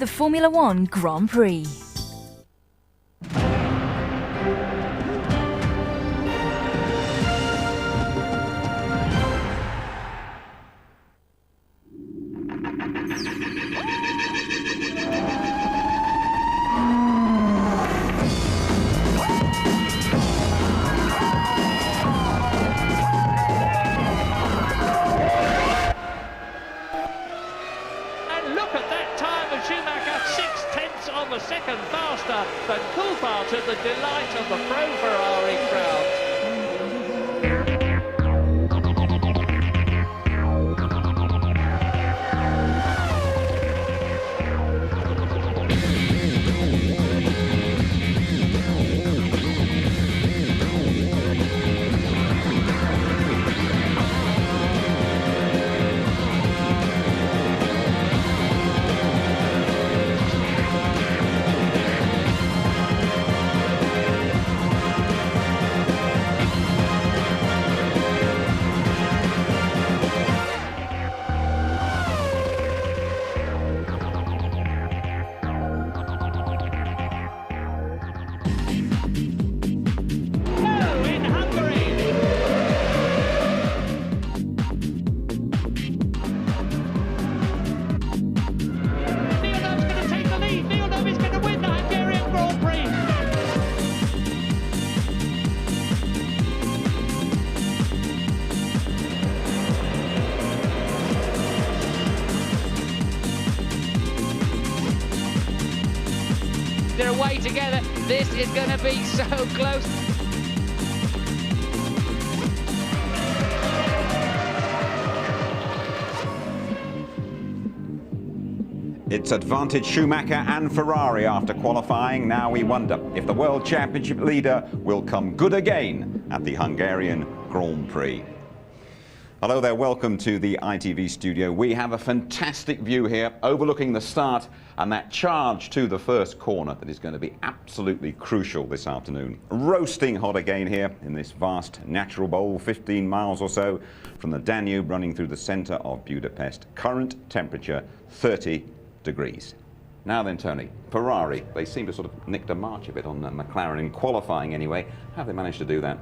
the Formula One Grand Prix. A second faster than Coulthard to the delight of the Pro Ferrari crowd. They're away together. This is going to be so close. It's advantage Schumacher and Ferrari after qualifying. Now we wonder if the World Championship leader will come good again at the Hungarian Grand Prix. Hello there, welcome to the ITV studio. We have a fantastic view here overlooking the start and that charge to the first corner that is going to be absolutely crucial this afternoon. Roasting hot again here in this vast natural bowl, 15 miles or so from the Danube running through the centre of Budapest. Current temperature 30 degrees. Now then, Tony, Ferrari, they seem to sort of nicked a march a bit on McLaren in qualifying anyway. How have they managed to do that?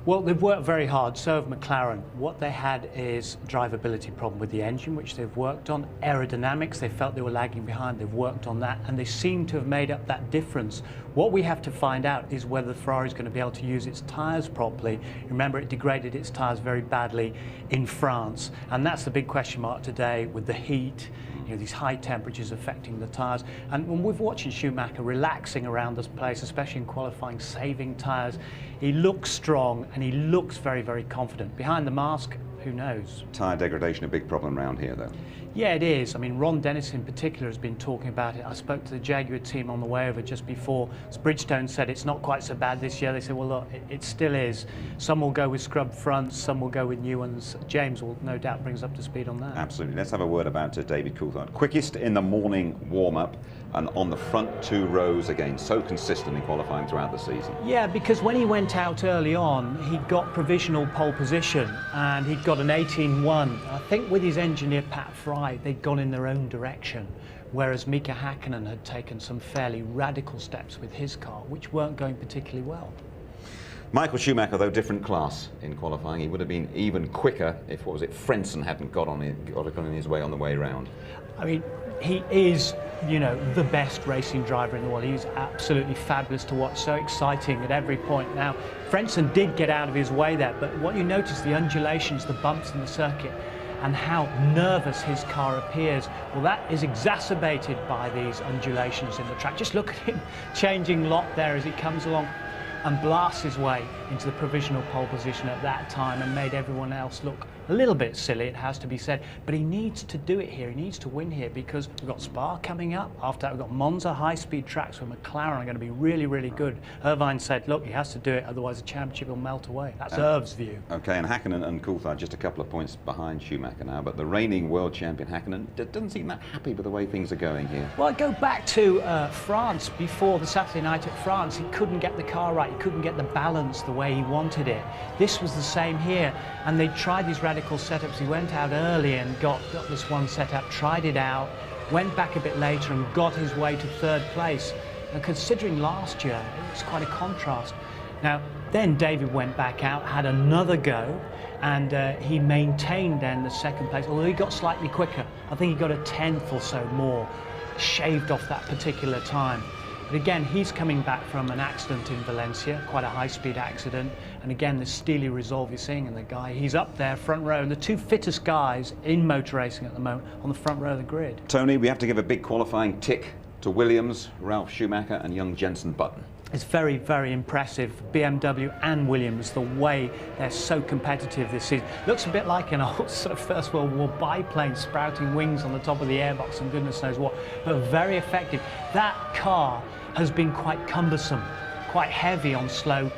Well, they've worked very hard, so have McLaren. What they had is a drivability problem with the engine, which they've worked on. Aerodynamics, they felt they were lagging behind, they've worked on that, and they seem to have made up that difference. What we have to find out is whether Ferrari's going to be able to use its tyres properly. Remember, it degraded its tyres very badly in France, and that's the big question mark today with the heat. You know, these high temperatures affecting the tyres. And when we're watching Schumacher relaxing around this place, especially in qualifying, saving tyres, he looks strong and he looks very, very confident. Behind the mask, who knows? Tyre degradation a big problem around here, though. Yeah, it is. I mean, Ron Dennis in particular has been talking about it. I spoke to the Jaguar team on the way over just before. Bridgestone said it's not quite so bad this year. They said, well, look, it still is. Some will go with scrubbed fronts, some will go with new ones. James will no doubt bring us up to speed on that. Absolutely. Let's have a word about David Coulthard. Quickest in the morning warm-up and on the front two rows again. So consistent in qualifying throughout the season. Yeah, because when he went out early on, he got provisional pole position and he'd got an 18-1. I think with his engineer, Pat Fry, they'd gone in their own direction, whereas Mika Hakkinen had taken some fairly radical steps with his car, which weren't going particularly well. Michael Schumacher, though, different class in qualifying. He would have been even quicker if, what was it, Frentzen hadn't got in his way on the way round. I mean, he is, you know, the best racing driver in the world. He's absolutely fabulous to watch, so exciting at every point. Now, Frentzen did get out of his way there, but what you notice, the undulations, the bumps in the circuit, and how nervous his car appears, well, that is exacerbated by these undulations in the track. Just look at him changing lot there as he comes along and blasts his way into the provisional pole position at that time and made everyone else look a little bit silly, it has to be said. But he needs to do it here, he needs to win here, because we've got Spa coming up. After that, we've got Monza, high-speed tracks where McLaren are going to be really, really good. Irvine said, look, he has to do it, otherwise the championship will melt away. That's Irv's view. Okay, and Hakkinen and Coulthard just a couple of points behind Schumacher now, but the reigning world champion Hakkinen doesn't seem that happy with the way things are going here. Well, I go back to France before the Saturday night at France. He couldn't get the car right, he couldn't get the balance the way he wanted it. This was the same here, and they tried these radical setups. He went out early and got this one set up, tried it out, went back a bit later and got his way to third place. And considering last year, it's quite a contrast. Now, then David went back out, had another go, and he maintained then the second place, although he got slightly quicker. I think he got a tenth or so more, shaved off that particular time. But again, he's coming back from an accident in Valencia, quite a high-speed accident. And again, the steely resolve you're seeing in the guy. He's up there, front row, and the two fittest guys in motor racing at the moment on the front row of the grid. Tony, we have to give a big qualifying tick to Williams, Ralf Schumacher and young Jenson Button. It's very, very impressive, BMW and Williams, the way they're so competitive this season. Looks a bit like an old sort of First World War biplane sprouting wings on the top of the airbox and goodness knows what, but very effective. That car has been quite cumbersome, quite heavy on slow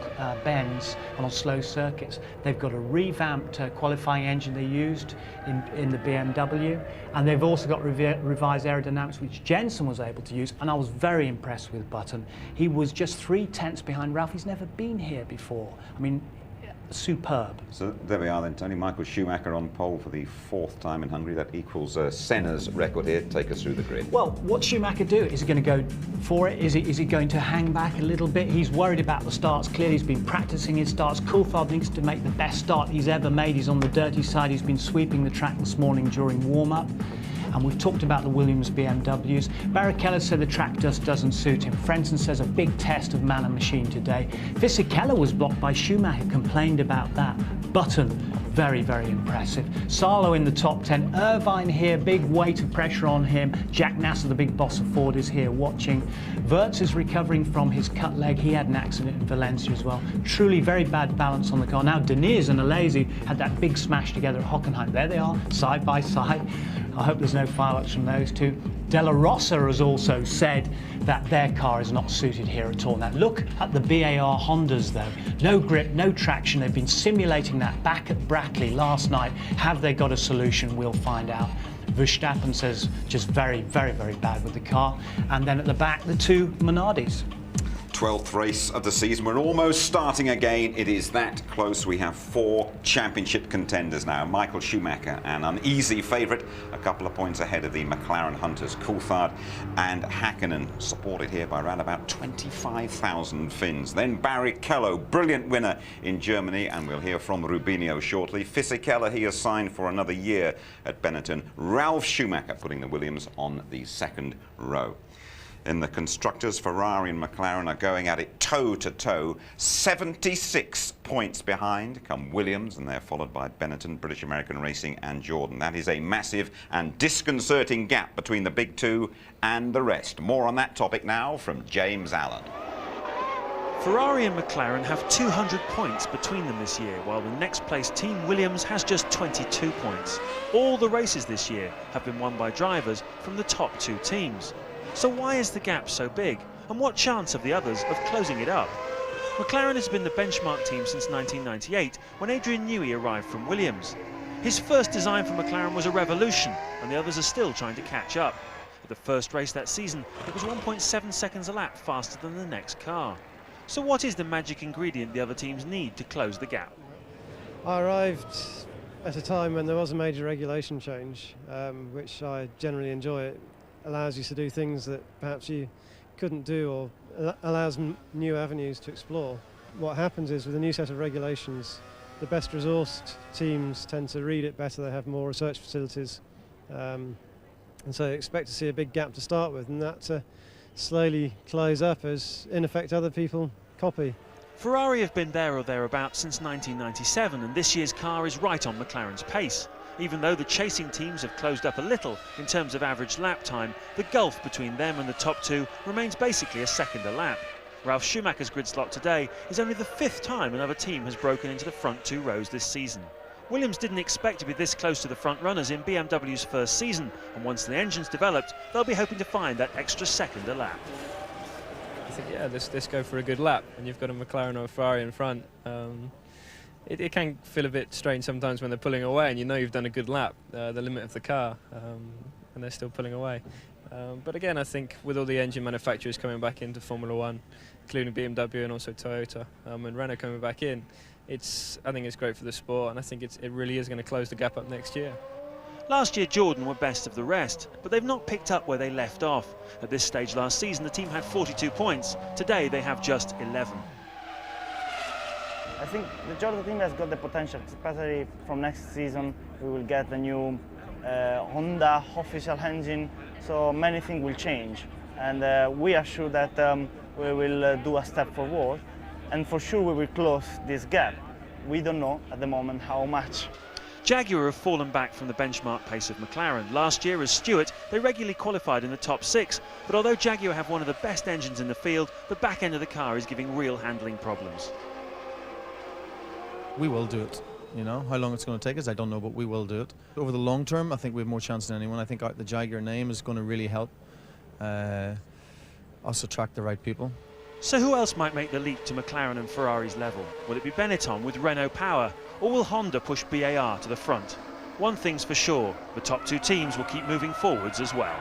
bends and on slow circuits. They've got a revamped qualifying engine they used in the BMW, and they've also got revised aerodynamics, which Jenson was able to use, and I was very impressed with Button. He was just 3 tenths behind Ralph. He's never been here before. I mean, superb. So there we are then, Tony. Michael Schumacher on pole for the 4th time in Hungary. That equals Senna's record here. Take us through the grid. Well, what's Schumacher do? Is he going to go for it? Is he going to hang back a little bit? He's worried about the starts. Clearly, he's been practicing his starts. Coulthard needs to make the best start he's ever made. He's on the dirty side. He's been sweeping the track this morning during warm-up. And we've talked about the Williams BMWs. Barrichello said the track just doesn't suit him. Frentzen says a big test of man and machine today. Fisichella was blocked by Schumacher, complained about that. Button, very, very impressive. Salo in the top 10. Irvine here, big weight of pressure on him. Jack Nasser, the big boss of Ford, is here watching. Wirtz is recovering from his cut leg. He had an accident in Valencia as well. Truly very bad balance on the car. Now Deniz and Alesi had that big smash together at Hockenheim. There they are, side by side. I hope there's no fireworks from those two. Della Rosa has also said that their car is not suited here at all. Now look at the BAR Hondas though. No grip, no traction. They've been simulating that back at Brackley last night. Have they got a solution? We'll find out. Verstappen says just very, very, very bad with the car. And then at the back, the two Minardis. 12th race of the season. We're almost starting again. It is that close. We have 4 championship contenders now. Michael Schumacher, an uneasy favourite, a couple of points ahead of the McLaren hunters Coulthard and Hakkinen, supported here by around about 25,000 Finns. Then Barrichello, brilliant winner in Germany, and we'll hear from Rubinho shortly. Fisichella, he has signed for another year at Benetton. Ralf Schumacher putting the Williams on the 2nd row. In the constructors, Ferrari and McLaren are going at it toe-to-toe. 76 points behind come Williams, and they're followed by Benetton, British American Racing and Jordan. That is a massive and disconcerting gap between the big two and the rest. More on that topic now from James Allen. Ferrari and McLaren have 200 points between them this year, while the next place team Williams has just 22 points. All the races this year have been won by drivers from the top 2 teams. So why is the gap so big, and what chance have the others of closing it up? McLaren has been the benchmark team since 1998, when Adrian Newey arrived from Williams. His first design for McLaren was a revolution, and the others are still trying to catch up. At the first race that season, it was 1.7 seconds a lap faster than the next car. So what is the magic ingredient the other teams need to close the gap? I arrived at a time when there was a major regulation change, which I generally enjoy. It allows you to do things that perhaps you couldn't do, or allows new avenues to explore. What happens is, with a new set of regulations, the best resourced teams tend to read it better. They have more research facilities, and so expect to see a big gap to start with, and that slowly close up as, in effect, other people copy. Ferrari have been there or thereabouts since 1997, and this year's car is right on McLaren's pace. Even though the chasing teams have closed up a little in terms of average lap time, the gulf between them and the top 2 remains basically a second a lap. Ralf Schumacher's grid slot today is only the 5th time another team has broken into the front 2 rows this season. Williams didn't expect to be this close to the front runners in BMW's first season, and once the engine's developed, they'll be hoping to find that extra second a lap. I think, yeah, let's go for a good lap, and you've got a McLaren or a Ferrari in front. It can feel a bit strange sometimes when they're pulling away and you know you've done a good lap, the limit of the car, and they're still pulling away. But again, I think with all the engine manufacturers coming back into Formula 1, including BMW and also Toyota, and Renault coming back in, I think it's great for the sport, and I think it really is going to close the gap up next year. Last year Jordan were best of the rest, but they've not picked up where they left off. At this stage last season the team had 42 points, today they have just 11. I think the Jordan team has got the potential, especially from next season. We will get the new Honda official engine, so many things will change. And we are sure that we will do a step forward, and for sure we will close this gap. We don't know at the moment how much. Jaguar have fallen back from the benchmark pace of McLaren. Last year as Stewart, they regularly qualified in the top 6, but although Jaguar have one of the best engines in the field, the back end of the car is giving real handling problems. We will do it. You know, how long it's going to take us, I don't know, but we will do it. Over the long term, I think we have more chance than anyone. I think the Jaguar name is going to really help us attract the right people. So who else might make the leap to McLaren and Ferrari's level? Will it be Benetton with Renault power, or will Honda push BAR to the front? One thing's for sure, the top 2 teams will keep moving forwards as well.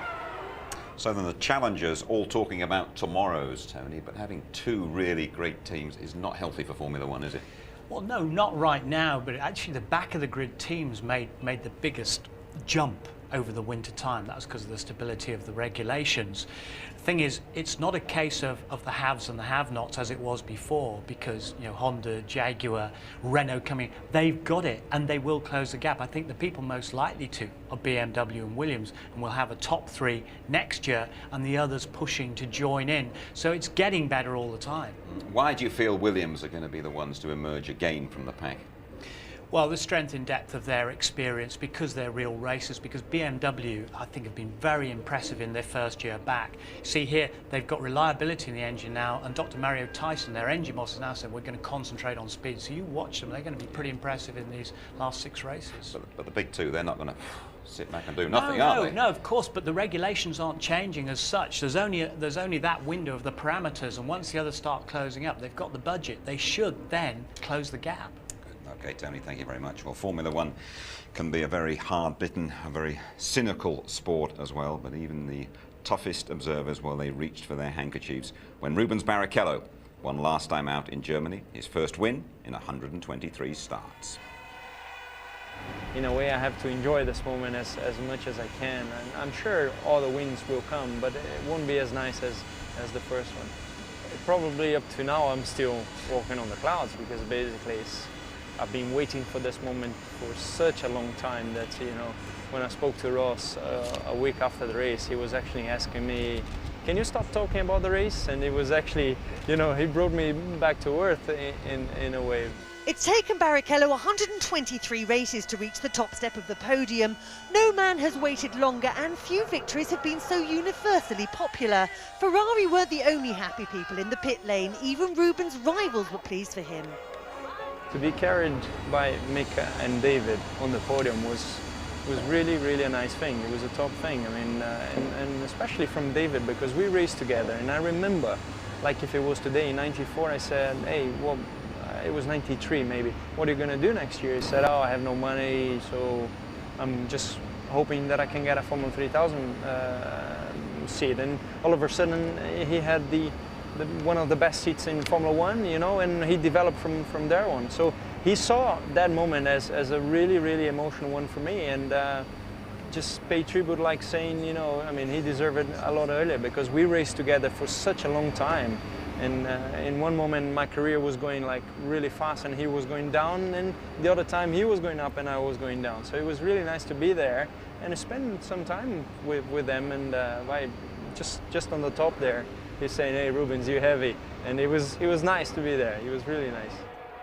So then the challengers all talking about tomorrow's, Tony, but having 2 really great teams is not healthy for Formula One, is it? Well, no, not right now, but actually the back of the grid teams made the biggest jump over the winter time. That was because of the stability of the regulations. The thing is, it's not a case of the haves and the have-nots as it was before, because, you know, Honda, Jaguar, Renault coming, they've got it and they will close the gap. I think the people most likely to are BMW and Williams, and we'll have a top 3 next year and the others pushing to join in. So it's getting better all the time. Why do you feel Williams are going to be the ones to emerge again from the pack? Well, the strength and depth of their experience, because they're real racers, because BMW, I think, have been very impressive in their first year back. See here, they've got reliability in the engine now, and Dr. Mario Tyson, their engine boss, has now said we're going to concentrate on speed. So you watch them, they're going to be pretty impressive in these last 6 races. But the big 2, they're not going to sit back and do nothing, are they? No, of course, but the regulations aren't changing as such. There's only that window of the parameters, and once the others start closing up, they've got the budget. They should then close the gap. Okay, Tony, thank you very much. Well, Formula One can be a very hard-bitten, a very cynical sport as well, but even the toughest observers, well, they reached for their handkerchiefs when Rubens Barrichello won last time out in Germany, his first win in 123 starts. In a way, I have to enjoy this moment as much as I can. And I'm sure all the wins will come, but it won't be as nice as the first one. Probably up to now, I'm still walking on the clouds, because basically I've been waiting for this moment for such a long time that, you know, when I spoke to Ross a week after the race, he was actually asking me, can you stop talking about the race? And it was actually, you know, he brought me back to earth in a way. It's taken Barrichello 123 races to reach the top step of the podium. No man has waited longer, and few victories have been so universally popular. Ferrari weren't the only happy people in the pit lane. Even Rubens' rivals were pleased for him. To be carried by Mika and David on the podium was really, really a nice thing. It was a top thing. I mean, and especially from David, because we raced together. And I remember, like if it was today in '94, I said, hey, well, it was '93 maybe. What are you going to do next year? He said, oh, I have no money, so I'm just hoping that I can get a Formula 3000 seat. And all of a sudden, he had one of the best seats in Formula One, you know, and he developed from there on. So he saw that moment as a really, really emotional one for me, and just pay tribute, like saying, you know, I mean, he deserved it a lot earlier, because we raced together for such a long time. And in one moment my career was going like really fast and he was going down, and the other time he was going up and I was going down. So it was really nice to be there and spend some time with them, and just on the top there, he's saying, hey Rubens, you're heavy. And it was nice to be there. It was really nice.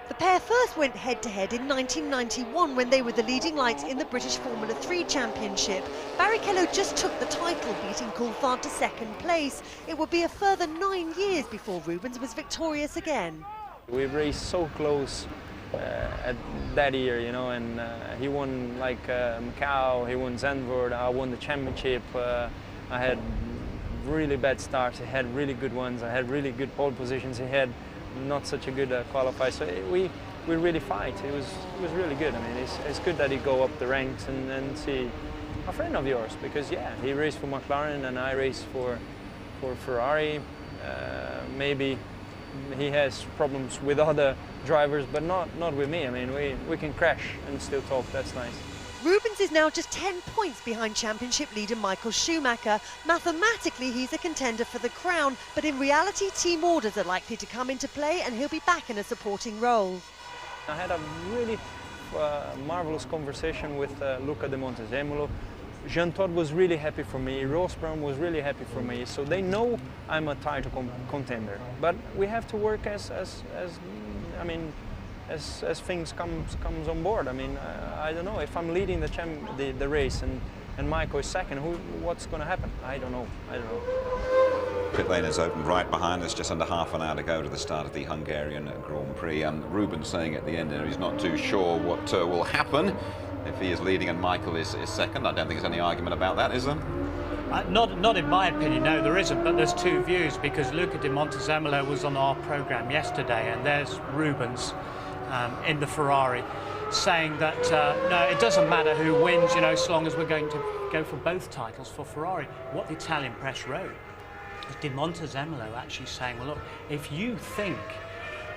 The pair first went head-to-head in 1991 when they were the leading lights in the British Formula 3 Championship. Barrichello just took the title, beating Coulthard to second place. It would be a further 9 years before Rubens was victorious again. We raced so close at that year, you know, and he won like Macau, he won Zandvoort, I won the championship. I had really bad starts, he had really good ones, I had really good pole positions, he had not such a good qualifier, so we really fight. It was really good. I mean, it's good that he go up the ranks and see a friend of yours, because yeah, he raced for McLaren and I raced for Ferrari. Maybe he has problems with other drivers, but not with me. I mean, we can crash and still talk. That's nice. Rubens is now just 10 points behind championship leader Michael Schumacher. Mathematically, he's a contender for the crown, but in reality, team orders are likely to come into play and he'll be back in a supporting role. I had a really marvelous conversation with Luca de Montezemolo. Jean Todt was really happy for me, Ross Brown was really happy for me, so they know I'm a title contender. But we have to work as things comes on board. I mean, I don't know, if I'm leading the race and Michael is second, what's going to happen? I don't know. Pit lane is opened right behind us, just under half an hour to go to the start of the Hungarian Grand Prix. Rubens saying at the end there he's not too sure what will happen if he is leading and Michael is second. I don't think there's any argument about that, is there? Not in my opinion, no, there isn't, but there's two views, because Luca de Montezemolo was on our programme yesterday, and there's Rubens in the Ferrari saying that no, it doesn't matter who wins, you know, as long as we're going to go for both titles for Ferrari. What the Italian press wrote was de Montezemolo actually saying, well, look, if you think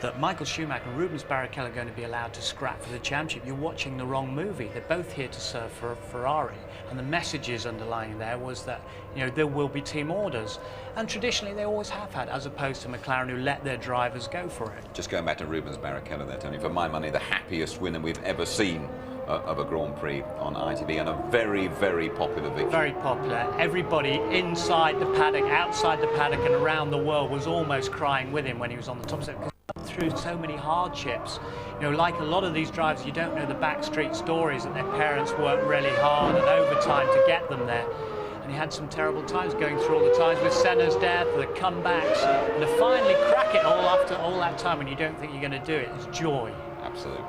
that Michael Schumacher and Rubens Barrichello are going to be allowed to scrap for the championship, you're watching the wrong movie. They're both here to serve for Ferrari, and the messages underlying there was that, you know, there will be team orders, and traditionally they always have had, as opposed to McLaren, who let their drivers go for it. Just going back to Rubens Barrichello there, Tony, for my money, the happiest winner we've ever seen of a Grand Prix on ITV, and a very, very popular victory. Very popular. Everybody inside the paddock, outside the paddock, and around the world was almost crying with him when he was on the top step. Through so many hardships, you know, like a lot of these drivers, you don't know the backstreet stories that their parents worked really hard and overtime to get them there, and he had some terrible times going through all the times with Senna's death, the comebacks, and to finally crack it all after all that time when you don't think you're going to do it, it's joy. Absolutely.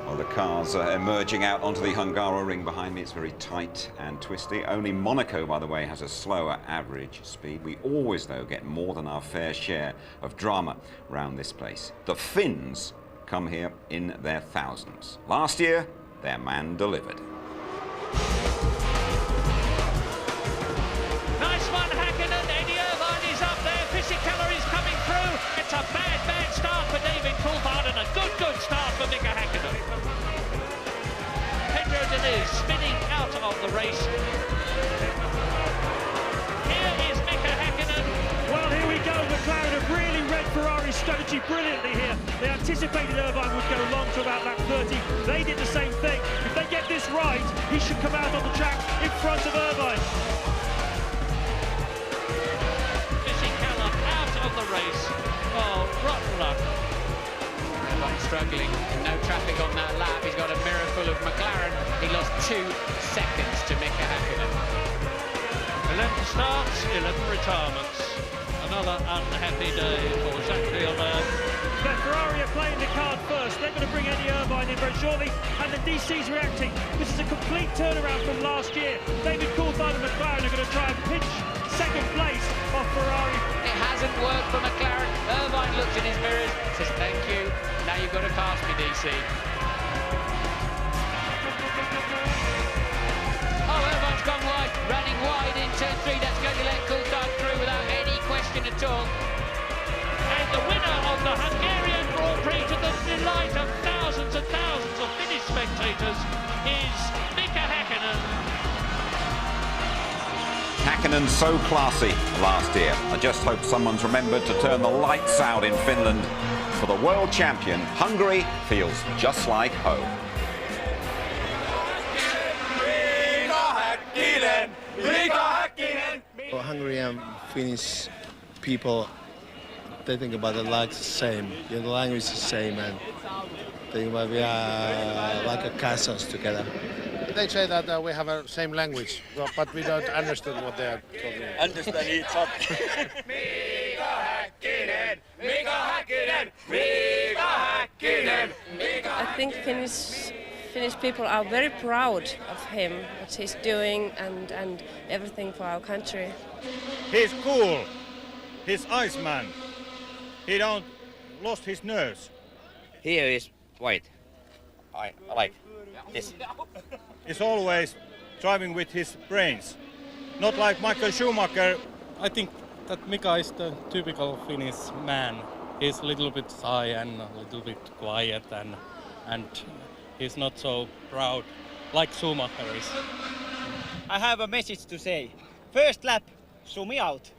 Well, the cars are emerging out onto the Hungaroring behind me. It's very tight and twisty. Only Monaco, by the way, has a slower average speed. We always, though, get more than our fair share of drama around this place. The Finns come here in their thousands. Last year, their man delivered. Nice one, Hakkinen. Eddie Irvine is up there. Fisichella is coming through. It's a bad start for David Coulthard and a good start for Mika Hakkinen. Pedro Diniz spinning out of the race. Here is Mika Hakkinen. Well, here we go. McLaren have really read Ferrari's strategy brilliantly here. They anticipated Irvine would go long to about lap 30. They did the same thing. If they get this right, he should come out on the track in front of Irvine. Fisichella out of the race. Oh, rotten luck. Irvine struggling, no traffic on that lap. He's got a mirror full of McLaren. He lost 2 seconds to Mika Hakkinen. 11 starts, 11 retirements. Another unhappy day for Jacques Villeneuve. But Ferrari are playing the card first. They're going to bring Eddie Irvine in very shortly, and the DC's reacting. This is a complete turnaround from last year. David Coulthard and McLaren are going to try and pinch second place off Ferrari. It hasn't worked for McLaren. Irvine looks in his mirrors, says thank you. Now you've got to pass me, DC. Oh, Irvine's gone wide, running wide in turn 3. That's going to let Coulthard through without any question at all. And the winner of the Hungarian Grand Prix, to the delight of thousands and thousands of Finnish spectators, is Mika Hakkinen. Hakkinen so classy last year. I just hope someone's remembered to turn the lights out in Finland. For the world champion, Hungary feels just like home. Well, Hungarian Finnish people, they think about the lights the same. You know, the language is the same, and they think about we are like a cousins together. They say that we have the same language, but we don't understand what they are talking about. Understand each other. Mika Häkkinen! Mika Häkkinen! Mika Häkkinen! I think Finnish people are very proud of him, what he's doing and everything for our country. He's cool. He's Iceman. He don't lost his nerves. Here is white. I like this. He's always driving with his brains. Not like Michael Schumacher. I think that Mika is the typical Finnish man. He's a little bit shy and a little bit quiet and he's not so proud like Schumacher is. I have a message to say. First lap, show me out.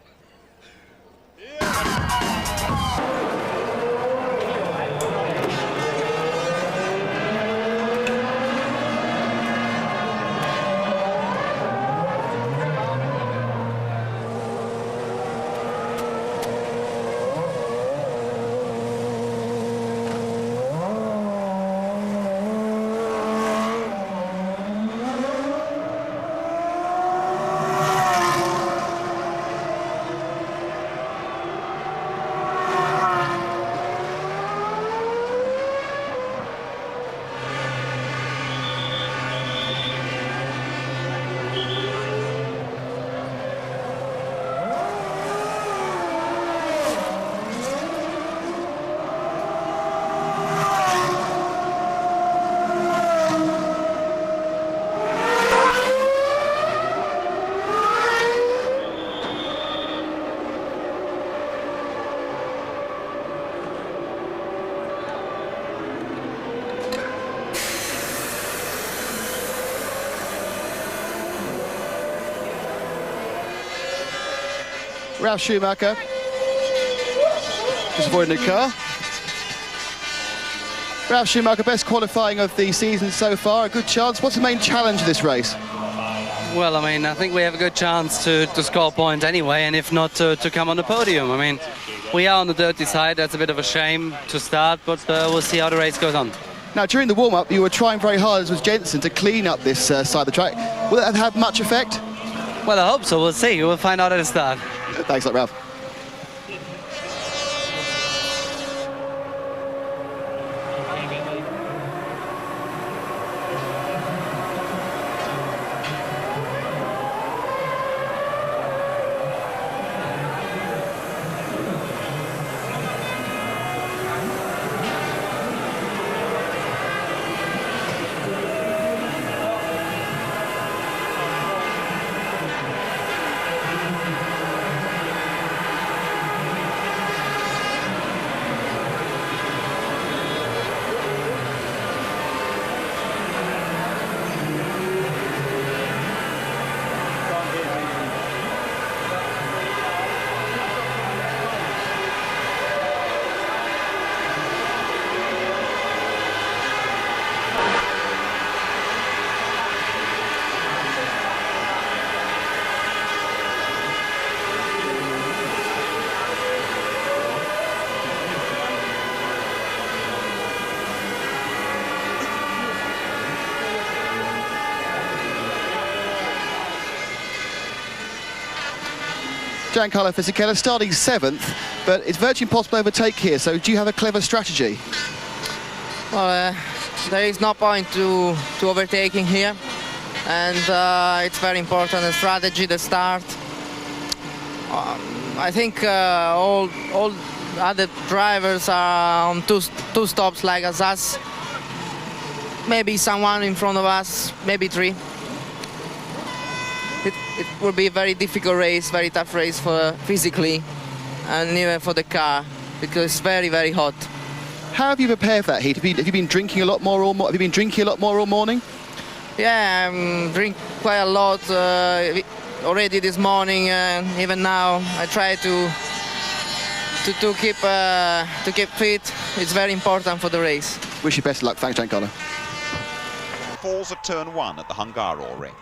Ralf Schumacher just avoiding the car. Ralf Schumacher, best qualifying of the season so far, a good chance. What's the main challenge of this race? Well, I mean, I think we have a good chance to score points anyway, and if not, to come on the podium. I mean, we are on the dirty side. That's a bit of a shame to start, but we'll see how the race goes on. Now, during the warm-up, you were trying very hard, as was Jensen, to clean up this side of the track. Will that have much effect? Well, I hope so. We'll see. We'll find out at the start. Thanks a lot, Ralf. Giancarlo Fisichella starting 7th, but it's virtually impossible to overtake here, so do you have a clever strategy? Well, there is no point to overtaking here, and it's very important, the strategy, the start. I think all other drivers are on two stops like us. Maybe someone in front of us, maybe 3. It will be a very difficult race, very tough race for physically, and even for the car, because it's very, very hot. How have you prepared for that heat? Have you been drinking a lot more all morning? Have you been drinking a lot more all morning? Yeah, I drink quite a lot already this morning, and even now I try to keep fit. It's very important for the race. Wish you best of luck. Thanks, Giancarlo. Falls of turn 1 at the Hungaroring.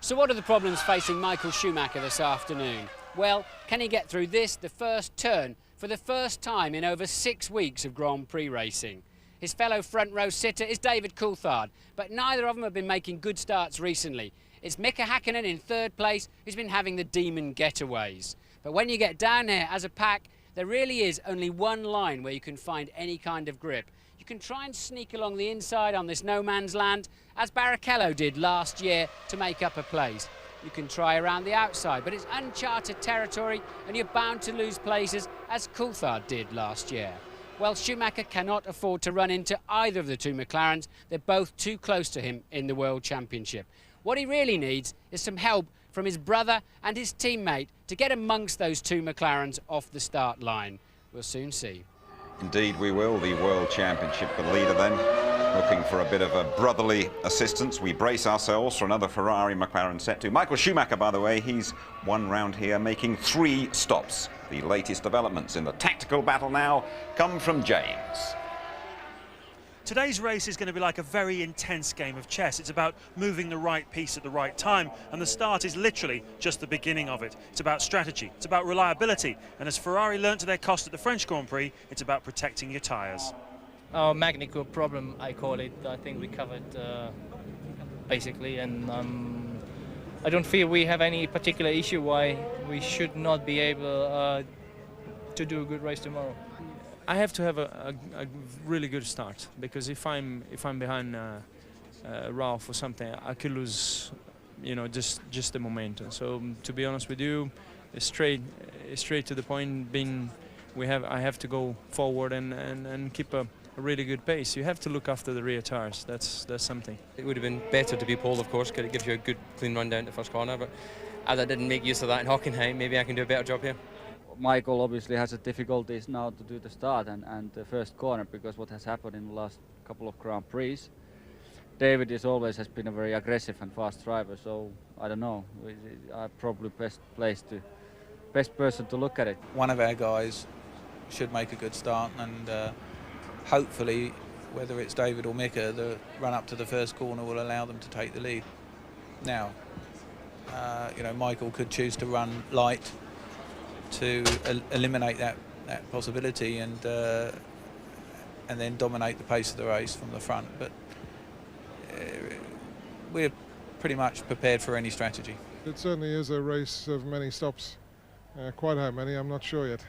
So what are the problems facing Michael Schumacher this afternoon? Well, can he get through this, the first turn, for the first time in over 6 weeks of Grand Prix racing? His fellow front row sitter is David Coulthard, but neither of them have been making good starts recently. It's Mika Hakkinen in 3rd place who's been having the demon getaways. But when you get down here as a pack, there really is only one line where you can find any kind of grip. You can try and sneak along the inside on this no man's land, as Barrichello did last year to make up a place. You can try around the outside, but it's uncharted territory and you're bound to lose places, as Coulthard did last year. Well, Schumacher cannot afford to run into either of the 2 McLarens. They're both too close to him in the World Championship. What he really needs is some help from his brother and his teammate to get amongst those 2 McLarens off the start line. We'll soon see. Indeed we will. The World Championship, the leader then Looking for a bit of a brotherly assistance. We brace ourselves for another Ferrari-McLaren set to. Michael Schumacher, by the way, he's one round here, making 3 stops. The latest developments in the tactical battle now come from James. Today's race is going to be like a very intense game of chess. It's about moving the right piece at the right time, and the start is literally just the beginning of it. It's about strategy, it's about reliability, and as Ferrari learnt to their cost at the French Grand Prix, it's about protecting your tyres. Our mechanical problem, I call it, I think we covered basically, and I don't feel we have any particular issue why we should not be able to do a good race tomorrow. I have to have a really good start, because if I'm behind Ralph or something, I could lose, you know, just the momentum. So to be honest with you, straight to the point. I have to go forward and keep a really good pace. You have to look after the rear tires. That's something. It would have been better to be pole, of course, because it gives you a good clean run down to the first corner. But as I didn't make use of that in Hockenheim, maybe I can do a better job here. Michael obviously has difficulties now to do the start and the first corner, because what has happened in the last couple of Grand Prix. David always has been a very aggressive and fast driver, so I don't know. I'm probably best person to look at it. One of our guys should make a good start, and hopefully, whether it's David or Mika, the run up to the first corner will allow them to take the lead. Now, you know, Michael could choose to run light to eliminate that possibility and then dominate the pace of the race from the front. But we're pretty much prepared for any strategy. It certainly is a race of many stops. Quite how many, I'm not sure yet.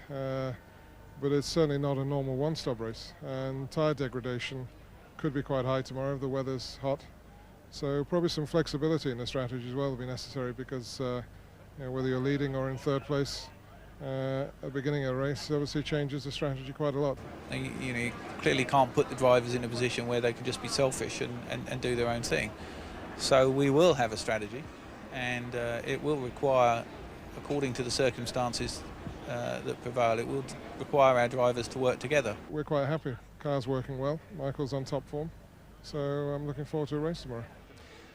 But it's certainly not a normal one-stop race. And tyre degradation could be quite high tomorrow if the weather's hot. So probably some flexibility in the strategy as well will be necessary, because you know, whether you're leading or in third place, at the beginning of a race obviously changes the strategy quite a lot. You know, you clearly can't put the drivers in a position where they can just be selfish and do their own thing. So we will have a strategy, and it will require, according to the circumstances that prevail, it will require our drivers to work together. We're quite happy. Car's working well. Michael's on top form. So I'm looking forward to a race tomorrow.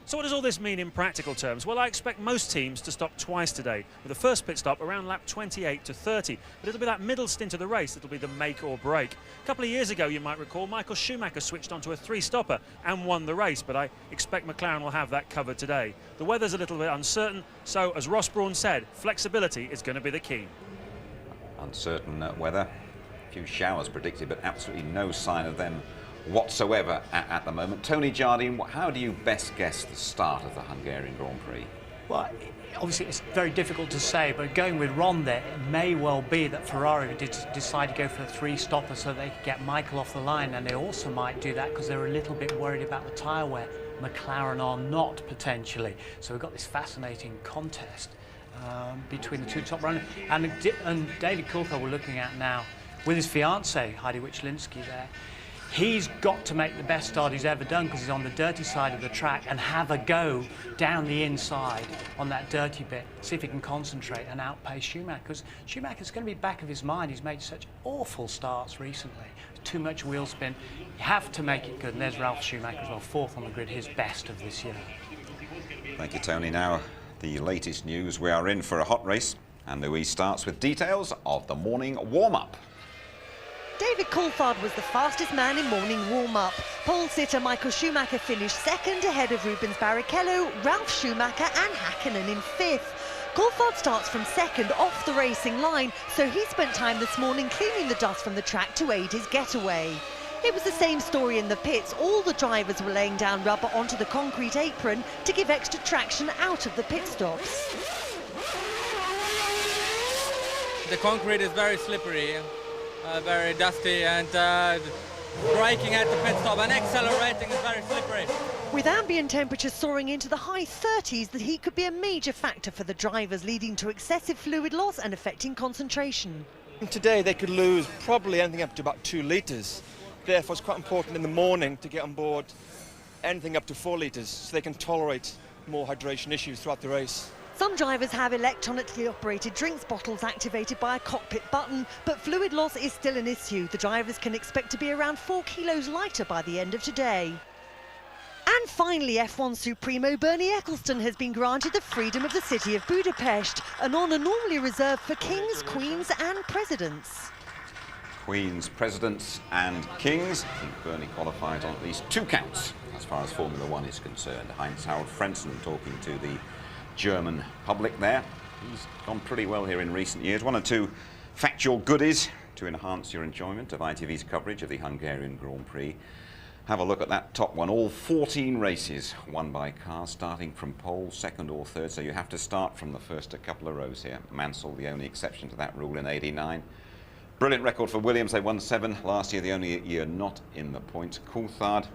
So what does all this mean in practical terms? Well, I expect most teams to stop twice today, with the first pit stop around lap 28 to 30. But it'll be that middle stint of the race that'll be the make or break. A couple of years ago, you might recall, Michael Schumacher switched onto a 3-stopper and won the race, but I expect McLaren will have that covered today. The weather's a little bit uncertain, so as Ross Brawn said, flexibility is going to be the key. Uncertain weather, a few showers predicted, but absolutely no sign of them whatsoever at the moment. Tony Jardine, how do you best guess the start of the Hungarian Grand Prix? Well, obviously it's very difficult to say, but going with Ron there, it may well be that Ferrari did decide to go for a 3-stopper so they could get Michael off the line, and they also might do that because they're a little bit worried about the tyre wear. McLaren are not, potentially. So we've got this fascinating contest between the two top runners. And David Coulthard we're looking at now with his fiancée, Heidi Wichlinski there. He's got to make the best start he's ever done, because he's on the dirty side of the track, and have a go down the inside on that dirty bit, see if he can concentrate and outpace Schumacher, because Schumacher's going to be back of his mind. He's made such awful starts recently, too much wheel spin. You have to make it good, and there's Ralf Schumacher as well, 4th on the grid, his best of this year. Thank you, Tony. Now, the latest news. We are in for a hot race, and Louise starts with details of the morning warm-up. David Coulthard was the fastest man in morning warm-up. Pole sitter Michael Schumacher finished 2nd ahead of Rubens Barrichello, Ralf Schumacher and Häkkinen in 5th. Coulthard starts from 2nd off the racing line, so he spent time this morning cleaning the dust from the track to aid his getaway. It was the same story in the pits. All the drivers were laying down rubber onto the concrete apron to give extra traction out of the pit stops. The concrete is very slippery. Very dusty, and braking at the pit stop and accelerating is very slippery. With ambient temperatures soaring into the high 30s, the heat could be a major factor for the drivers, leading to excessive fluid loss and affecting concentration. Today they could lose probably anything up to about 2 litres. Therefore it's quite important in the morning to get on board anything up to 4 litres so they can tolerate more hydration issues throughout the race. Some drivers have electronically operated drinks bottles activated by a cockpit button, but fluid loss is still an issue. The drivers can expect to be around 4 kilos lighter by the end of today. And finally, F1 Supremo Bernie Ecclestone has been granted the freedom of the city of Budapest, an honour normally reserved for kings, queens and presidents. Queens, presidents and kings. I think Bernie qualified on at least 2 counts as far as Formula One is concerned. Heinz-Harald Frentzen talking to the German public there. He's gone pretty well here in recent years. 1 or 2 factual goodies to enhance your enjoyment of ITV's coverage of the Hungarian Grand Prix. Have a look at that top one. All 14 races won by cars, starting from pole, 2nd or 3rd, so you have to start from the first a couple of rows here. Mansell, the only exception to that rule in '89. Brilliant record for Williams. They won 7 last year, the only year not in the points. Coulthard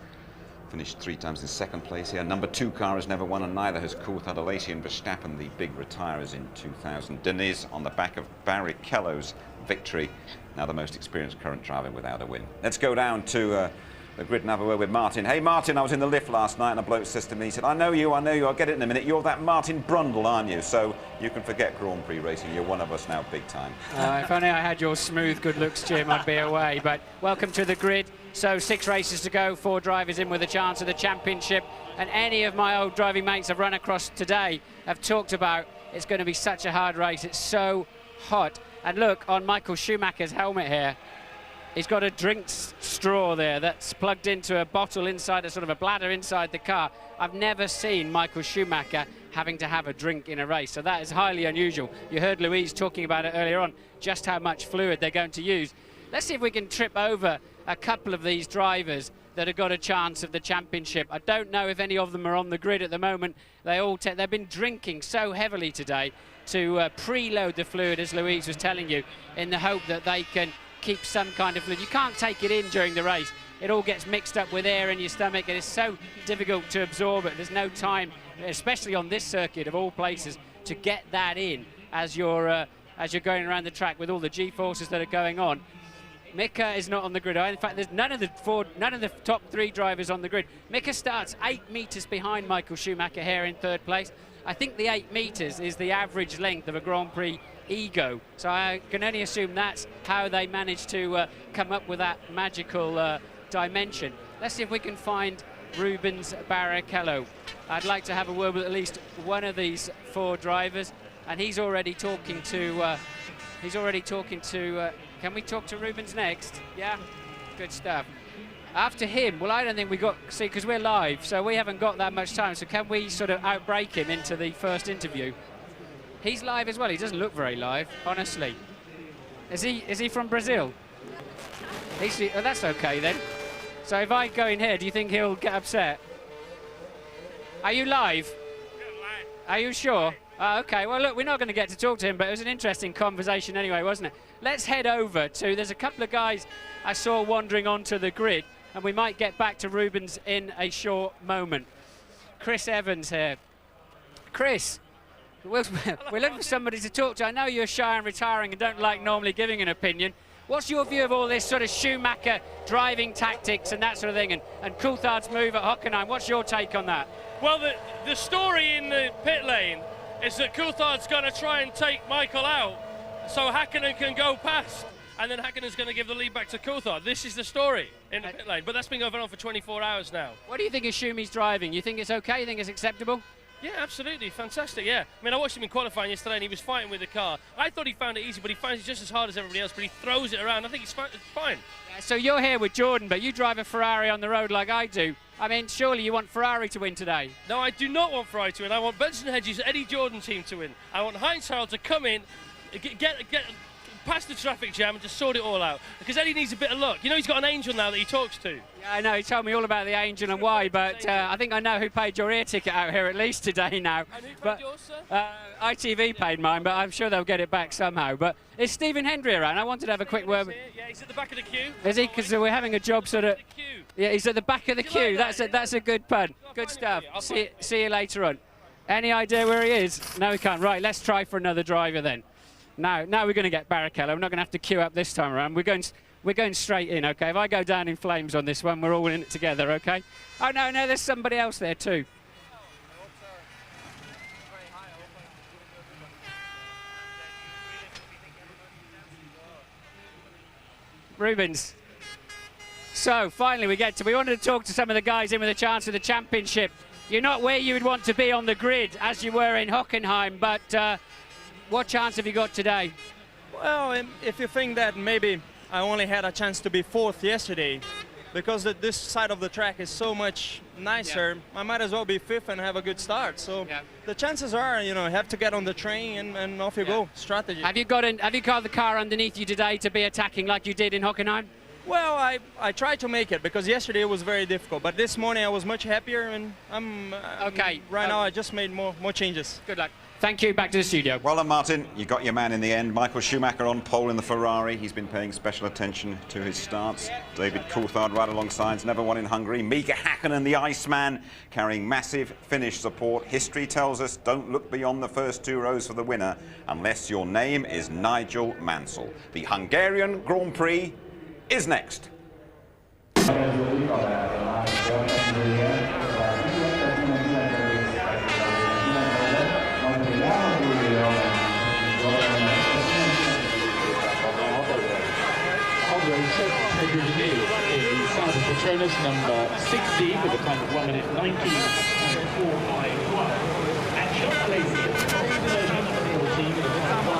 finished 3 times in 2nd place here. Number 2 car has never won, and neither has Coulthard. Alesi and Verstappen, the big retirers in 2000. Deniz on the back of Barrichello's victory, now the most experienced current driver without a win. Let's go down to the grid and have a word with Martin. Hey Martin, I was in the lift last night and a bloke says to me, he said, I know you, I'll get it in a minute. You're that Martin Brundle, aren't you? So you can forget Grand Prix racing, you're one of us now big time. If only I had your smooth good looks, Jim, I'd be away. But welcome to the grid. So 6 races to go, 4 drivers in with a chance of the championship. And any of my old driving mates I've run across today have talked about it's going to be such a hard race. It's so hot. And look, on Michael Schumacher's helmet here, he's got a drink straw there that's plugged into a bottle inside, a sort of a bladder inside the car. I've never seen Michael Schumacher having to have a drink in a race, so that is highly unusual. You heard Louise talking about it earlier on, just how much fluid they're going to use. Let's see if we can trip over a couple of these drivers that have got a chance of the championship. I don't know if any of them are on the grid at the moment. They've been drinking so heavily today to preload the fluid, as Louise was telling you, in the hope that they can keep some kind of fluid. You can't take it in during the race. It all gets mixed up with air in your stomach and it's so difficult to absorb it. There's no time, especially on this circuit of all places, to get that in as you're going around the track with all the G-forces that are going on. Mika is not on the grid. In fact, there's none of the top 3 drivers on the grid. Mika starts 8 metres behind Michael Schumacher here in 3rd place. I think the 8 metres is the average length of a Grand Prix ego, so I can only assume that's how they managed to come up with that magical dimension. Let's see if we can find Rubens Barrichello. I'd like to have a word with at least one of these 4 drivers, and he's already talking to can we talk to Rubens next? Yeah, good stuff. After him, well, I don't think we got, see, because we're live, so we haven't got that much time, so can we sort of outbreak him into the first interview? He's live as well. He doesn't look very live, honestly. Is he from Brazil? Oh, that's okay then. So if I go in here, do you think he'll get upset? Are you live? Are you sure? Okay, well look, we're not going to get to talk to him, but it was an interesting conversation anyway, wasn't it? Let's head over to, there's a couple of guys I saw wandering onto the grid, and we might get back to Rubens in a short moment. Chris Evans here. Chris, we're looking for somebody to talk to. I know you're shy and retiring and don't like normally giving an opinion. What's your view of all this sort of Schumacher driving tactics and that sort of thing, and Coulthard's move at Hockenheim? What's your take on that? Well, the story in the pit lane is that Coulthard's going to try and take Michael out so Hakkinen can go past, and then Hackinen's going to give the lead back to Coulthard. This is the story in the pit lane, but that's been going on for 24 hours now. What do you think of Schumi's driving? You think it's okay? You think it's acceptable? Yeah, absolutely. Fantastic, yeah. I mean, I watched him in qualifying yesterday and he was fighting with the car. I thought he found it easy, but he finds it just as hard as everybody else, but he throws it around. I think it's fine. Yeah, so you're here with Jordan, but you drive a Ferrari on the road like I do. I mean, surely you want Ferrari to win today? No, I do not want Ferrari to win. I want Benson Hedges' Eddie Jordan team to win. I want Heinz-Harald to come in, get past the traffic jam and just sort it all out. Because Eddie needs a bit of luck. You know, he's got an angel now that he talks to. Yeah, I know. He told me all about the angel and why, but I think I know who paid your ear ticket out here at least today now. And who paid yours, sir? ITV paid mine, but I'm sure they'll get it back somehow. But is Stephen Hendry around? I wanted to have a quick word. Yeah, he's at the back of the queue. Is he? Because we're having a job sort of... Yeah, he's at the back of the queue. That's a good pun. Good stuff. See you later on. Any idea where he is? No, we can't. Right, let's try for another driver then. Now we're going to get Barrichello. We're not going to have to queue up this time around. We're going straight in, okay? If I go down in flames on this one, we're all in it together, okay? Oh, no, there's somebody else there too. Rubens. So finally we wanted to talk to some of the guys in with a chance of the championship. You're not where you would want to be on the grid as you were in Hockenheim, but what chance have you got today? Well, if you think that maybe I only had a chance to be 4th yesterday, because this side of the track is so much nicer, I might as well be 5th and have a good start. So the chances are, you know, have to get on the train and off you go. Strategy. Have you got the car underneath you today to be attacking like you did in Hockenheim? Well, I tried to make it because yesterday it was very difficult, but this morning I was much happier, and I'm okay. Right now I just made more changes. Good luck. Thank you. Back to the studio. Well done, Martin. You got your man in the end. Michael Schumacher on pole in the Ferrari. He's been paying special attention to his starts. David Coulthard right alongside. Never won in Hungary. Mika Häkkinen, the Iceman, carrying massive Finnish support. History tells us don't look beyond the first 2 rows for the winner unless your name is Nigel Mansell. The Hungarian Grand Prix is next. Patronus number 16 with a time of 1 minute 19.451. And shot placing number 14 with a time of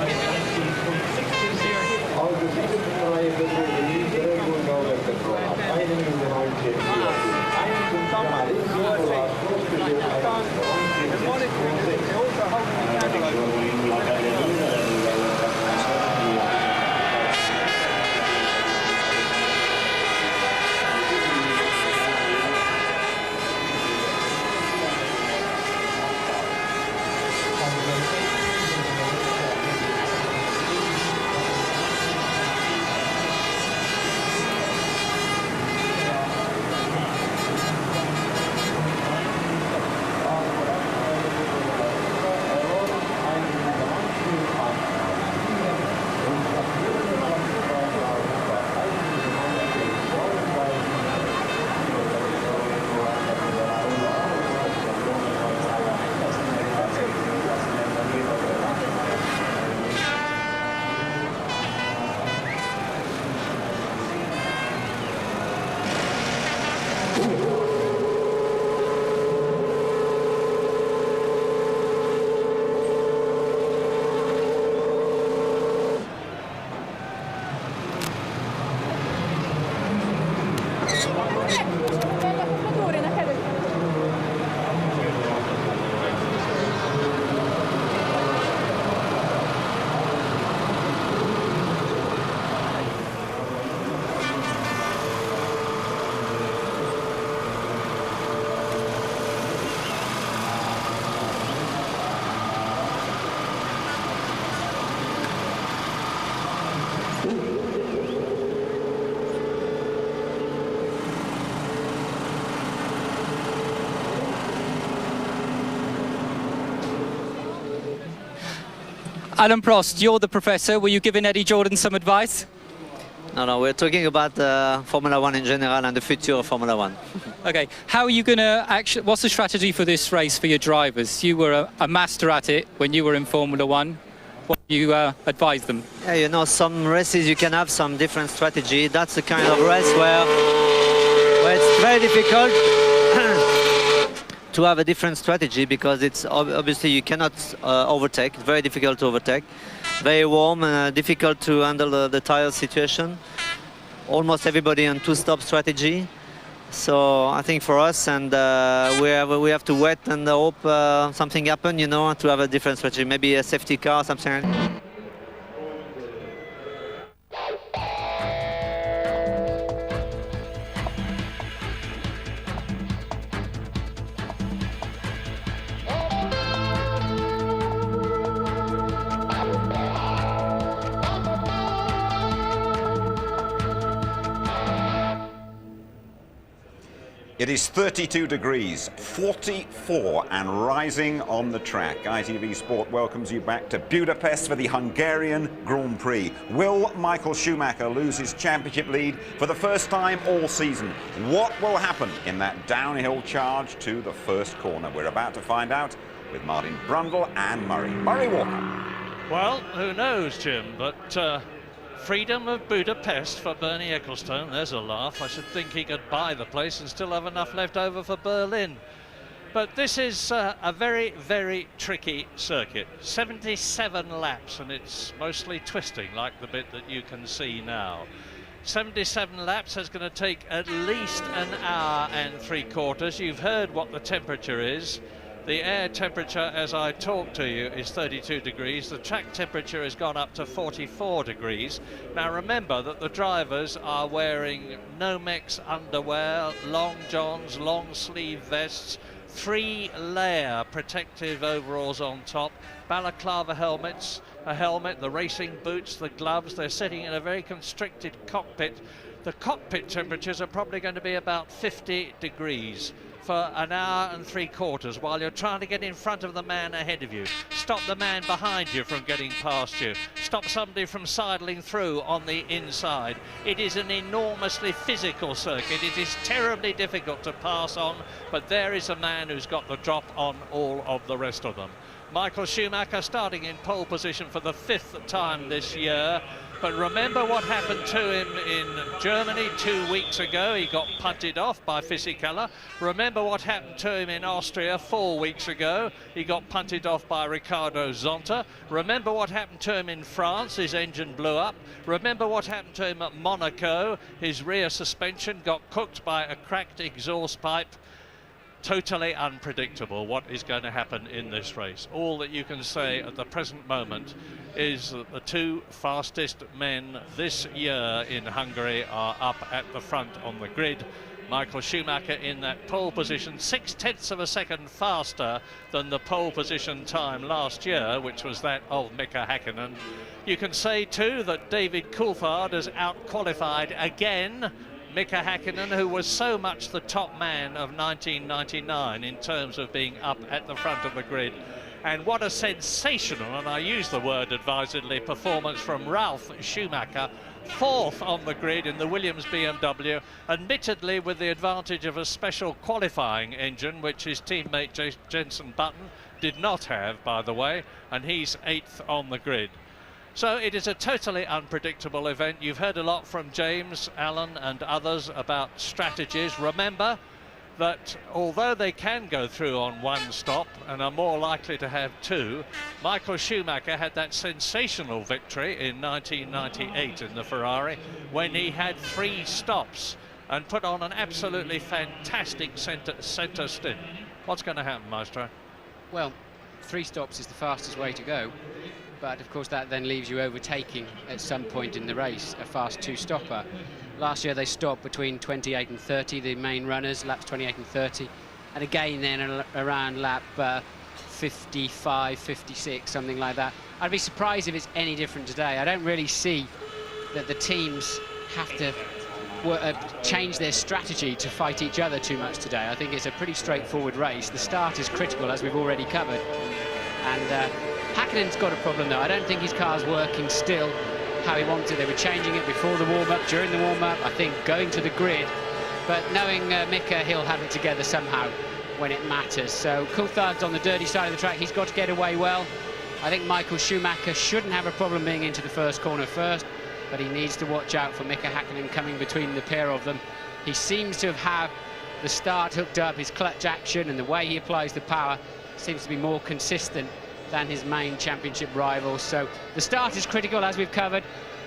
'Alan Prost, you're the professor. Were you giving Eddie Jordan some advice? No, we're talking about Formula One in general and the future of Formula One. Okay, how are you going to actually, what's the strategy for this race for your drivers? You were a master at it when you were in Formula One. What do you advise them? Yeah, you know, some races you can have some different strategy. That's the kind of race where it's very difficult to have a different strategy, because it's obviously you cannot overtake. It's very difficult to overtake. Very warm and difficult to handle the tire situation. Almost everybody on two-stop strategy. So I think for us, and we have to wait and hope something happen, you know, to have a different strategy. Maybe a safety car, something like that. It is 32 degrees, 44 and rising on the track. ITV Sport welcomes you back to Budapest for the Hungarian Grand Prix. Will Michael Schumacher lose his championship lead for the first time all season? What will happen in that downhill charge to the first corner? We're about to find out with Martin Brundle and Murray Walker. Well, who knows, Jim, but Freedom of Budapest for Bernie Ecclestone. There's a laugh. I should think he could buy the place and still have enough left over for Berlin. But this is a very, very tricky circuit. 77 laps, and it's mostly twisting, like the bit that you can see now. 77 laps is going to take at least an hour and 3/4. You've heard what the temperature is. The air temperature, as I talk to you, is 32 degrees. The track temperature has gone up to 44 degrees. Now remember that the drivers are wearing Nomex underwear, long johns, long sleeve vests, 3-layer protective overalls on top, balaclava helmets, a helmet, the racing boots, the gloves. They're sitting in a very constricted cockpit. The cockpit temperatures are probably going to be about 50 degrees for an hour and 3/4 while you're trying to get in front of the man ahead of you. Stop the man behind you from getting past you. Stop somebody from sidling through on the inside. It is an enormously physical circuit. It is terribly difficult to pass on, but there is a man who's got the drop on all of the rest of them. Michael Schumacher starting in pole position for the 5th time this year. But remember what happened to him in Germany 2 weeks ago. He got punted off by Fisichella. Remember what happened to him in Austria 4 weeks ago. He got punted off by Ricardo Zonta. Remember what happened to him in France. His engine blew up. Remember what happened to him at Monaco. His rear suspension got cooked by a cracked exhaust pipe. Totally unpredictable what is going to happen in this race. All that you can say at the present moment is that the 2 fastest men this year in Hungary are up at the front on the grid. Michael Schumacher in that pole position, 0.6 of a second faster than the pole position time last year, which was that of Mika Häkkinen. You can say too that David Coulthard has out-qualified again Mika Häkkinen, who was so much the top man of 1999 in terms of being up at the front of the grid. And what a sensational, and I use the word advisedly, performance from Ralf Schumacher, 4th on the grid in the Williams BMW, admittedly with the advantage of a special qualifying engine, which his teammate Jenson Button did not have, by the way, and he's 8th on the grid. So it is a totally unpredictable event. You've heard a lot from James, Alan and others about strategies. Remember that although they can go through on 1 stop and are more likely to have 2, Michael Schumacher had that sensational victory in 1998 in the Ferrari when he had 3 stops and put on an absolutely fantastic centre stint. What's going to happen, Maestro? Well, 3 stops is the fastest way to go. But of course that then leaves you overtaking at some point in the race a fast 2-stopper. Last year they stopped between 28 and 30, the main runners, laps 28 and 30, and again then around lap 55, 56, something like that. I'd be surprised if it's any different today. I don't really see that the teams have to change their strategy to fight each other too much today. I think it's a pretty straightforward race. The start is critical, as we've already covered, and Häkkinen's got a problem though. I don't think his car's working still how he wants it. They were changing it before the warm-up, during the warm-up, I think going to the grid. But knowing Mika, he'll have it together somehow when it matters. So Coulthard's on the dirty side of the track. He's got to get away well. I think Michael Schumacher shouldn't have a problem being into the first corner first, but he needs to watch out for Mika Häkkinen coming between the pair of them. He seems to have the start hooked up, his clutch action and the way he applies the power seems to be more consistent than his main championship rivals. So the start is critical, as we've covered,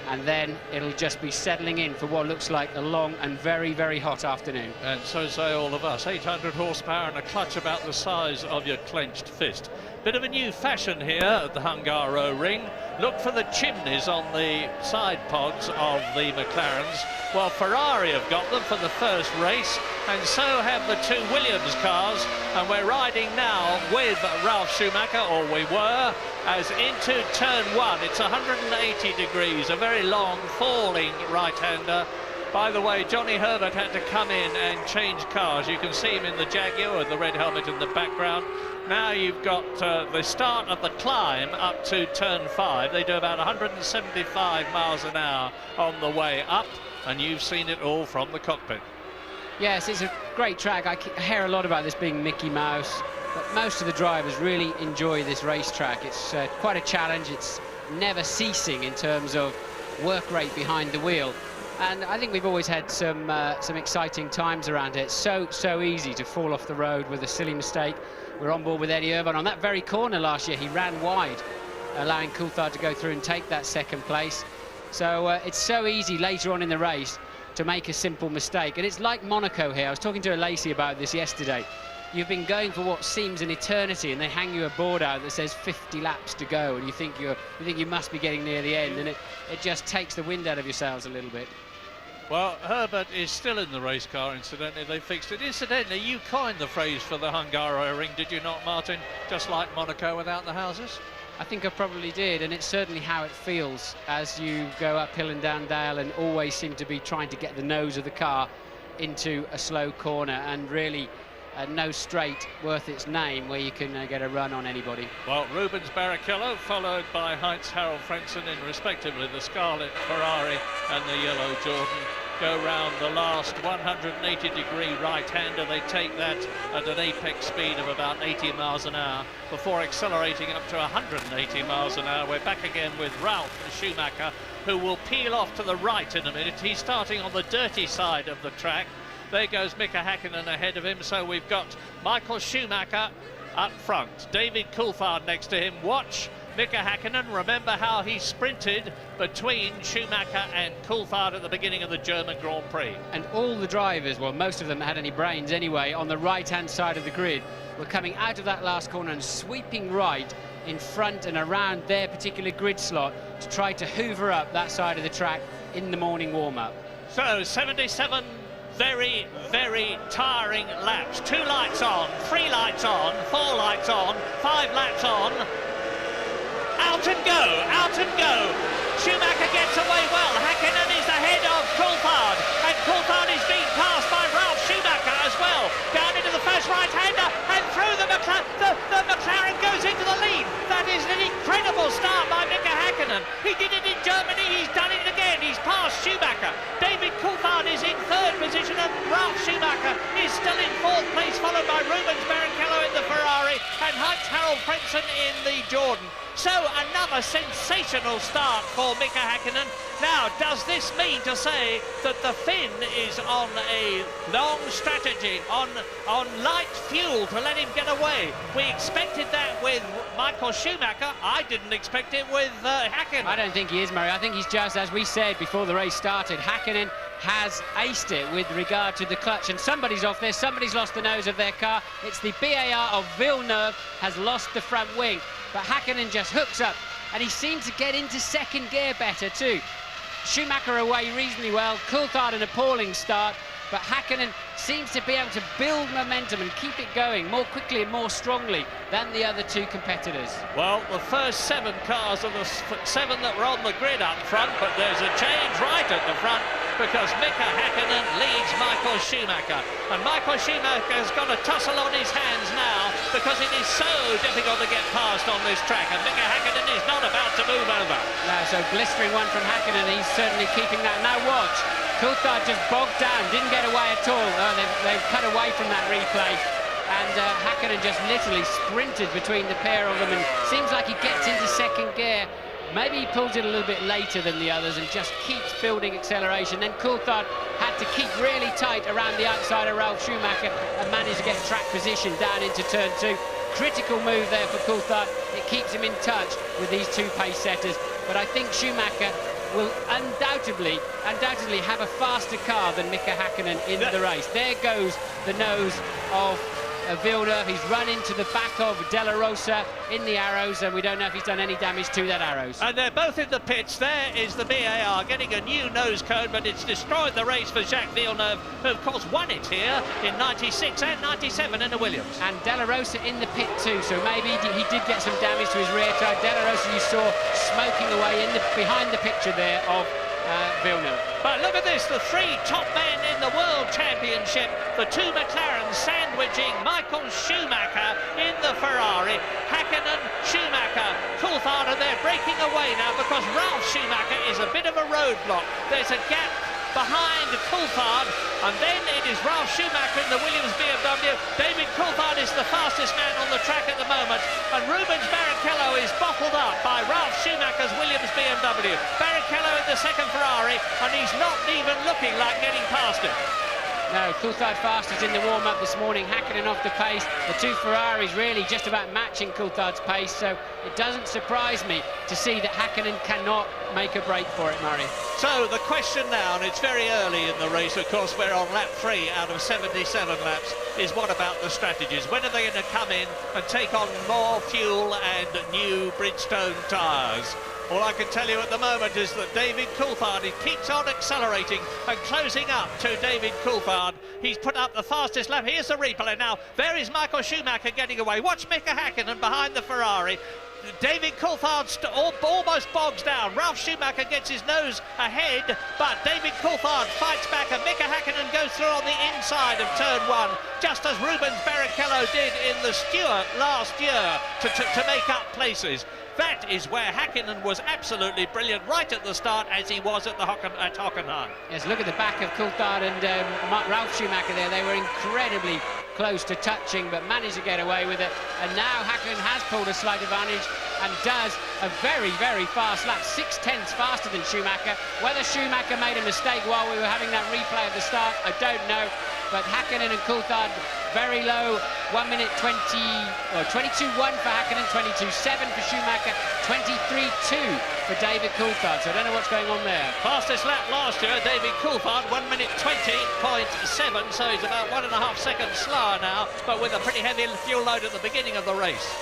and then it'll just be settling in for what looks like a long and very, very hot afternoon. And so say all of us. 800 horsepower and a clutch about the size of your clenched fist. Bit of a new fashion here at the Hungaro ring. Look for the chimneys on the side pods of the McLarens. Well, Ferrari have got them for the first race, and so have the 2 Williams cars. And we're riding now with Ralf Schumacher, or we were, as into turn 1. It's 180 degrees, a very long, falling right-hander. By the way, Johnny Herbert had to come in and change cars. You can see him in the Jaguar with the red helmet in the background. Now you've got the start of the climb up to turn 5. They do about 175 miles an hour on the way up, and you've seen it all from the cockpit. Yes, it's a great track. I hear a lot about this being Mickey Mouse, but most of the drivers really enjoy this racetrack. It's quite a challenge. It's never ceasing in terms of work rate behind the wheel. And I think we've always had some exciting times around it. So easy to fall off the road with a silly mistake. We're on board with Eddie Irvine on that very corner last year. He ran wide, allowing Coulthard to go through and take that second place. So it's so easy later on in the race to make a simple mistake. And it's like Monaco here. I was talking to Lacey about this yesterday. You've been going for what seems an eternity, and they hang you a board out that says 50 laps to go, and you think you must be getting near the end, and it just takes the wind out of your sails a little bit. Well, Herbert is still in the race car, incidentally. They fixed it. Incidentally, you coined the phrase for the Hungaroring, did you not, Martin? Just like Monaco without the houses? I think I probably did, and it's certainly how it feels as you go uphill and down dale and always seem to be trying to get the nose of the car into a slow corner, and really no straight worth its name where you can get a run on anybody. Well, Rubens Barrichello, followed by Heinz Harald Frentzen in respectively the scarlet Ferrari and the yellow Jordan, go round the last 180-degree right-hander. They take that at an apex speed of about 80 miles an hour before accelerating up to 180 miles an hour. We're back again with Ralf Schumacher, who will peel off to the right in a minute. He's starting on the dirty side of the track. There goes Mika Häkkinen ahead of him, so we've got Michael Schumacher up front, David Coulthard next to him. Watch Mika Häkkinen. Remember how he sprinted between Schumacher and Coulthard at the beginning of the German Grand Prix. And all the drivers, well, most of them had any brains anyway, on the right-hand side of the grid, were coming out of that last corner and sweeping right in front and around their particular grid slot to try to hoover up that side of the track in the morning warm-up. So 77 very, very tiring laps. 2 lights on, 3 lights on, 4 lights on, 5 laps on. Out and go, out and go. Schumacher gets away well. Häkkinen is ahead of Coulthard, and Coulthard is being passed by Ralf Schumacher as well. Down into the first right-hander and through the McLaren goes into the lead. That is an incredible start by Mika Häkkinen. He did it in Germany, he's done it again. He's passed Schumacher. David Coulthard is in 3rd position, and Ralf Schumacher is still in 4th place, followed by Rubens Barrichello in the Ferrari and Heinz Harald Frentzen in the Jordan. So another sensational start for Mika Häkkinen. Now, does this mean to say that the Finn is on a long strategy, on light fuel to let him get away? We expected that with Michael Schumacher. I didn't expect it with Häkkinen. I don't think he is, Murray. I think he's just, as we said before the race started, Häkkinen has aced it with regard to the clutch, and somebody's off there, somebody's lost the nose of their car. It's the BAR of Villeneuve has lost the front wing, but Häkkinen just hooks up, and he seemed to get into 2nd gear better too. Schumacher away reasonably well, Coulthard an appalling start, but Häkkinen seems to be able to build momentum and keep it going more quickly and more strongly than the other 2 competitors. Well, the first 7 cars are the 7 that were on the grid up front, but there's a change right at the front because Mika Häkkinen leads Michael Schumacher. And Michael Schumacher's got a tussle on his hands now because it is so difficult to get past on this track, and Mika Häkkinen is not about to move over. No, so blistering one from Häkkinen, he's certainly keeping that. Now watch, Coulthard just bogged down, didn't get away at all. Oh, they've cut away from that replay, and Häkkinen just literally sprinted between the pair of them, and seems like he gets into 2nd gear. Maybe he pulls it a little bit later than the others and just keeps building acceleration. Then Coulthard had to keep really tight around the outside of Ralf Schumacher and managed to get track position down into turn 2. Critical move there for Coulthard. It keeps him in touch with these 2 pace setters, but I think Schumacher will undoubtedly have a faster car than Mika Häkkinen in the race. There goes the nose of Villeneuve. He's run into the back of De La Rosa in the arrows, and we don't know if he's done any damage to that arrows. And they're both in the pits. There is the BAR getting a new nose cone, but it's destroyed the race for Jacques Villeneuve, who of course won it here in 96 and 97 in the Williams. And De La Rosa in the pit too, so maybe he did get some damage to his rear tire. De La Rosa you saw smoking away behind the picture there of Villeneuve. But look at this, the 3 top men in the World Championship, the 2 McLarens sandwiching Michael Schumacher in the Ferrari. Häkkinen, Schumacher, Coulthard, and they're breaking away now because Ralf Schumacher is a bit of a roadblock. There's a gap behind Coulthard, and then it is Ralf Schumacher in the Williams BMW. David Coulthard is the fastest man on the track at the moment, and Rubens Barrichello is bottled up by Ralf Schumacher's Williams BMW. Barrichello in the second Ferrari, and he's not even looking like getting past him. No, Coulthard fastest in the warm-up this morning, Hakkinen off the pace. The two Ferraris really just about matching Coulthard's pace, so it doesn't surprise me to see that Hakkinen cannot make a break for it, Murray. So the question now, and it's very early in the race, of course, we're on lap 3 out of 77 laps, is what about the strategies? When are they going to come in and take on more fuel and new Bridgestone tyres? All I can tell you at the moment is that David Coulthard, he keeps on accelerating and closing up to David Coulthard. He's put up the fastest lap. Here's the replay now. There is Michael Schumacher getting away. Watch Mika Hakkinen behind the Ferrari. David Coulthard almost bogs down. Ralf Schumacher gets his nose ahead, but David Coulthard fights back, and Mika Hakkinen goes through on the inside of turn 1, just as Rubens Barrichello did in the Stewart last year to make up places. That is where Hakkinen was absolutely brilliant right at the start, as he was at Hockenheim. Yes, look at the back of Coulthard and Ralf Schumacher there. They were incredibly close to touching, but managed to get away with it. And now Hakkinen has pulled a slight advantage and does a very, very fast lap, 6/10 faster than Schumacher. Whether Schumacher made a mistake while we were having that replay at the start, I don't know. But Hakkinen and Coulthard very low, 1 minute 22.1 for Hakkinen, 22.7 for Schumacher, 23.2 for David Coulthard. So I don't know what's going on there. Fastest lap last year, David Coulthard, 1 minute 20.7, so he's about 1.5 seconds slower now, but with a pretty heavy fuel load at the beginning of the race.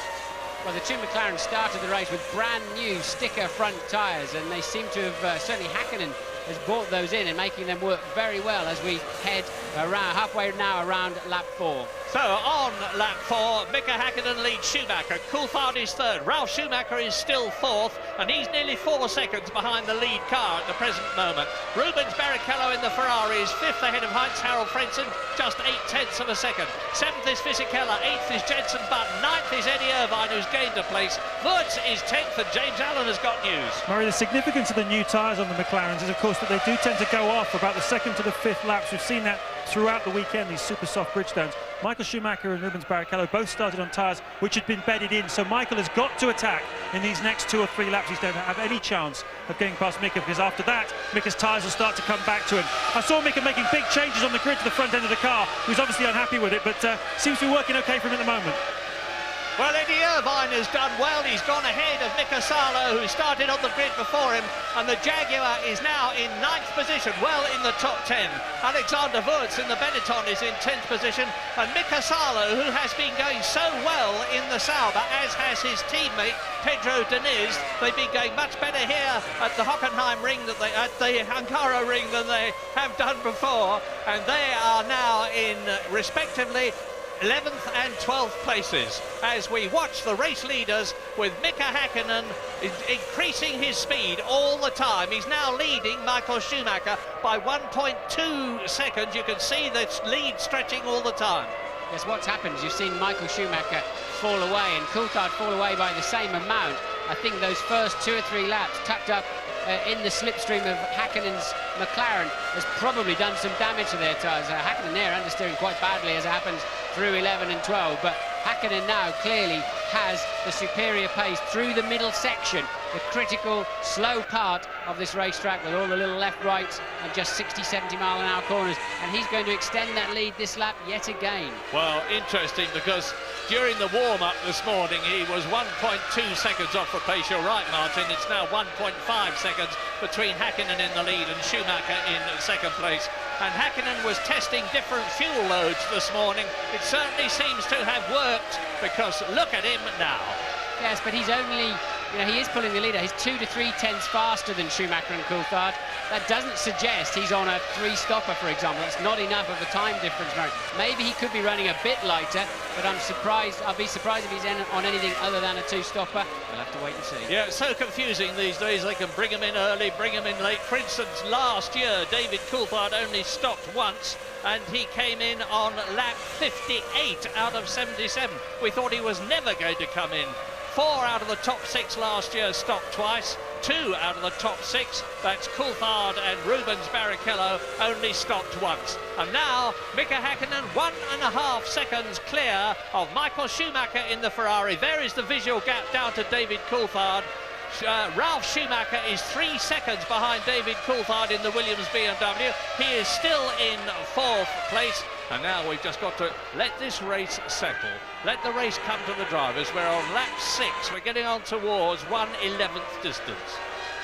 Well, the two McLarens started the race with brand new sticker front tyres, and they seem to have, certainly Hakkinen has brought those in and making them work very well as we head around, halfway now around lap 4. So on lap 4, Mika Hakkinen leads Schumacher. Coulthard is third. Ralf Schumacher is still fourth, and he's nearly 4 seconds behind the lead car at the present moment. Rubens Barrichello in the Ferrari is fifth ahead of Heinz-Harald Frentzen, just 0.8 of a second. Seventh is Fisichella, eighth is Jenson Button, ninth is Eddie Irvine, who's gained a place. Wurz is 10th, and James Allen has got news. Murray, the significance of the new tyres on the McLarens is, of course, that they do tend to go off about the second to the fifth laps. We've seen that throughout the weekend, these super soft Bridgestones. Michael Schumacher and Rubens Barrichello both started on tyres which had been bedded in, so Michael has got to attack in these next 2 or 3 laps. He doesn't have any chance of getting past Mika, because after that, Mika's tyres will start to come back to him. I saw Mika making big changes on the grid to the front end of the car. He was obviously unhappy with it, but seems to be working okay for him at the moment. Well, Eddie Irvine has done well. He's gone ahead of Mika Salo, who started on the grid before him, and the Jaguar is now in 9th position, well in the top 10. Alexander Wurz in the Benetton is in 10th position, and Mika Salo, who has been going so well in the Sauber, as has his teammate Pedro Diniz. They've been going much better here at the Hockenheim ring, at the Ankara ring, than they have done before, and they are now in respectively 11th and 12th places as we watch the race leaders, with Mika Hakkinen increasing his speed all the time. He's now leading Michael Schumacher by 1.2 seconds. You can see the lead stretching all the time. Yes, what's happened is you've seen Michael Schumacher fall away and Coulthard fall away by the same amount. I think those first 2 or 3 laps tucked up in the slipstream of Hakkinen's McLaren has probably done some damage to their tyres. Hakkinen there understeering quite badly, as it happens through 11 and 12, but Hakkinen now clearly has the superior pace through the middle section, the critical slow part of this racetrack with all the little left rights and just 60-70 mile an hour corners, and he's going to extend that lead this lap yet again. Well, interesting, because during the warm-up this morning he was 1.2 seconds off the pace. You're right, Martin, it's now 1.5 seconds between Hakkinen in the lead and Schumacher in second place. And Hakkinen was testing different fuel loads this morning. It certainly seems to have worked, because look at him now. Yes, but he's only, you know, he is pulling the leader. He's 2 to 3 tenths faster than Schumacher and Coulthard. That doesn't suggest he's on a 3-stopper, for example. That's not enough of a time difference. Maybe he could be running a bit lighter, but I'll be surprised if he's on anything other than a 2-stopper. We'll have to wait and see. Yeah, it's so confusing these days. They can bring him in early, bring him in late. For instance, last year, David Coulthard only stopped once, and he came in on lap 58 out of 77. We thought he was never going to come in 4 out of the top 6 last year stopped twice. 2 out of the top 6, that's Coulthard and Rubens Barrichello, only stopped once. And now Mika Häkkinen 1.5 seconds clear of Michael Schumacher in the Ferrari. There is the visual gap down to David Coulthard. Ralf Schumacher is 3 seconds behind David Coulthard in the Williams BMW. He is still in 4th place. And now we've just got to let this race settle. Let the race come to the drivers. We're on lap 6. We're getting on towards 1/11th distance.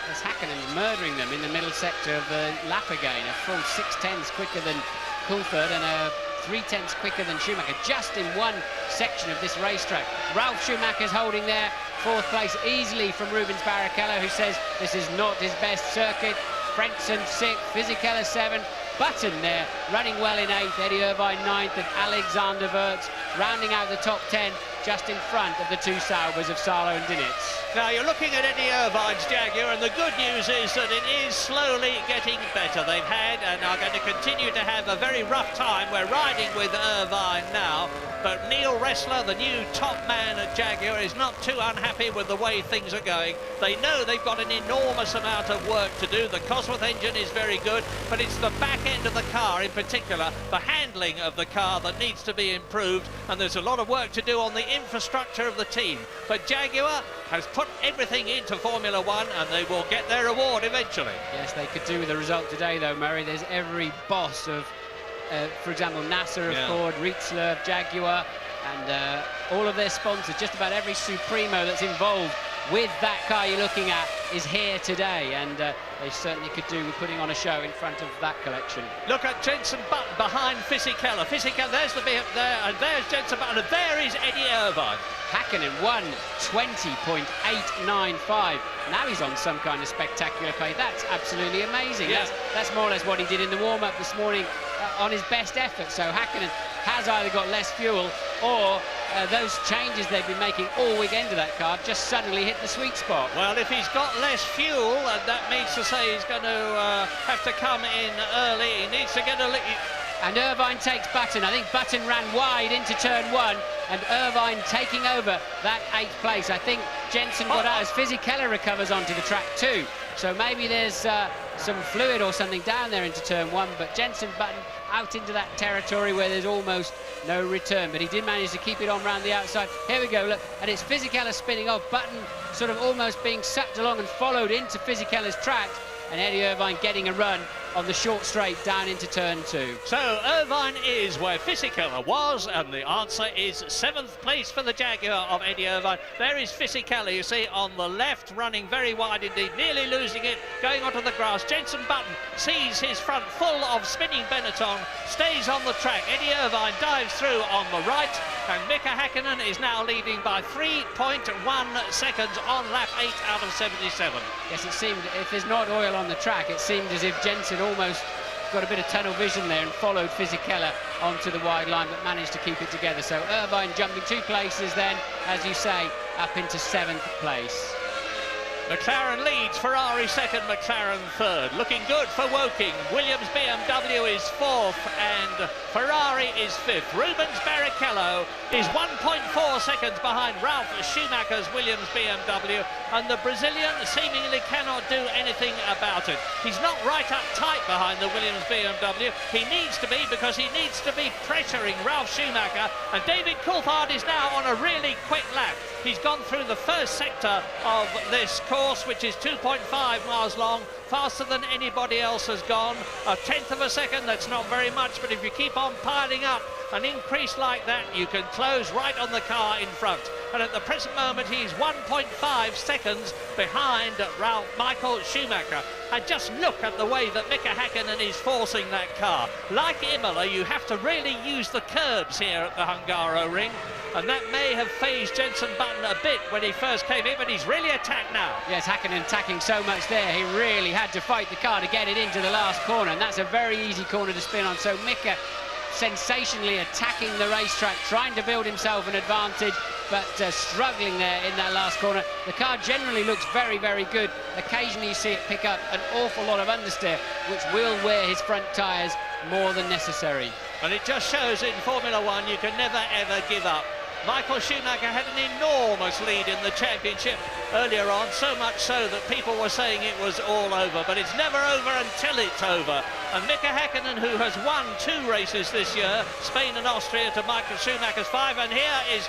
There's Häkkinen murdering them in the middle sector of the lap again. A full 6/10 quicker than Coulthard and a 3/10 quicker than Schumacher, just in one section of this racetrack. Ralf Schumacher's holding there 4th place easily from Rubens Barrichello, who says this is not his best circuit. Frentzen 6th, Fisichella 7th. Button there, running well in 8th, Eddie Irvine 9th, and Alexander Wirtz rounding out the top 10, just in front of the 2 Saubers of Salo and Dinitz. Now you're looking at Eddie Irvine's Jaguar, and the good news is that it is slowly getting better. They've had and are going to continue to have a very rough time. We're riding with Irvine now, but Neil Ressler, the new top man at Jaguar, is not too unhappy with the way things are going. They know they've got an enormous amount of work to do. The Cosworth engine is very good, but it's the back end of the car in particular, the handling of the car, that needs to be improved, and there's a lot of work to do on the infrastructure of the team. But Jaguar has put everything into Formula One, and they will get their reward eventually. Yes, they could do with the result today, though, Murray. There's every boss of, for example, Nasser of Ford, Rietzler of Jaguar, and all of their sponsors, just about every Supremo that's involved with that car you're looking at is here today, and they certainly could do with putting on a show in front of that collection. Look at Jenson Button behind Fisichella. Fisichella, there's the bit there, and there's Jenson Button, and there is Eddie Irvine. Häkkinen 1:20.895. Now he's on some kind of spectacular pace. That's absolutely amazing. Yeah. That's more or less what he did in the warm-up this morning on his best effort. So Häkkinen has either got less fuel, or those changes they've been making all weekend to that car just suddenly hit the sweet spot. Well, if he's got less fuel, and that means to say he's going to have to come in early, he needs to get a... And Irvine takes Button. I think Button ran wide into turn 1, and Irvine taking over that 8th place. I think Jenson got out as Fisichella recovers onto the track too. So maybe there's some fluid or something down there into turn 1, but Jenson Button out into that territory where there's almost no return, but he did manage to keep it on round the outside. Here we go, look, and it's Fisichella spinning off, Button sort of almost being sucked along and followed into Fisichella's track, and Eddie Irvine getting a run on the short straight down into turn 2. So Irvine is where Fisichella was, and the answer is 7th place for the Jaguar of Eddie Irvine. There is Fisichella, you see, on the left, running very wide indeed, nearly losing it, going onto the grass. Jenson Button sees his front full of spinning Benetton, stays on the track. Eddie Irvine dives through on the right, and Mika Häkkinen is now leading by 3.1 seconds on lap 8 out of 77. Yes, it seemed, if there's not oil on the track, it seemed as if Jenson almost got a bit of tunnel vision there and followed Fisichella onto the wide line, but managed to keep it together. So Irvine jumping 2 places then, as you say, up into 7th place. McLaren leads, Ferrari 2nd, McLaren 3rd. Looking good for Woking. Williams BMW is 4th and Ferrari is 5th. Rubens Barrichello is 1.4 seconds behind Ralf Schumacher's Williams BMW, and the Brazilian seemingly cannot do anything about it. He's not right up tight behind the Williams BMW. He needs to be, because he needs to be pressuring Ralf Schumacher, and David Coulthard is now on a really quick lap. He's gone through the first sector of this course, which is 2.5 miles long, faster than anybody else has gone. 1/10 of a second, that's not very much, but if you keep on piling up an increase like that, you can close right on the car in front. And at the present moment, he's 1.5 seconds behind Michael Schumacher. And just look at the way that Mika Häkkinen is forcing that car. Like Imola, you have to really use the curbs here at the Hungaroring, and that may have phased Jenson Button a bit when he first came in, but he's really attacked now. Yes, Häkkinen attacking so much there, he really had to fight the car to get it into the last corner, and that's a very easy corner to spin on. So Mika sensationally attacking the racetrack, trying to build himself an advantage, but struggling there in that last corner. The car generally looks very, very good. Occasionally you see it pick up an awful lot of understeer, which will wear his front tyres more than necessary. And it just shows in Formula One you can never ever give up. Michael Schumacher had an enormous lead in the championship earlier on, so much so that people were saying it was all over, but it's never over until it's over. And Mika Häkkinen, who has won 2 races this year, Spain and Austria, to Michael Schumacher's 5, and here is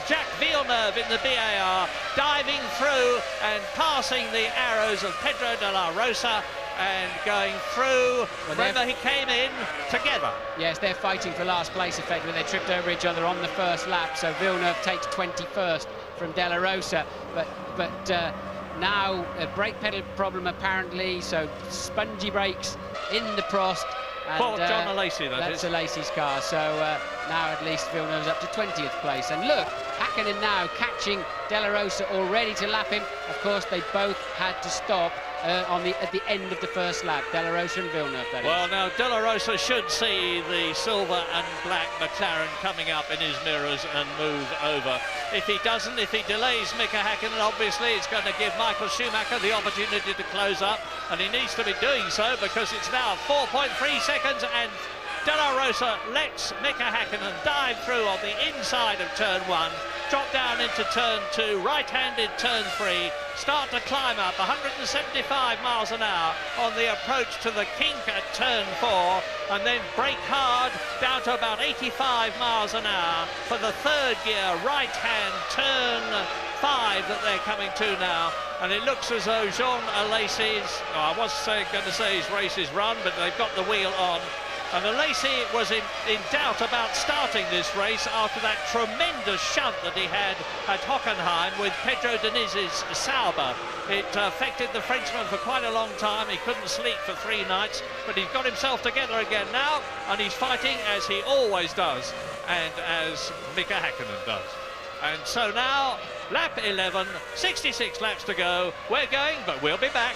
Jacques Villeneuve in the BAR, diving through and passing the arrows of Pedro de la Rosa and going through. Remember, he came in together. Yes, they're fighting for last place effectively. They tripped over each other on the first lap, so Villeneuve takes 21st from de la Rosa, but now a brake pedal problem apparently, so spongy brakes in the Prost. And, Poor John Alesi, that's Alesi's car, so now at least Villeneuve's up to 20th place. And look, Häkkinen now catching de la Rosa, already to lap him. Of course, they both had to stop at the end of the first lap, de la Rosa and Villeneuve, that is. Well, now, de la Rosa should see the silver and black McLaren coming up in his mirrors and move over. If he doesn't, if he delays Mika Häkkinen, obviously it's going to give Michael Schumacher the opportunity to close up, and he needs to be doing so because it's now 4.3 seconds, and de la Rosa lets Mika Häkkinen dive through on the inside of turn 1, drop down into turn 2, right-handed turn 3, start to climb up 175 miles an hour on the approach to the kink at turn 4, and then brake hard down to about 85 miles an hour for the 3rd gear right-hand turn 5 that they're coming to now. And it looks as though Jean Alesi's, I was going to say his race is run, but they've got the wheel on. And Alesi was in doubt about starting this race after that tremendous shunt that he had at Hockenheim with Pedro Deniz's Sauber. It affected the Frenchman for quite a long time. He couldn't sleep for 3 nights, but he's got himself together again now, and he's fighting as he always does, and as Mika Häkkinen does. And so now, lap 11, 66 laps to go. We're going, but we'll be back.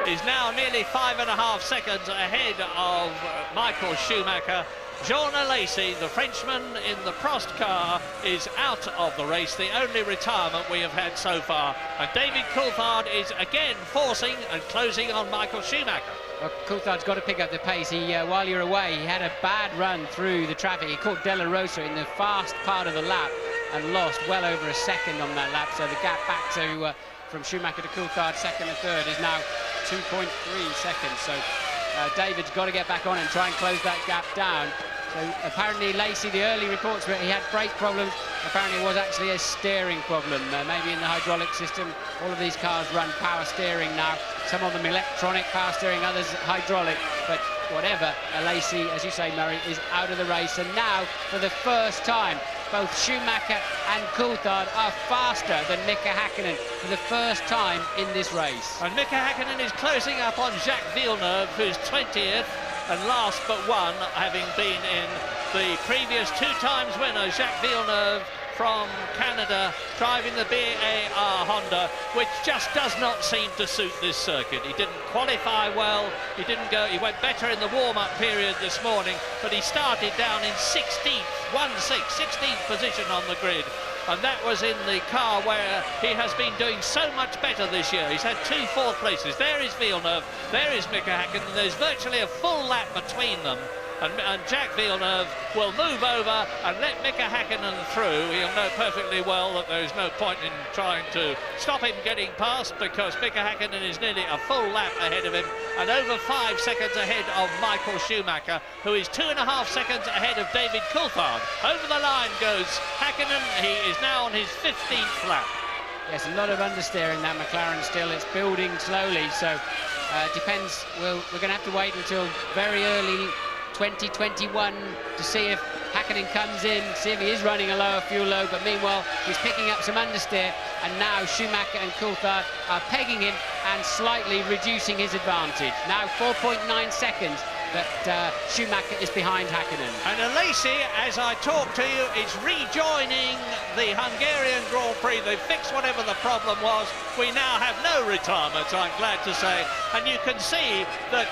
Is now nearly 5.5 seconds ahead of Michael Schumacher. Jean Alesi, the Frenchman in the Prost car, is out of the race, the only retirement we have had so far. And David Coulthard is again forcing and closing on Michael Schumacher. Well, Coulthard's got to pick up the pace. While you're away, he had a bad run through the traffic. He caught de la Rosa in the fast part of the lap and lost well over a second on that lap. So the gap back to from Schumacher to Coulthard, second and third, is now 2.3 seconds. So David's got to get back on and try and close that gap down. So apparently Lacey, the early reports were he had brake problems. Apparently it was actually a steering problem, maybe in the hydraulic system. All of these cars run power steering now. Some of them electronic power steering, others hydraulic. But whatever, Lacey, as you say, Murray, is out of the race. And now, for the first time, both Schumacher and Coulthard are faster than Mika Häkkinen for the first time in this race. And Mika Häkkinen is closing up on Jacques Villeneuve, who's 20th and last but one, having been in the previous 2 times winner, Jacques Villeneuve from Canada, driving the BAR Honda, which just does not seem to suit this circuit. He didn't qualify well, he went better in the warm-up period this morning, but he started down in 16th position on the grid. And that was in the car where he has been doing so much better this year. He's had 2 fourth places. There is Villeneuve, there is Mika Häkkinen, there's virtually a full lap between them. And Jacques Villeneuve will move over and let Mika Häkkinen through. He'll know perfectly well that there is no point in trying to stop him getting past, because Mika Häkkinen is nearly a full lap ahead of him and over 5 seconds ahead of Michael Schumacher, who is 2.5 seconds ahead of David Coulthard. Over the line goes Häkkinen. He is now on his 15th lap. Yes, a lot of understeering that McLaren still. It's building slowly, so it depends. We're going to have to wait until very early 2021 to see if Häkkinen comes in, see if he is running a lower fuel load, but meanwhile he's picking up some understeer, and now Schumacher and Coulthard are pegging him and slightly reducing his advantage. Now 4.9 seconds that Schumacher is behind Häkkinen. And Lacey, as I talk to you, is rejoining the Hungarian Grand Prix. They fixed whatever the problem was. We now have no retirements, I'm glad to say, and you can see that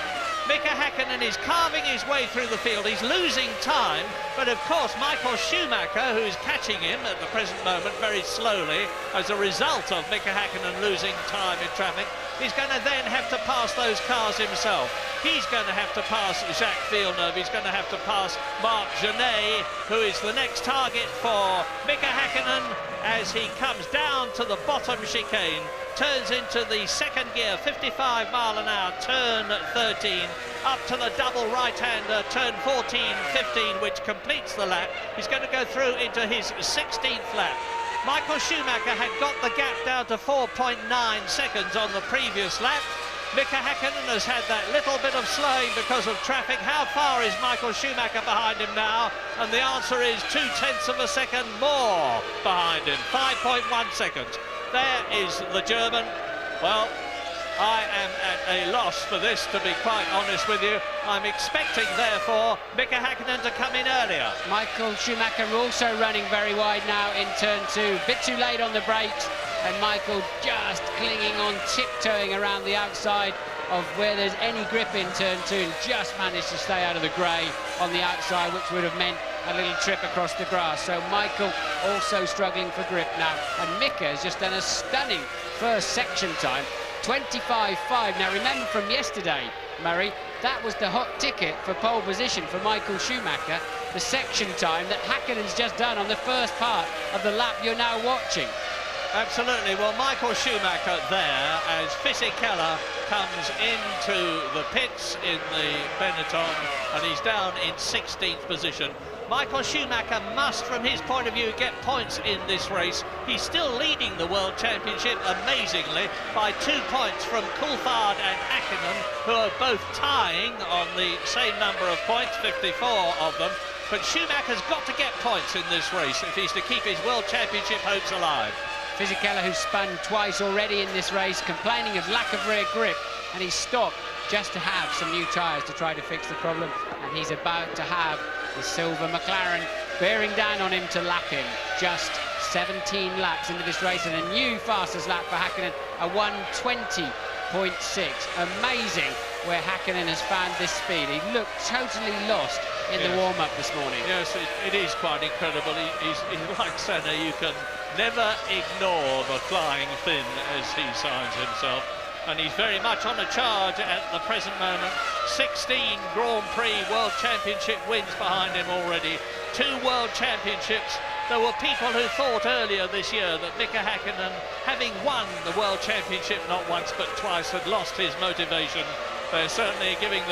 Mika Häkkinen is carving his way through the field. He's losing time, but of course Michael Schumacher, who is catching him at the present moment very slowly as a result of Mika Häkkinen losing time in traffic, is going to then have to pass those cars himself. He's going to have to pass Jacques Villeneuve. He's going to have to pass Marc Genet, who is the next target for Mika Häkkinen as he comes down to the bottom chicane, turns into the second gear, 55 mile an hour, turn 13, up to the double right-hander, turn 14, 15, which completes the lap. He's going to go through into his 16th lap. Michael Schumacher had got the gap down to 4.9 seconds on the previous lap. Mika Häkkinen has had that little bit of slowing because of traffic. How far is Michael Schumacher behind him now? And the answer is 0.2 of a second more behind him, 5.1 seconds. There is the German. Well, I am at a loss for this, to be quite honest with you. I'm expecting, therefore, Mika Häkkinen to come in earlier. Michael Schumacher also running very wide now in turn 2. A bit too late on the brakes, and Michael just clinging on, tiptoeing around the outside of where there's any grip in turn 2, and just managed to stay out of the grey on the outside, which would have meant a little trip across the grass. So Michael also struggling for grip now, and Mika has just done a stunning first section time, 25.5. Now remember from yesterday, Murray, that was the hot ticket for pole position for Michael Schumacher, the section time that Häkkinen's just done on the first part of the lap you're now watching. Absolutely. Well, Michael Schumacher there as Fisichella comes into the pits in the Benetton, and he's down in 16th position. Michael Schumacher must, from his point of view, get points in this race. He's still leading the World Championship, amazingly, by 2 points from Coulthard and Häkkinen, who are both tying on the same number of points, 54 of them. But Schumacher's got to get points in this race if he's to keep his World Championship hopes alive. Fisichella, who's spun twice already in this race, complaining of lack of rear grip, and he's stopped just to have some new tyres to try to fix the problem, and he's about to have the silver McLaren bearing down on him to lap him. Just 17 laps into this race, and a new fastest lap for Häkkinen, a 1:20.6. Amazing where Häkkinen has found this speed. He looked totally lost in the warm-up this morning. Yes, it is quite incredible. He's like Senna. You can never ignore the flying Finn, as he signs himself. And he's very much on a charge at the present moment. 16 Grand Prix World Championship wins behind him already. 2 World Championships. There were people who thought earlier this year that Mika Häkkinen, having won the World Championship not once but twice, had lost his motivation. He's certainly giving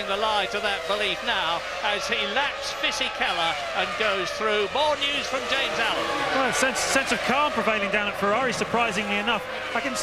the lie to that belief now as he laps Fisichella and goes through. More news from James Allen. Well, sense of calm prevailing down at Ferrari, surprisingly enough. I can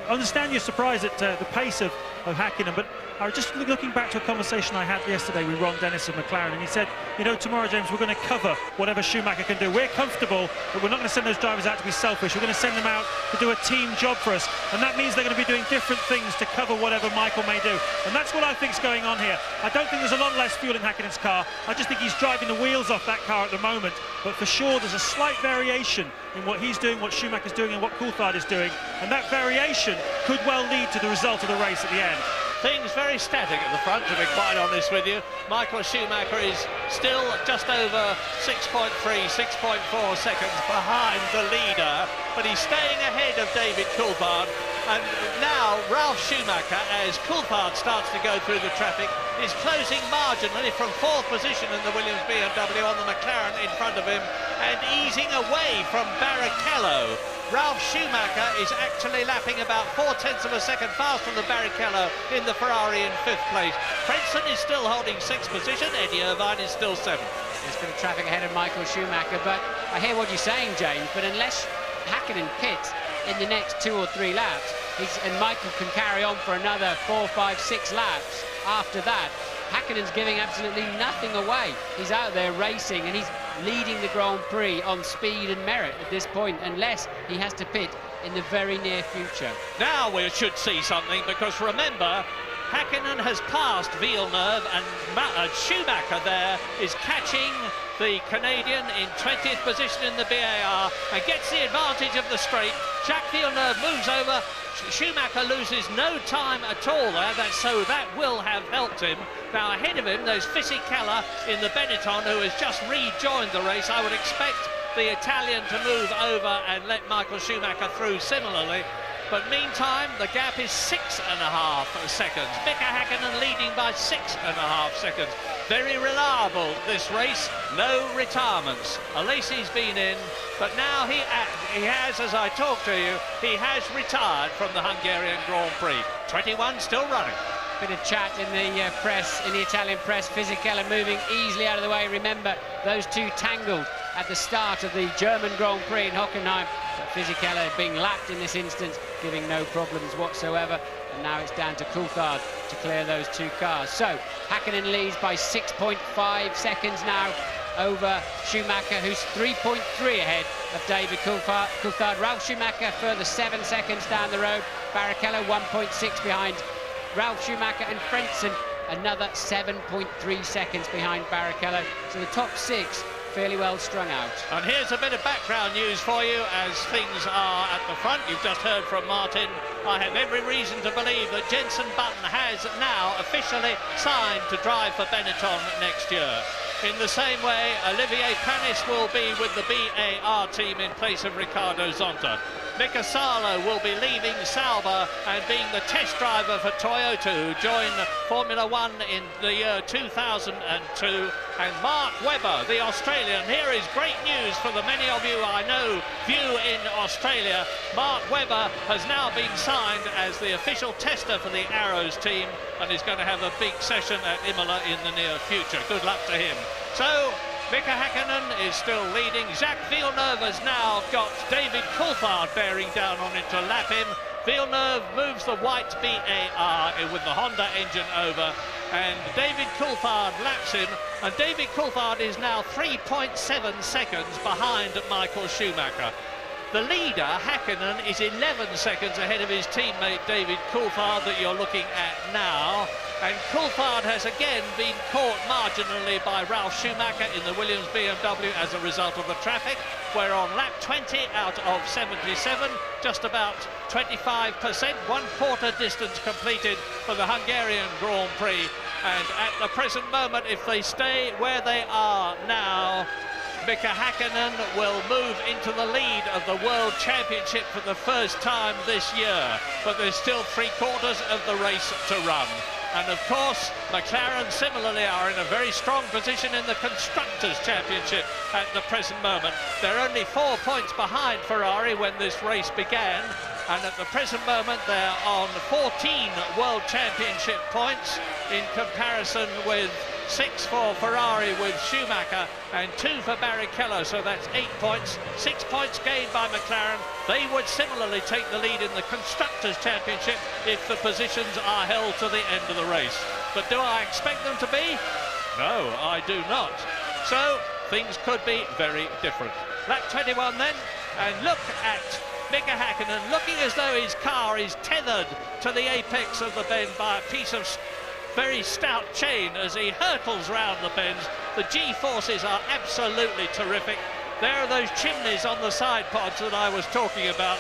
understand you're surprised at the pace of Häkkinen, but I was just looking back to a conversation I had yesterday with Ron Dennis of McLaren, and he said, you know, tomorrow, James, we're going to cover whatever Schumacher can do. We're comfortable, but we're not going to send those drivers out to be selfish. We're going to send them out to do a team job for us, and that means they're going to be doing different things to cover whatever Michael may do. And that's what I think is going on here. I don't think there's a lot less fuel in Häkkinen's car. I just think he's driving the wheels off that car at the moment, but for sure there's a slight variation in what he's doing, what Schumacher's doing, and what Coulthard is doing, and that variation could well lead to the result of the race at the end. Things very static at the front, to be quite honest with you. Michael Schumacher is still just over 6.4 seconds behind the leader, but he's staying ahead of David Coulthard. And now Ralf Schumacher, as Coulthard starts to go through the traffic, is closing marginally from 4th position in the Williams BMW on the McLaren in front of him and easing away from Barrichello. Ralf Schumacher is actually lapping about 0.4 seconds faster than Barrichello in the Ferrari in 5th place. Frentzen is still holding 6th position. Eddie Irvine is still 7th. There's a bit of traffic ahead of Michael Schumacher, but I hear what you're saying, James, but unless Häkkinen pits in the next 2 or 3 laps, and Michael can carry on for another 4, 5, 6 laps after that, Häkkinen's giving absolutely nothing away. He's out there racing and he's leading the Grand Prix on speed and merit at this point, unless he has to pit in the very near future. Now we should see something, because remember, Häkkinen has passed Villeneuve, and Schumacher there is catching the Canadian in 20th position in the BAR and gets the advantage of the straight. Jacques Villeneuve moves over. Schumacher loses no time at all there, so that will have helped him. Now ahead of him there's Fisichella in the Benetton, who has just rejoined the race. I would expect the Italian to move over and let Michael Schumacher through similarly. But meantime, the gap is 6.5 seconds. Mika Häkkinen leading by 6.5 seconds. Very reliable, this race. No retirements. Alesi's been in, but now he has, as I talk to you, he has retired from the Hungarian Grand Prix. 21 still running. Bit of chat in the press, in the Italian press. Fisichella moving easily out of the way. Remember, those two tangled at the start of the German Grand Prix in Hockenheim. But Fisichella being lapped in this instance, giving no problems whatsoever. And now it's down to Coulthard to clear those 2 cars. So Häkkinen leads by 6.5 seconds now over Schumacher, who's 3.3 ahead of David Coulthard. Ralf Schumacher further 7 seconds down the road. Barrichello 1.6 behind Ralf Schumacher, and Frentzen another 7.3 seconds behind Barrichello. So the top 6 fairly well strung out. And here's a bit of background news for you as things are at the front. You've just heard from Martin. I have every reason to believe that Jenson Button has now officially signed to drive for Benetton next year. In the same way, Olivier Panis will be with the BAR team in place of Ricardo Zonta. Mika Salo will be leaving Sauber and being the test driver for Toyota, who joined Formula One in the year 2002. And Mark Webber, the Australian, here is great news for the many of you I know view in Australia. Mark Webber has now been signed as the official tester for the Arrows team and is going to have a big session at Imola in the near future. Good luck to him. So Mika Häkkinen is still leading. Jacques Villeneuve has now got David Coulthard bearing down on it to lap him. Villeneuve moves the white BAR with the Honda engine over, and David Coulthard laps him, and David Coulthard is now 3.7 seconds behind Michael Schumacher. The leader, Häkkinen, is 11 seconds ahead of his teammate David Coulthard that you're looking at now. And Coulthard has again been caught marginally by Ralf Schumacher in the Williams BMW as a result of the traffic. We're on lap 20 out of 77, just about 25%, 1/4 distance completed for the Hungarian Grand Prix. And at the present moment, if they stay where they are now, Mika Häkkinen will move into the lead of the World Championship for the first time this year. But there's still 3/4 of the race to run. And of course, McLaren similarly are in a very strong position in the Constructors' Championship at the present moment. They're only 4 points behind Ferrari when this race began, and at the present moment they're on 14 World Championship points in comparison with 6 for Ferrari with Schumacher and 2 for Barrichello, so that's 8 points, 6 points gained by McLaren. They would similarly take the lead in the Constructors' Championship if the positions are held to the end of the race. But do I expect them to be? No, I do not. So things could be very different. Lap 21 then, and look at Mika Häkkinen looking as though his car is tethered to the apex of the bend by a piece of very stout chain as he hurtles round the bends. The G-forces are absolutely terrific. There are those chimneys on the side pods that I was talking about.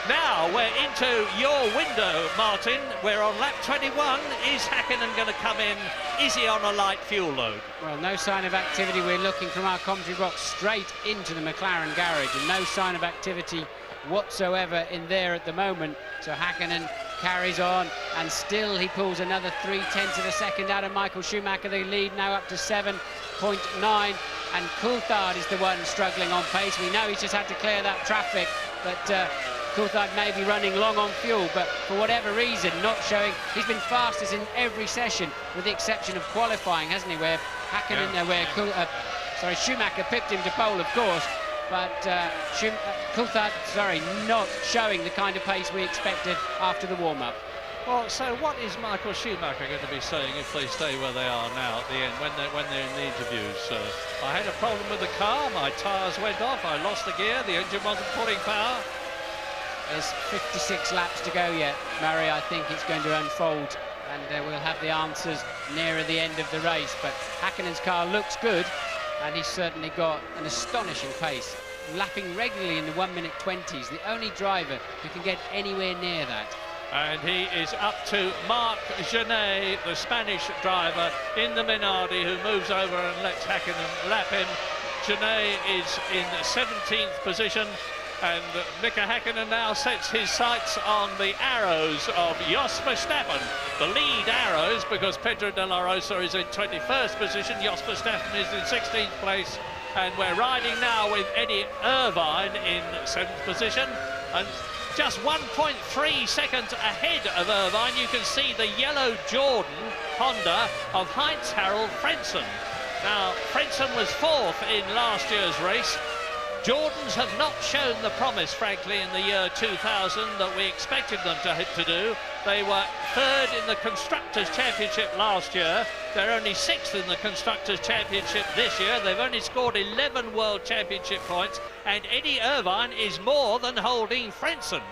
Now we're into your window, Martin. We're on lap 21. Is Häkkinen going to come in? Is he on a light fuel load? Well, no sign of activity. We're looking from our commentary box straight into the McLaren garage, and no sign of activity whatsoever in there at the moment. So Häkkinen carries on, and still he pulls another 3/10 of a second out of Michael Schumacher. The lead now up to 7.9, and Coulthard is the one struggling on pace. We know he's just had to clear that traffic, but Coulthard may be running long on fuel, but for whatever reason not showing. He's been fastest in every session with the exception of qualifying, hasn't he, where Häkkinen, Schumacher pipped him to pole, of course, but Coulthard, not showing the kind of pace we expected after the warm-up. Well, so what is Michael Schumacher going to be saying if they stay where they are now at the end, when they're in the interviews? I had a problem with the car, my tyres went off, I lost the gear, the engine wasn't pulling power. There's 56 laps to go yet, Murray. I think it's going to unfold, and we'll have the answers nearer the end of the race. But Häkkinen's car looks good, and he's certainly got an astonishing pace, lapping regularly in the 1:20s. The only driver who can get anywhere near that. And he is up to Marc Genet, the Spanish driver in the Minardi, who moves over and lets Häkkinen lap him. Genet is in 17th position, and Mika Häkkinen now sets his sights on the arrows of Jos Verstappen, the lead arrows, because Pedro de la Rosa is in 21st position, Jos Verstappen is in 16th place, and we're riding now with Eddie Irvine in 7th position, and just 1.3 seconds ahead of Irvine, you can see the yellow Jordan Honda of Heinz-Harald Frentzen. Now, Frentzen was 4th in last year's race. Jordans have not shown the promise, frankly, in the year 2000 that we expected them to do. They were 3rd in the Constructors' Championship last year. They're only 6th in the Constructors' Championship this year. They've only scored 11 World Championship points, and Eddie Irvine is more than holding Frentzen.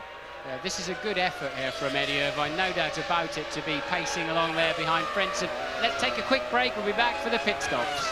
Yeah, this is a good effort here from Eddie Irvine, no doubt about it, to be pacing along there behind Frentzen. Let's take a quick break. We'll be back for the pit stops.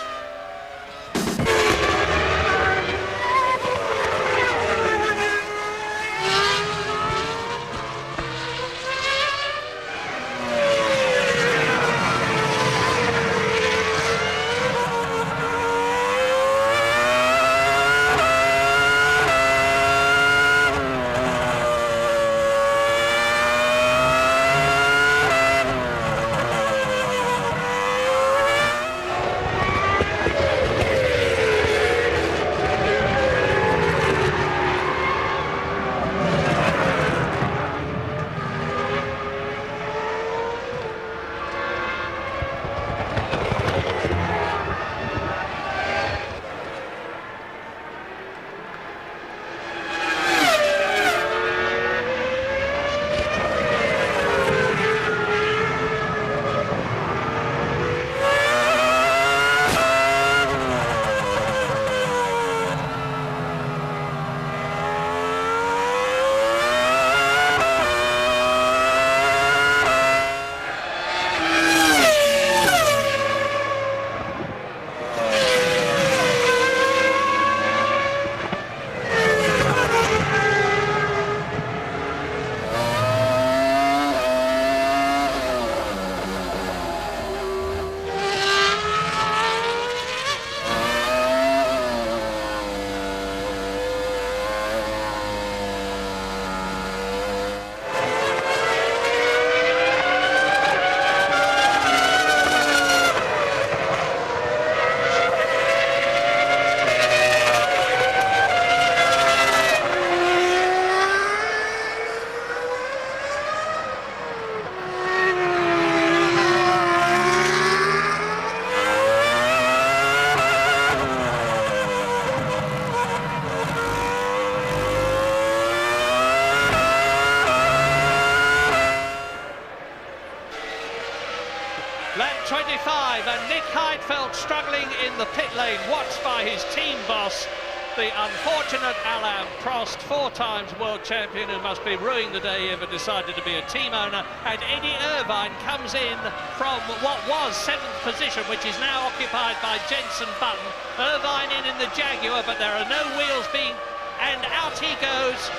25, and Nick Heidfeld struggling in the pit lane, watched by his team boss, the unfortunate Alain Prost, 4 times world champion, who must be ruining the day he ever decided to be a team owner. And Eddie Irvine comes in from what was 7th position, which is now occupied by Jenson Button. Irvine in the Jaguar, but there are no wheels being, and out he goes.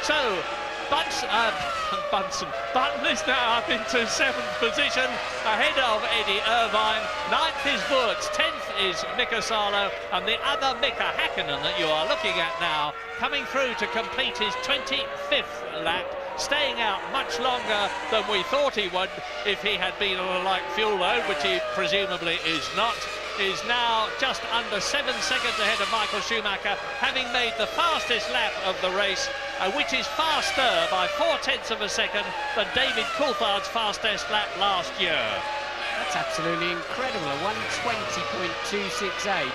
So Button is now up into 7th position, ahead of Eddie Irvine. 9th is Wurz, 10th is Mika Salo, and the other Mika Hakkinen that you are looking at now, coming through to complete his 25th lap, staying out much longer than we thought he would if he had been on a light fuel load, which he presumably is not. Is now just under 7 seconds ahead of Michael Schumacher, having made the fastest lap of the race, which is faster by 0.4 of a second than David Coulthard's fastest lap last year. That's absolutely incredible, a 1:20.268.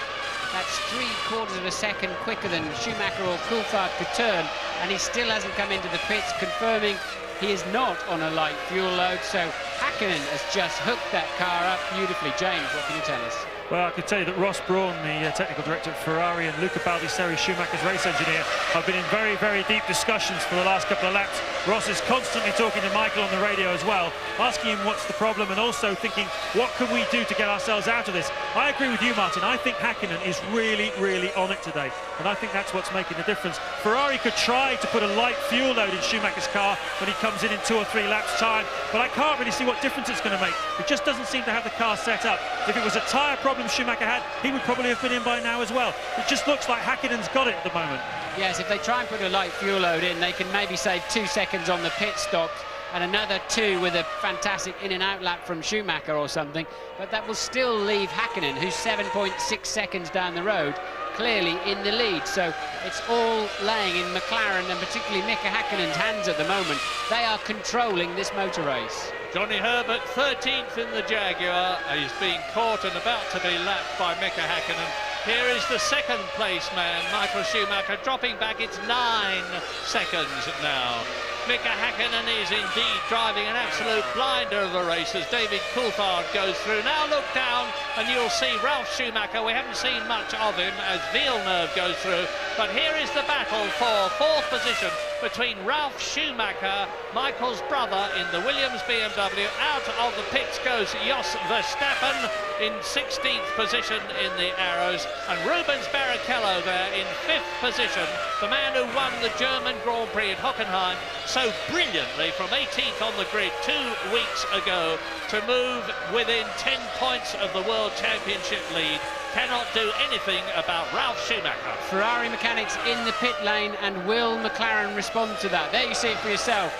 That's 3/4 of a second quicker than Schumacher or Coulthard could turn, and he still hasn't come into the pits, confirming he is not on a light fuel load. So Hakkinen has just hooked that car up beautifully. James, what can you tell us? Well, I can tell you that Ross Brawn, the technical director at Ferrari, and Luca Baldisseri, Schumacher's race engineer, have been in very, very deep discussions for the last couple of laps. Ross is constantly talking to Michael on the radio as well, asking him what's the problem, and also thinking, what can we do to get ourselves out of this? I agree with you, Martin. I think Hakkinen is really, really on it today, and I think that's what's making the difference. Ferrari could try to put a light fuel load in Schumacher's car when he comes in 2 or 3 laps' time, but I can't really see what difference it's going to make. It just doesn't seem to have the car set up. If it was a tyre problem Schumacher had, he would probably have been in by now as well. It just looks like Hakkinen's got it at the moment. Yes, if they try and put a light fuel load in, they can maybe save 2 seconds on the pit stop and another 2 with a fantastic in and out lap from Schumacher or something, but that will still leave Hakkinen, who's 7.6 seconds down the road, clearly in the lead. So it's all laying in McLaren and particularly Mika Hakkinen's hands at the moment. They are controlling this motor race. Johnny Herbert, 13th in the Jaguar. He's being caught and about to be lapped by Mika Hakkinen. Here is the 2nd place man, Michael Schumacher, dropping back. It's 9 seconds now. Mika Hakkinen is indeed driving an absolute blinder of a race as David Coulthard goes through. Now look down and you'll see Ralf Schumacher. We haven't seen much of him as Villeneuve goes through, but here is the battle for 4th position between Ralf Schumacher, Michael's brother, in the Williams BMW. Out of the pits goes Jos Verstappen in 16th position in the Arrows, and Rubens Barrichello there in 5th position, the man who won the German Grand Prix at Hockenheim so brilliantly from 18th on the grid 2 weeks ago to move within 10 points of the World Championship lead. Cannot do anything about Ralf Schumacher. Ferrari mechanics in the pit lane, and will McLaren respond to that? There you see it for yourself.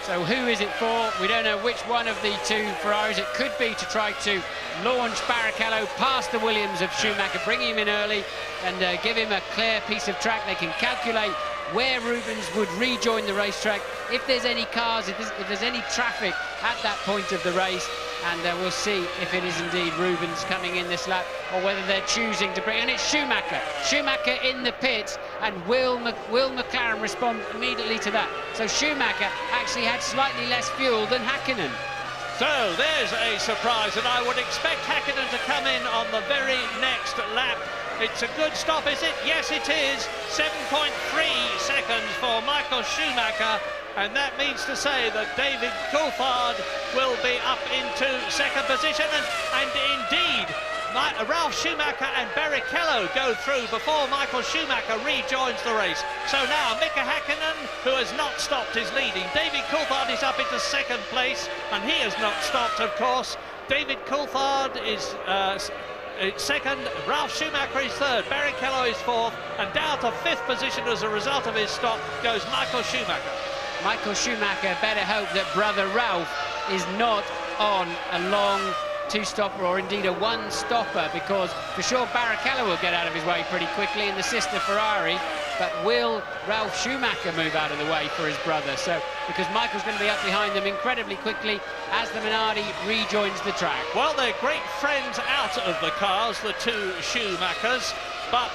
So who is it for? We don't know which one of the 2 Ferraris it could be to try to launch Barrichello past the Williams of Schumacher, bring him in early and give him a clear piece of track. They can calculate where Rubens would rejoin the racetrack, if there's any cars, if there's any traffic at that point of the race, and we'll see if it is indeed Rubens coming in this lap or whether they're choosing to bring, and it's Schumacher in the pits, and will McLaren respond immediately to that? So Schumacher actually had slightly less fuel than Hakkinen. So there's a surprise, and I would expect Hakkinen to come in on the very next lap. It's a good stop, is it? Yes, it is. 7.3 seconds for Michael Schumacher, and that means to say that David Coulthard will be up into 2nd position, and indeed Ralf Schumacher and Barrichello go through before Michael Schumacher rejoins the race. So now Mika Hakkinen, who has not stopped, is leading. David Coulthard is up into 2nd place, and he has not stopped, of course. David Coulthard is 2nd, Ralf Schumacher is 3rd, Barrichello is 4th, and down to 5th position as a result of his stop goes Michael Schumacher. Michael Schumacher better hope that brother Ralf is not on a long 2-stopper or indeed a 1-stopper, because for sure Barrichello will get out of his way pretty quickly in the sister Ferrari, but will Ralf Schumacher move out of the way for his brother? So, because Michael's going to be up behind them incredibly quickly as the Minardi rejoins the track. Well, they're great friends out of the cars, the 2 Schumachers, but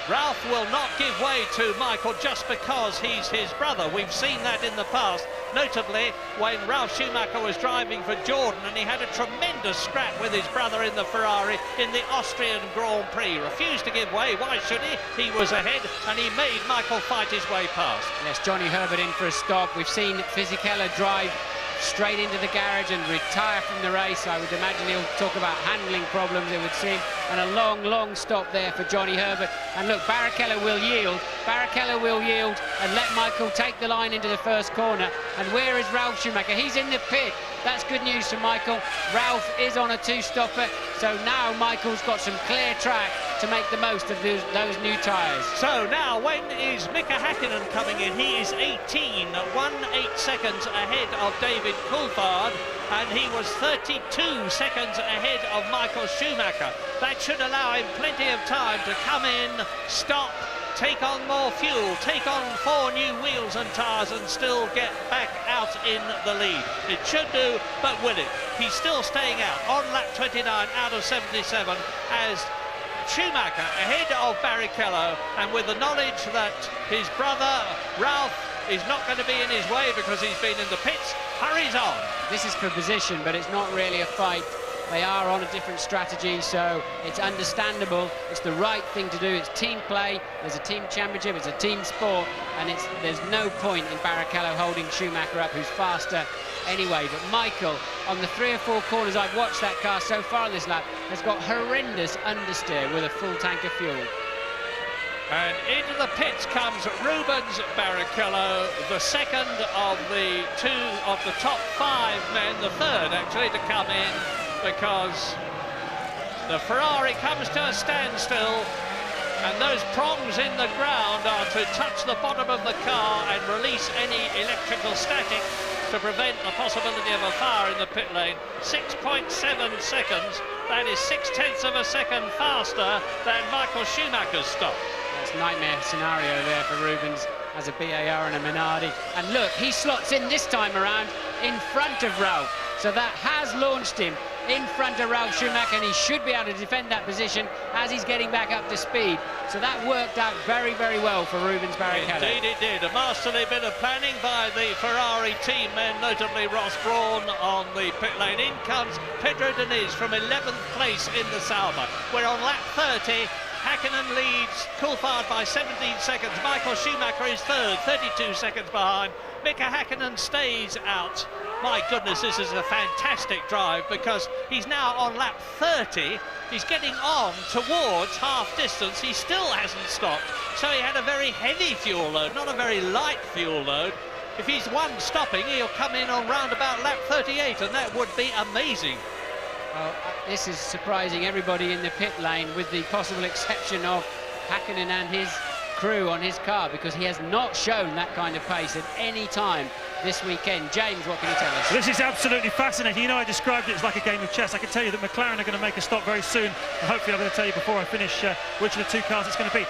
Ralph will not give way to Michael just because he's his brother. We've seen that in the past, notably when Ralf Schumacher was driving for Jordan and he had a tremendous scrap with his brother in the Ferrari in the Austrian Grand Prix. Refused to give way. Why should he? He was ahead and he made Michael fight his way past. Yes, Johnny Herbert in for a stop. We've seen Fisichella drive straight into the garage and retire from the race. I would imagine he'll talk about handling problems, it would seem, and a long stop there for Johnny Herbert. And look, Barrichello will yield. Barrichello will yield and let Michael take the line into the first corner. And where is Ralf Schumacher? He's in the pit. That's good news for Michael. Ralph is on a two-stopper, so now Michael's got some clear track to make the most of those new tyres. So now, when is Mika Häkkinen coming in? He is 18, 1.8 seconds ahead of David Coulthard, and he was 32 seconds ahead of Michael Schumacher. That should allow him plenty of time to come in, stop, take on more fuel, take on 4 new wheels and tyres and still get back out in the lead. It should do, but will it? He's still staying out on lap 29 out of 77 as Schumacher ahead of Barrichello, and with the knowledge that his brother Ralph is not going to be in his way because he's been in the pits, hurries on. This is for position, but it's not really a fight. They are on a different strategy, so it's understandable. It's the right thing to do. It's team play. There's a team championship. It's a team sport, and there's no point in Barrichello holding Schumacher up, who's faster anyway. But Michael, on the 3 or 4 corners I've watched that car so far in this lap, has got horrendous understeer with a full tank of fuel. And into the pits comes Rubens Barrichello, the second of the top 5 men, the third actually to come in, because the Ferrari comes to a standstill, and those prongs in the ground are to touch the bottom of the car and release any electrical static to prevent the possibility of a fire in the pit lane. 6.7 seconds, that is 0.6 of a second faster than Michael Schumacher's stop. That's a nightmare scenario there for Rubens as a BAR and a Minardi. And look, he slots in this time around in front of Ralph, so that has launched him in front of Ralf Schumacher, and he should be able to defend that position as he's getting back up to speed. So that worked out very well for Rubens Barrichello. Indeed it did. A masterly bit of planning by the Ferrari team men, notably Ross Brawn on the pit lane. In comes Pedro Diniz from 11th place in the Sauber. We're on lap 30. Häkkinen leads Coulthard by 17 seconds. Michael Schumacher is third, 32 seconds behind. Mika Häkkinen stays out. My goodness, this is a fantastic drive because he's now on lap 30. He's getting on towards half distance. He still hasn't stopped. So he had a very heavy fuel load, not a very light fuel load. If he's one stopping, he'll come in on round about lap 38, and that would be amazing. Well, this is surprising everybody in the pit lane, with the possible exception of Häkkinen and his crew on his car, because he has not shown that kind of pace at any time this weekend. James, what can you tell us? This is absolutely fascinating. You know, I described it as like a game of chess. I can tell you that McLaren are going to make a stop very soon, and hopefully I'm going to tell you before I finish which of the 2 cars it's going to be.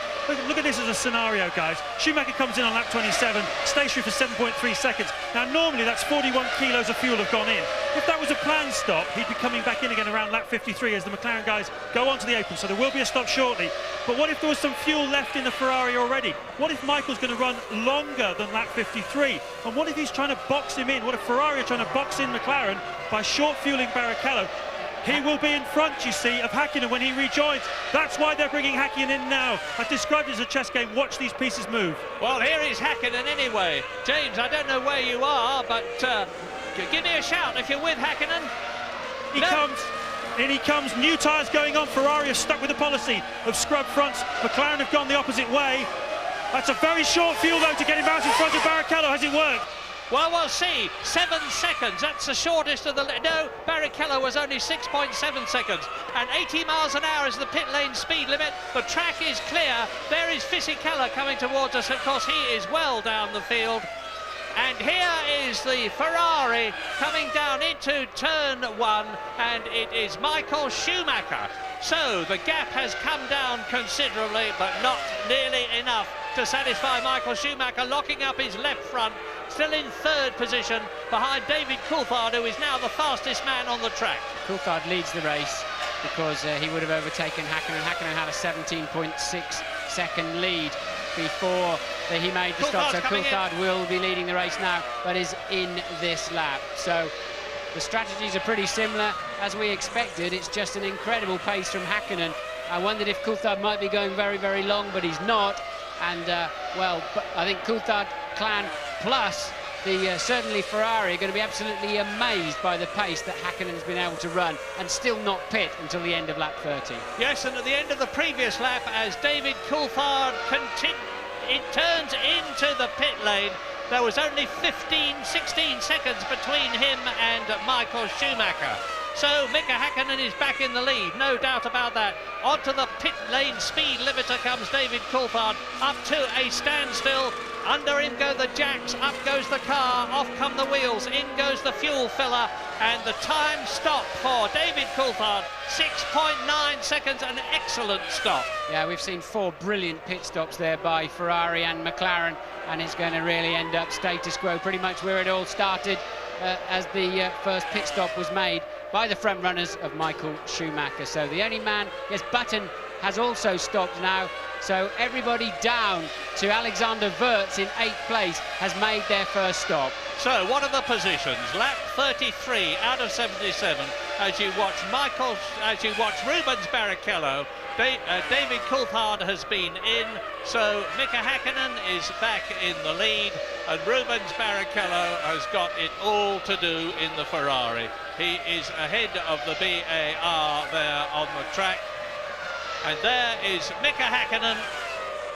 Look at this as a scenario, guys. Schumacher comes in on lap 27, stationary for 7.3 seconds. Now, normally that's 41 kilos of fuel have gone in. If that was a planned stop, he'd be coming back in again around lap 53 as the McLaren guys go onto the open, so there will be a stop shortly. But what if there was some fuel left in the Ferrari already? What if Michael's going to run longer than lap 53? And what if he's trying to box him in? What if Ferrari are trying to box in McLaren by short fueling Barrichello? He will be in front, you see, of Häkkinen when he rejoins. That's why they're bringing Häkkinen in now. I've described it as a chess game. Watch these pieces move. Well, here is Häkkinen anyway. James, I don't know where you are, but give me a shout if you're with Häkkinen. He comes. In he comes. New tyres going on. Ferrari have stuck with the policy of scrub fronts. McLaren have gone the opposite way. That's a very short fuel, though, to get him out in front of Barrichello. Has it worked? Well, we'll see. 7 seconds. That's the shortest of the... No, Barrichello was only 6.7 seconds. And 80 miles an hour is the pit lane speed limit. The track is clear. There is Fisichella coming towards us. Of course, he is well down the field. And here is the Ferrari coming down into turn 1, and it is Michael Schumacher. So the gap has come down considerably, but not nearly enough to satisfy Michael Schumacher, locking up his left front, still in third position behind David Coulthard, who is now the fastest man on the track. Coulthard leads the race because he would have overtaken Häkkinen. Häkkinen had a 17.6 second lead before he made the stop. So Coulthard will be leading the race now, but is in this lap. So the strategies are pretty similar as we expected. It's just an incredible pace from Häkkinen. I wondered if Coulthard might be going very, very long, but he's not. And, well, I think Coulthard clan plus certainly Ferrari are going to be absolutely amazed by the pace that Häkkinen's been able to run and still not pit until the end of lap 30. Yes, and at the end of the previous lap, as David Coulthard turns into the pit lane, there was only 16 seconds between him and Michael Schumacher. So Mika Häkkinen is back in the lead, no doubt about that. Onto the pit lane speed limiter comes David Coulthard, up to a standstill. Under him go the jacks, up goes the car, off come the wheels, in goes the fuel filler, and the time stop for David Coulthard, 6.9 seconds, an excellent stop. Yeah, we've seen 4 brilliant pit stops there by Ferrari and McLaren, and it's going to really end up status quo, pretty much where it all started as the first pit stop was made by the front runners of Michael Schumacher. So the only man, yes, Button has also stopped now. So everybody down to Alexander Wurz in 8th place has made their first stop. So what are the positions? Lap 33 out of 77 as you watch Rubens Barrichello. David Coulthard has been in, so Mika Häkkinen is back in the lead, and Rubens Barrichello has got it all to do in the Ferrari. He is ahead of the BAR there on the track. And there is Mika Häkkinen.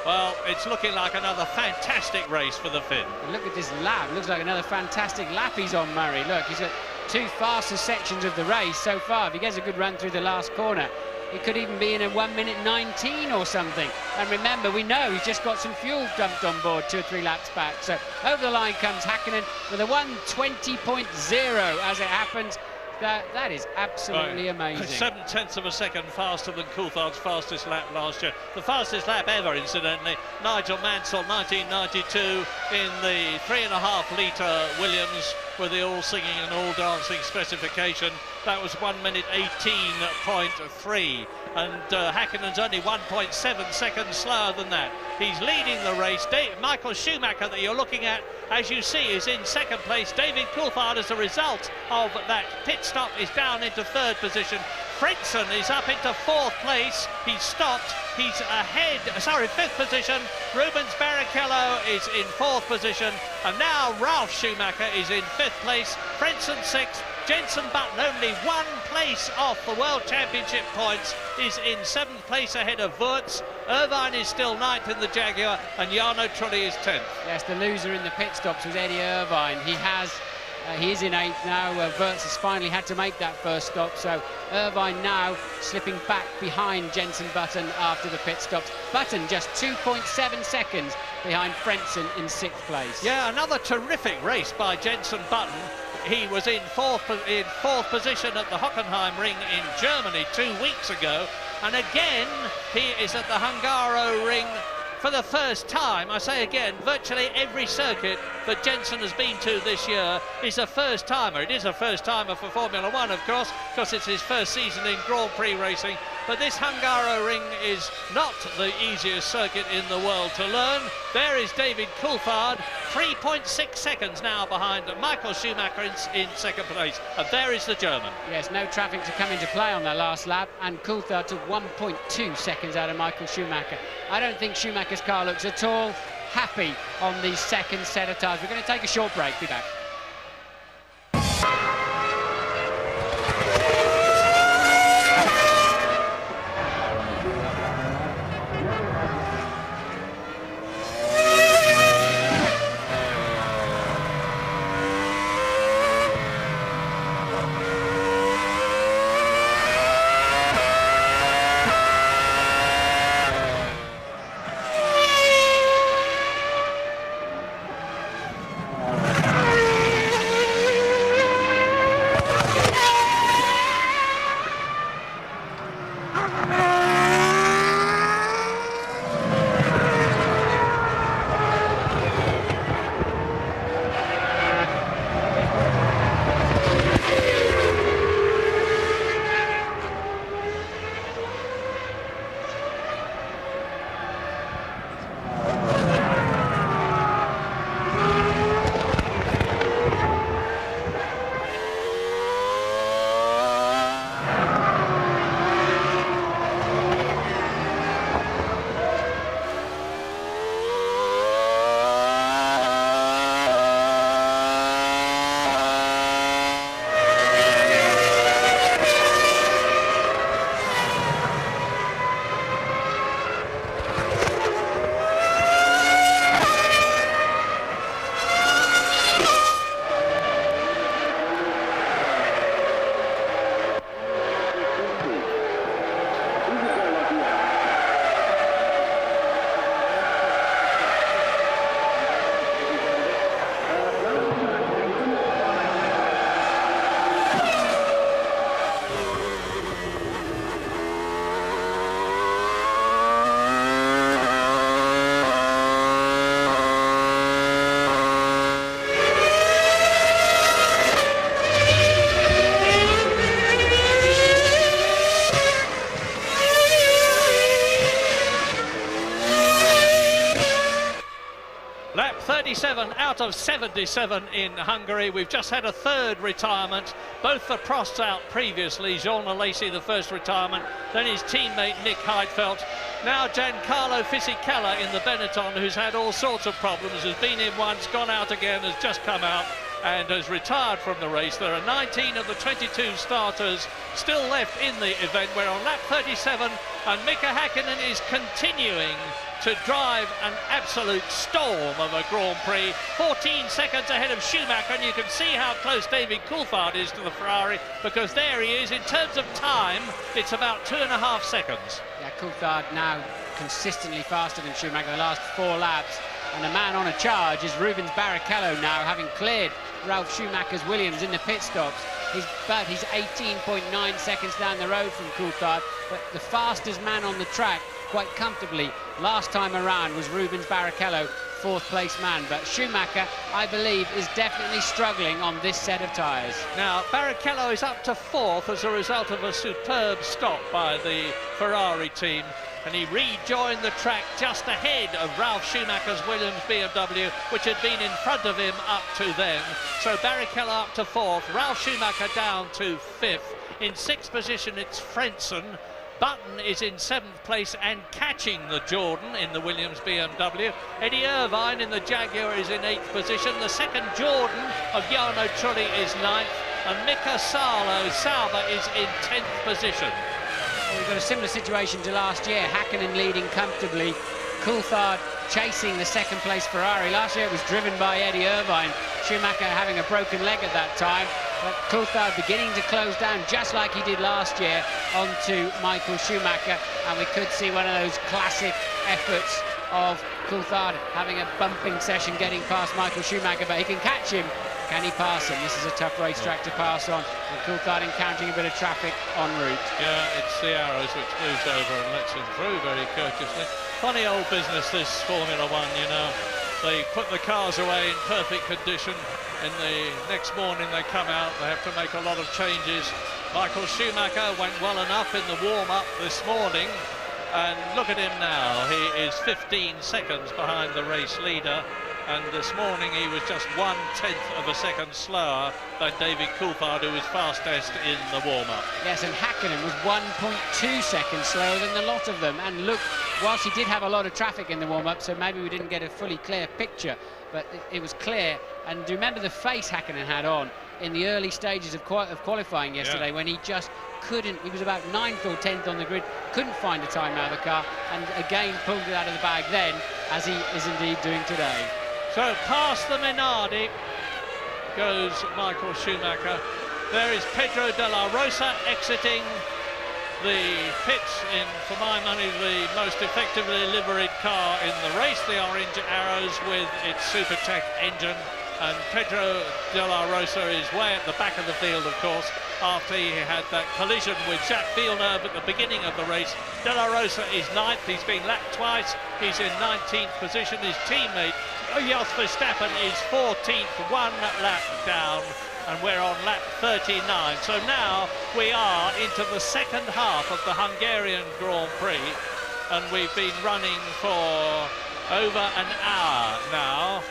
Well, it's looking like another fantastic race for the Finn. Look at this lap. Looks like another fantastic lap he's on, Murray. Look, he's got 2 fastest sections of the race so far. If he gets a good run through the last corner, it could even be in a 1:19 or something. And remember, we know he's just got some fuel dumped on board 2 or 3 laps back. So over the line comes Häkkinen with a 1:20.0 as it happens. That is absolutely amazing. 7/10 of a second faster than Coulthard's fastest lap last year. The fastest lap ever, incidentally. Nigel Mansell, 1992, in the 3.5 litre Williams with the all singing and all dancing specification. That was 1:18.3. And Häkkinen's only 1.7 seconds slower than that. He's leading the race. Michael Schumacher, that you're looking at, as you see, is in 2nd place. David Coulthard, as a result of that pit stop, is down into 3rd position. Frentzen is up into 4th place. He's stopped. He's ahead, 5th position. Rubens Barrichello is in 4th position. And now Ralf Schumacher is in 5th place. Frentzen 6th. Jenson Button, only 1 place off the World Championship points, is in 7th place ahead of Wurz. Irvine is still 9th in the Jaguar, and Jarno Trulli is 10th. Yes, the loser in the pit stops was Eddie Irvine. He is in 8th now. Wurz has finally had to make that first stop, so Irvine now slipping back behind Jenson Button after the pit stops. Button just 2.7 seconds behind Frentzen in 6th place. Yeah, another terrific race by Jenson Button. He was in fourth position at the Hockenheim Ring in Germany 2 weeks ago, and again he is at the Hungaro Ring for the first time. I say again, virtually every circuit that Jenson has been to this year is a first timer. It is a first timer for Formula One, of course, because it's his first season in Grand Prix racing. But this Hungaro Ring is not the easiest circuit in the world to learn. There is David Coulthard, 3.6 seconds now behind Michael Schumacher in 2nd place. And there is the German. Yes, no traffic to come into play on that last lap, and Coulthard took 1.2 seconds out of Michael Schumacher. I don't think Schumacher's car looks at all happy on the 2nd set of tyres. We're going to take a short break. Be back. of 77 in Hungary. We've just had a third retirement. Both the Prosts out previously. Jean Alesi, the first retirement, then his teammate Nick Heidfeld. Now Giancarlo Fisichella in the Benetton, who's had all sorts of problems, has been in once, gone out again, has just come out and has retired from the race. There are 19 of the 22 starters still left in the event. We're on lap 37 and Mika Häkkinen is continuing to drive an absolute storm of a Grand Prix. 14 seconds ahead of Schumacher, and you can see how close David Coulthard is to the Ferrari, because there he is. In terms of time, it's about 2.5 seconds. Yeah, Coulthard now consistently faster than Schumacher the last 4 laps. And the man on a charge is Rubens Barrichello now, having cleared Ralf Schumacher's Williams in the pit stops. He's 18.9 seconds down the road from Coulthard, but the fastest man on the track, quite comfortably, last time around was Rubens Barrichello, 4th place man. But Schumacher, I believe, is definitely struggling on this set of tyres. Now, Barrichello is up to 4th as a result of a superb stop by the Ferrari team, and he rejoined the track just ahead of Ralf Schumacher's Williams BMW, which had been in front of him up to then. So Barrichello up to 4th, Ralf Schumacher down to 5th. In 6th position, it's Frentzen. Button is in 7th place and catching the Jordan in the Williams BMW. Eddie Irvine in the Jaguar is in 8th position. The second Jordan of Jarno Trulli is 9th, and Mika Sauber is in 10th position. Well, we've got a similar situation to last year. Häkkinen leading comfortably. Coulthard chasing the 2nd place Ferrari. Last year it was driven by Eddie Irvine. Schumacher having a broken leg at that time. But Coulthard beginning to close down, just like he did last year, onto Michael Schumacher. And we could see one of those classic efforts of Coulthard having a bumping session getting past Michael Schumacher, but he can catch him. Can he pass him? This is a tough racetrack to pass on, and Coulthard encountering a bit of traffic en route. Yeah, it's the arrows which moves over and lets him through very courteously. Funny old business, this Formula One, you know. They put the cars away in perfect condition. In the next morning they come out, they have to make a lot of changes. Michael Schumacher went well enough in the warm-up this morning, and look at him now. He is 15 seconds behind the race leader, and this morning he was just 1/10 of a second slower than David Coulthard, who was fastest in the warm-up. Yes, and Häkkinen was 1.2 seconds slower than the lot of them. And look, whilst he did have a lot of traffic in the warm-up, so maybe we didn't get a fully clear picture, but it was clear. And do you remember the face Häkkinen had on in the early stages of qualifying yesterday, when he just couldn't, he was about 9th or 10th on the grid, couldn't find a time out of the car, and again pulled it out of the bag then, as he is indeed doing today. So past the Minardi goes Michael Schumacher. There is Pedro de la Rosa exiting the pits in, for my money, the most effectively liveried car in the race, the Orange Arrows with its Supertech engine. And Pedro de la Rosa is way at the back of the field, of course, after he had that collision with Jacques Villeneuve at the beginning of the race. De la Rosa is 9th, he's been lapped twice, he's in 19th position. His teammate, Jos Verstappen, is 14th, 1 lap down, and we're on lap 39. So now we are into the second half of the Hungarian Grand Prix, and we've been running for over an hour now.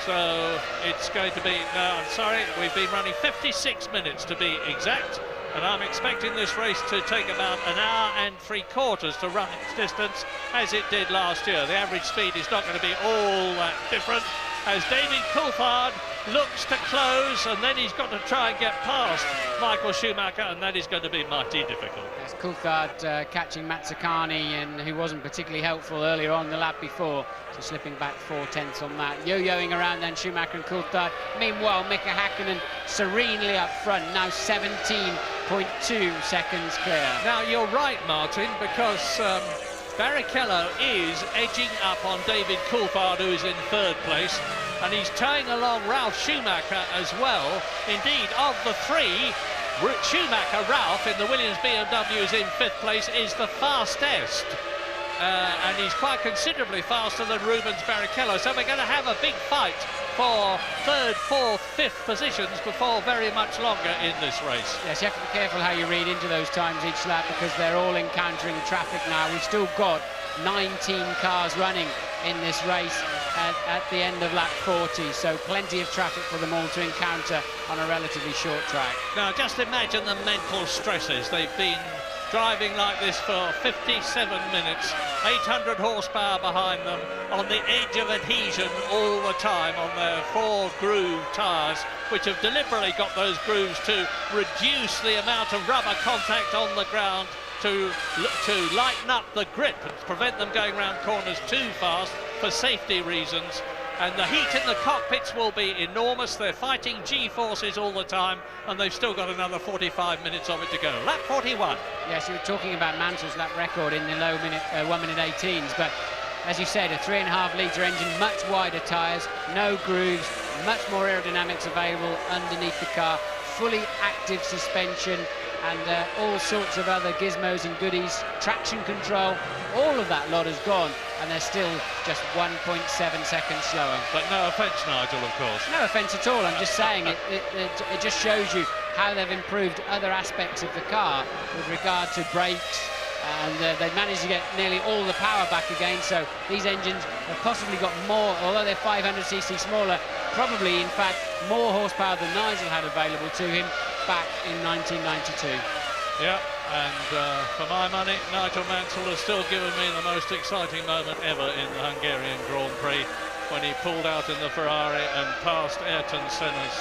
So it's going to be, no, I'm sorry, we've been running 56 minutes to be exact, and I'm expecting this race to take about an hour and 3/4 to run its distance, as it did last year. The average speed is not going to be all that different, as David Coulthard looks to close, and then he's got to try and get past Michael Schumacher, and that is going to be mighty difficult. Yes, Coulthard catching Mazzacani, and who wasn't particularly helpful earlier on the lap before, so slipping back 4/10 on that. Yo-yoing around then Schumacher and Coulthard. Meanwhile, Mika Häkkinen serenely up front, now 17.2 seconds clear. Now you're right, Martin, because Barrichello is edging up on David Coulthard, who is in 3rd place, and he's tying along Ralf Schumacher as well. Indeed, of the 3, Schumacher, Ralf in the Williams BMW is in 5th place, is the fastest. And he's quite considerably faster than Rubens Barrichello. So we're going to have a big fight for 3rd, 4th, 5th positions before very much longer in this race. Yes, you have to be careful how you read into those times each lap, because they're all encountering traffic now. We've still got 19 cars running in this race. at the end of lap 40, so plenty of traffic for them all to encounter on a relatively short track. Now, just imagine the mental stresses. They've been driving like this for 57 minutes, 800 horsepower behind them, on the edge of adhesion all the time on their 4-groove tyres, which have deliberately got those grooves to reduce the amount of rubber contact on the ground, to lighten up the grip and prevent them going around corners too fast for safety reasons. And the heat in the cockpits will be enormous. They're fighting G-forces all the time, and they've still got another 45 minutes of it to go. Lap 41. Yes, you were talking about Mantle's lap record in the low 1 minute 18s, but as you said, a 3.5-litre engine, much wider tyres, no grooves, much more aerodynamics available underneath the car, fully active suspension, and all sorts of other gizmos and goodies, traction control, all of that lot has gone, and they're still just 1.7 seconds slower. But no offence, Nigel, of course. No offence at all, I'm just saying it just shows you how they've improved other aspects of the car with regard to brakes, and they've managed to get nearly all the power back again, so these engines have possibly got more, although they're 500cc smaller, probably in fact more horsepower than Nigel had available to him back in 1992. Yeah, and for my money, Nigel Mansell has still given me the most exciting moment ever in the Hungarian Grand Prix, when he pulled out in the Ferrari and passed Ayrton Senna's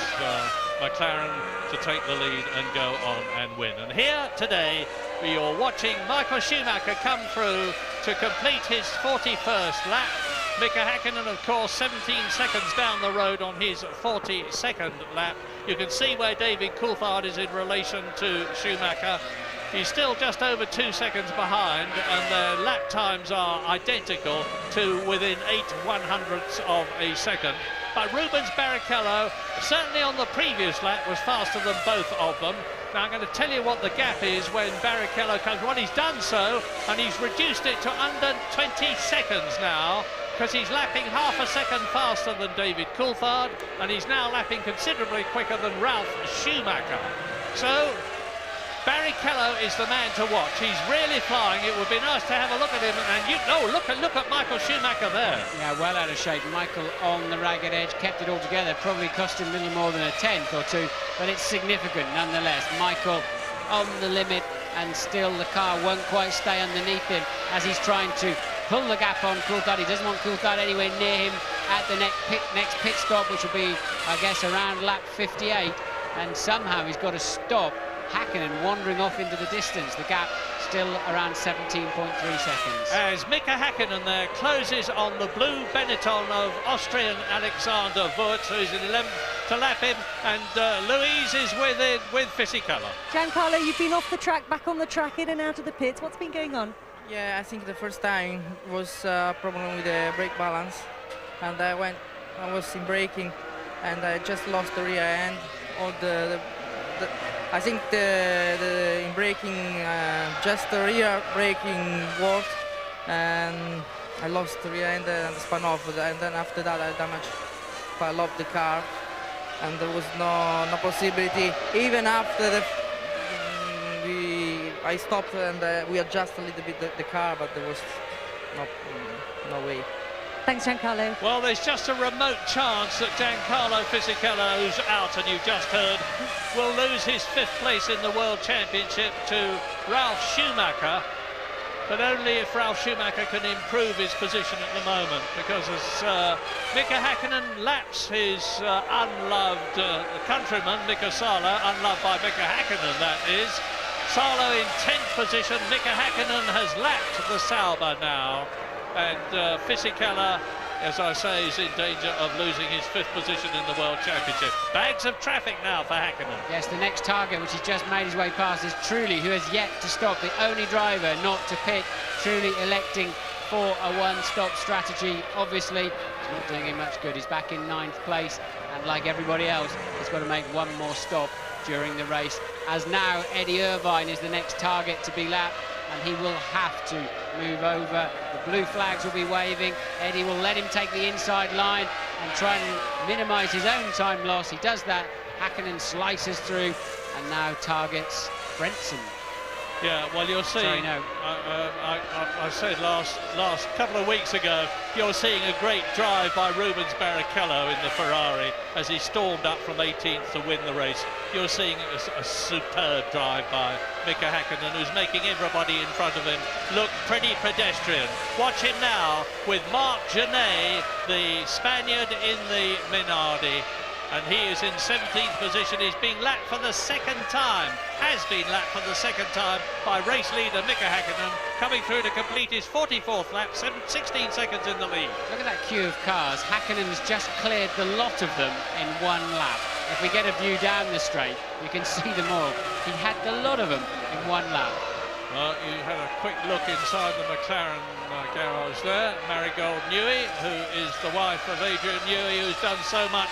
McLaren to take the lead and go on and win. And here today, you're watching Michael Schumacher come through to complete his 41st lap. Mika Häkkinen, of course, 17 seconds down the road on his 42nd lap. You can see where David Coulthard is in relation to Schumacher. He's still just over 2 seconds behind, and their lap times are identical to within 0.08 of a second. But Rubens Barrichello, certainly on the previous lap, was faster than both of them. Now I'm going to tell you what the gap is when Barrichello comes. Well, he's done so, and he's reduced it to under 20 seconds now, because he's lapping half a second faster than David Coulthard, and he's now lapping considerably quicker than Ralf Schumacher. So Barrichello is the man to watch. He's really flying. It would be nice to have a look at him, and look at Michael Schumacher there. Yeah, well out of shape. Michael on the ragged edge, kept it all together. Probably cost him a little more than a tenth or two, but it's significant nonetheless. Michael on the limit, and still the car won't quite stay underneath him as he's trying to pull the gap on Coulthard. He doesn't want Coulthard anywhere near him at the next pit stop, which will be, I guess, around lap 58. And somehow he's got to stop Häkkinen wandering off into the distance. The gap still around 17.3 seconds. As Mika Häkkinen there closes on the blue Benetton of Austrian Alexander Wurz, who's in 11th to lap him, and Louise is with Fisichella. Giancarlo, you've been off the track, back on the track, in and out of the pits. What's been going on? Yeah, I think the first time was a problem with the brake balance, and I was in braking, and I just lost the rear end. I think in braking, just the rear braking worked, and I lost the rear end and spun off, and then after that I damaged quite a lot of the car, and there was no possibility. Even after I stopped and we adjusted a little bit the car, but there was no way. Thanks, Giancarlo. Well, there's just a remote chance that Giancarlo Fisichella, who's out, and you just heard, will lose his 5th place in the World Championship to Ralf Schumacher, but only if Ralf Schumacher can improve his position at the moment, because as Mika Häkkinen laps his unloved countryman, Mika Salo, unloved by Mika Häkkinen, that is. Salo in 10th position. Mika Häkkinen has lapped the Sauber now, and Fisichella, as I say, is in danger of losing his 5th position in the World Championship. Bags of traffic now for Häkkinen. Yes, the next target, which he's just made his way past, is Trulli, who has yet to stop, the only driver not to pit. Trulli electing for a one-stop strategy. Obviously, it's not doing him much good. He's back in 9th place, and like everybody else, he's got to make one more stop during the race, as now Eddie Irvine is the next target to be lapped, and he will have to move over. The blue flags will be waving. Eddie will let him take the inside line and try and minimise his own time loss. He does that. Häkkinen slices through and now targets Frentzen. Yeah, well, you're seeing. Sorry, no. I said last couple of weeks ago, you're seeing a great drive by Rubens Barrichello in the Ferrari as he stormed up from 18th to win the race. You're seeing a superb drive by Mika Häkkinen, who's making everybody in front of him look pretty pedestrian. Watch him now with Marc Genet, the Spaniard in the Minardi. And he is in 17th position. He's being lapped for the second time, has been lapped for the second time by race leader Mika Häkkinen, coming through to complete his 44th lap, 16 seconds in the lead. Look at that queue of cars. Häkkinen's just cleared the lot of them in one lap. If we get a view down the straight, you can see them all. He had the lot of them in one lap. Well, you had a quick look inside the McLaren garage there. Marigold Newey, who is the wife of Adrian Newey, who's done so much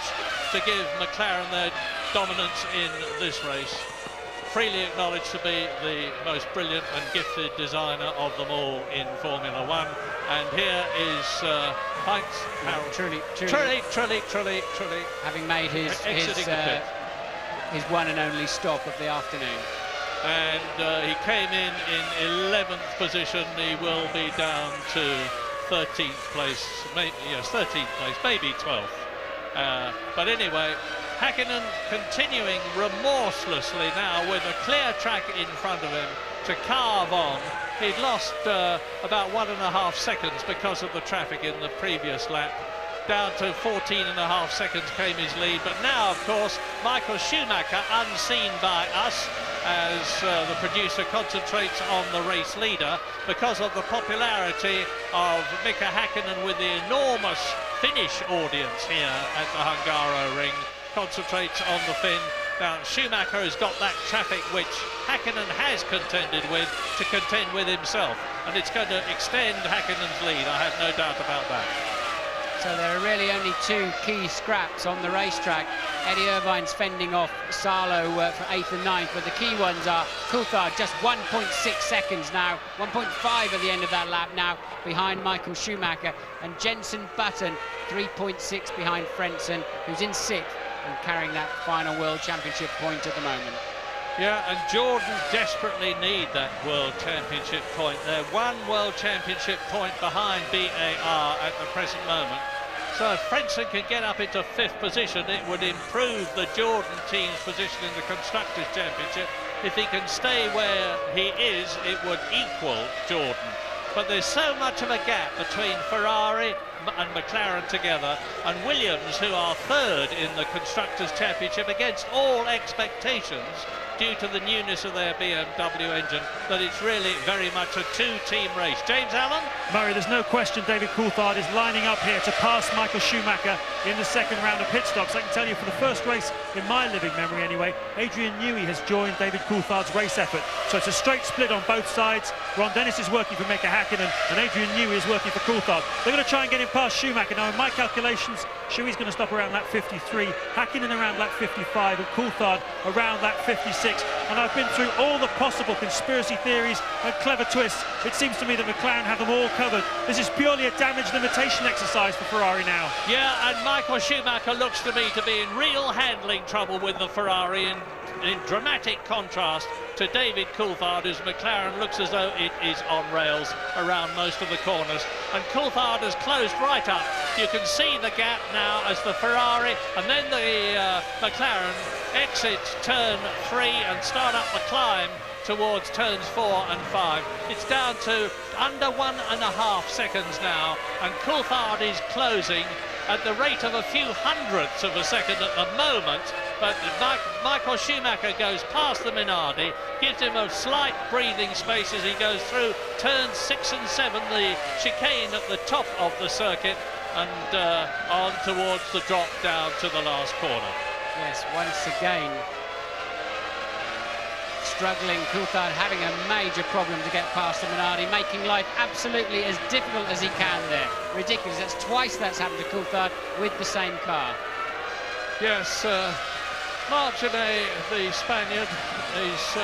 to give McLaren their dominance in this race. Freely acknowledged to be the most brilliant and gifted designer of them all in Formula One. And here is Heinz Harald. Truly. Having made his one and only stop of the afternoon. And he came in 11th position. He will be down to 13th place, yes, 13th place, maybe 12th. But anyway, Häkkinen continuing remorselessly now with a clear track in front of him to carve on. He'd lost about 1.5 seconds because of the traffic in the previous lap. Down to 14.5 seconds came his lead, but now, of course, Michael Schumacher, unseen by us, as the producer concentrates on the race leader because of the popularity of Mika Häkkinen with the enormous Finnish audience here at the Hungaroring, concentrates on the Finn. Now, Schumacher has got that traffic which Häkkinen has contended with to contend with himself, and it's going to extend Häkkinen's lead, I have no doubt about that. So there are really only two key scraps on the racetrack. Eddie Irvine's fending off Salo for 8th and 9th, but the key ones are Coulthard, just 1.6 seconds now, 1.5 at the end of that lap now, behind Michael Schumacher, and Jenson Button, 3.6 behind Frentzen, who's in 6th and carrying that final World Championship point at the moment. Yeah, and Jordan desperately need that World Championship point. They're one World Championship point behind BAR at the present moment. So if Frentzen can get up into 5th position, it would improve the Jordan team's position in the Constructors' Championship. If he can stay where he is, it would equal Jordan. But there's so much of a gap between Ferrari and McLaren together, and Williams, who are 3rd in the Constructors' Championship against all expectations due to the newness of their BMW engine, that it's really very much a two-team race. James Allen? Murray, there's no question David Coulthard is lining up here to pass Michael Schumacher in the second round of pit stops. I can tell you for the first race, in my living memory anyway, Adrian Newey has joined David Coulthard's race effort. So it's a straight split on both sides. Ron Dennis is working for Mika Häkkinen and Adrian Newey is working for Coulthard. They're going to try and get him past Schumacher. Now, in my calculations, Shuey's going to stop around lap 53, Häkkinen around lap 55 and Coulthard around lap 56. And I've been through all the possible conspiracy theories and clever twists. It seems to me that McLaren have them all covered. This is purely a damage limitation exercise for Ferrari now. Yeah, and Michael Schumacher looks to me to be in real handling trouble with the Ferrari, in dramatic contrast to David Coulthard, whose McLaren looks as though it is on rails around most of the corners. And Coulthard has closed right up. You can see the gap now as the Ferrari and then the McLaren exit turn 3 and start up the climb towards turns 4 and 5. It's down to under 1.5 seconds now, and Coulthard is closing at the rate of a few hundredths of a second at the moment, but Michael Schumacher goes past the Minardi, gives him a slight breathing space as he goes through turns 6 and 7, the chicane at the top of the circuit, and on towards the drop down to the last corner. Yes, once again, struggling, Coulthard having a major problem to get past the Minardi, making life absolutely as difficult as he can there. Ridiculous, that's twice that's happened to Coulthard with the same car. Yes, Marc Genet, the Spaniard, is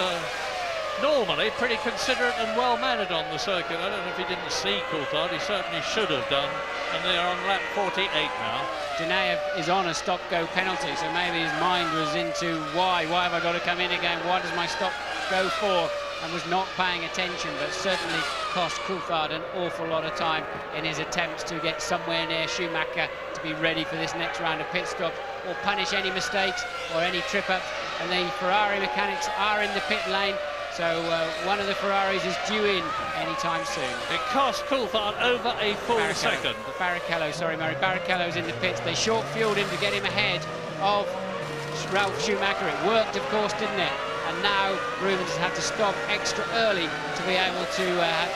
normally pretty considerate and well-mannered on the circuit. I don't know if he didn't see Coulthard, he certainly should have done, and they are on lap 48 now. Geneyev is on a stop-go penalty, so maybe his mind was into why have I got to come in again, what does my stop go for, and was not paying attention, but certainly cost Coulthard an awful lot of time in his attempts to get somewhere near Schumacher to be ready for this next round of pit stops or punish any mistakes or any trip-ups. And the Ferrari mechanics are in the pit lane, so one of the Ferraris is due in anytime soon. It cost Coulthard over a full second. Barrichello, sorry Murray, Barrichello's in the pits. They short-fueled him to get him ahead of Ralf Schumacher. It worked, of course, didn't it? And now Rubens has had to stop extra early to be able to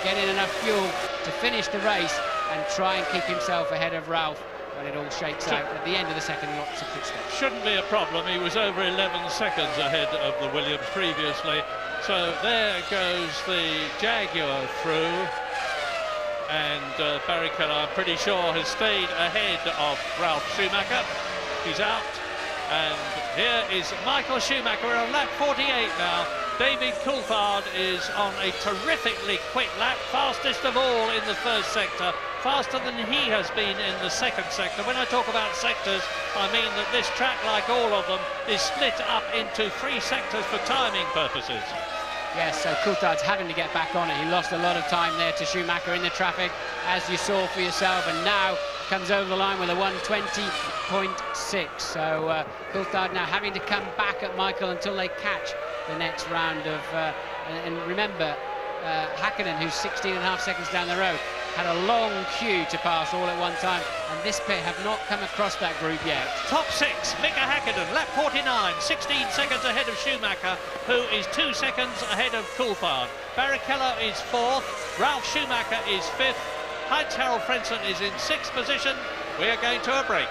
get in enough fuel to finish the race and try and keep himself ahead of Ralf when it all shakes out at the end of the second lots of pit stops. Shouldn't be a problem. He was over 11 seconds ahead of the Williams previously. So there goes the Jaguar through. And Barrichello, I'm pretty sure, has stayed ahead of Ralf Schumacher. He's out. And here is Michael Schumacher. We're on lap 48 now. David Coulthard is on a terrifically quick lap, fastest of all in the first sector, faster than he has been in the second sector. When I talk about sectors, I mean that this track, like all of them, is split up into 3 sectors for timing purposes. Yes, so Coulthard's having to get back on it. He lost a lot of time there to Schumacher in the traffic, as you saw for yourself, and now comes over the line with a 1:20.6. So Coulthard now having to come back at Michael until they catch the next round of... and remember, Hakkinen, who's 16.5 seconds down the road, had a long queue to pass all at one time, and this pit have not come across that group yet. Top 6, Mika Hakkinen, lap 49, 16 seconds ahead of Schumacher, who is 2 seconds ahead of Coulthard. Barrichello is 4th, Ralf Schumacher is 5th, Heinz-Harald Frentzen is in 6th position. We are going to a break.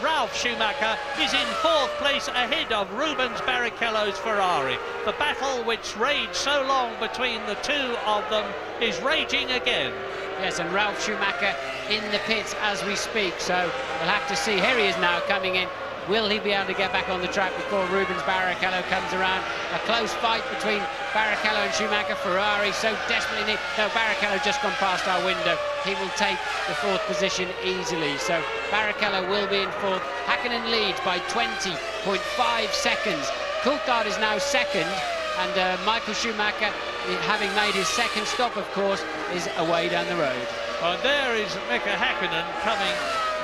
Ralf Schumacher is in 4th place ahead of Rubens Barrichello's Ferrari. The battle which raged so long between the two of them is raging again. Yes, and Ralf Schumacher in the pits as we speak, so we'll have to see. Here he is now coming in Will he be able to get back on the track before Rubens Barrichello comes around? A close fight between Barrichello and Schumacher. Ferrari so desperately need... No, Barrichello just gone past our window. He will take the 4th position easily. So Barrichello will be in 4th. Häkkinen leads by 20.5 seconds. Coulthard is now 2nd, and Michael Schumacher, having made his 2nd stop, of course, is away down the road. Well, there is Mika Häkkinen coming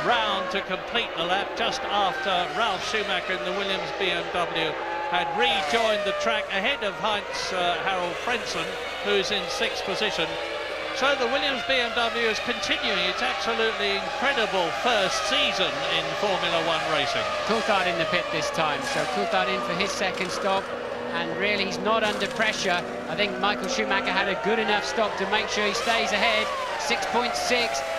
round to complete the lap just after Ralf Schumacher in the Williams BMW had rejoined the track ahead of Heinz Harald Frentzen, who's in 6th position. So the Williams BMW is continuing its absolutely incredible first season in Formula One racing. Coulthard in the pit this time, so Coulthard in for his 2nd stop, and really he's not under pressure. I think Michael Schumacher had a good enough stop to make sure he stays ahead. 6.6.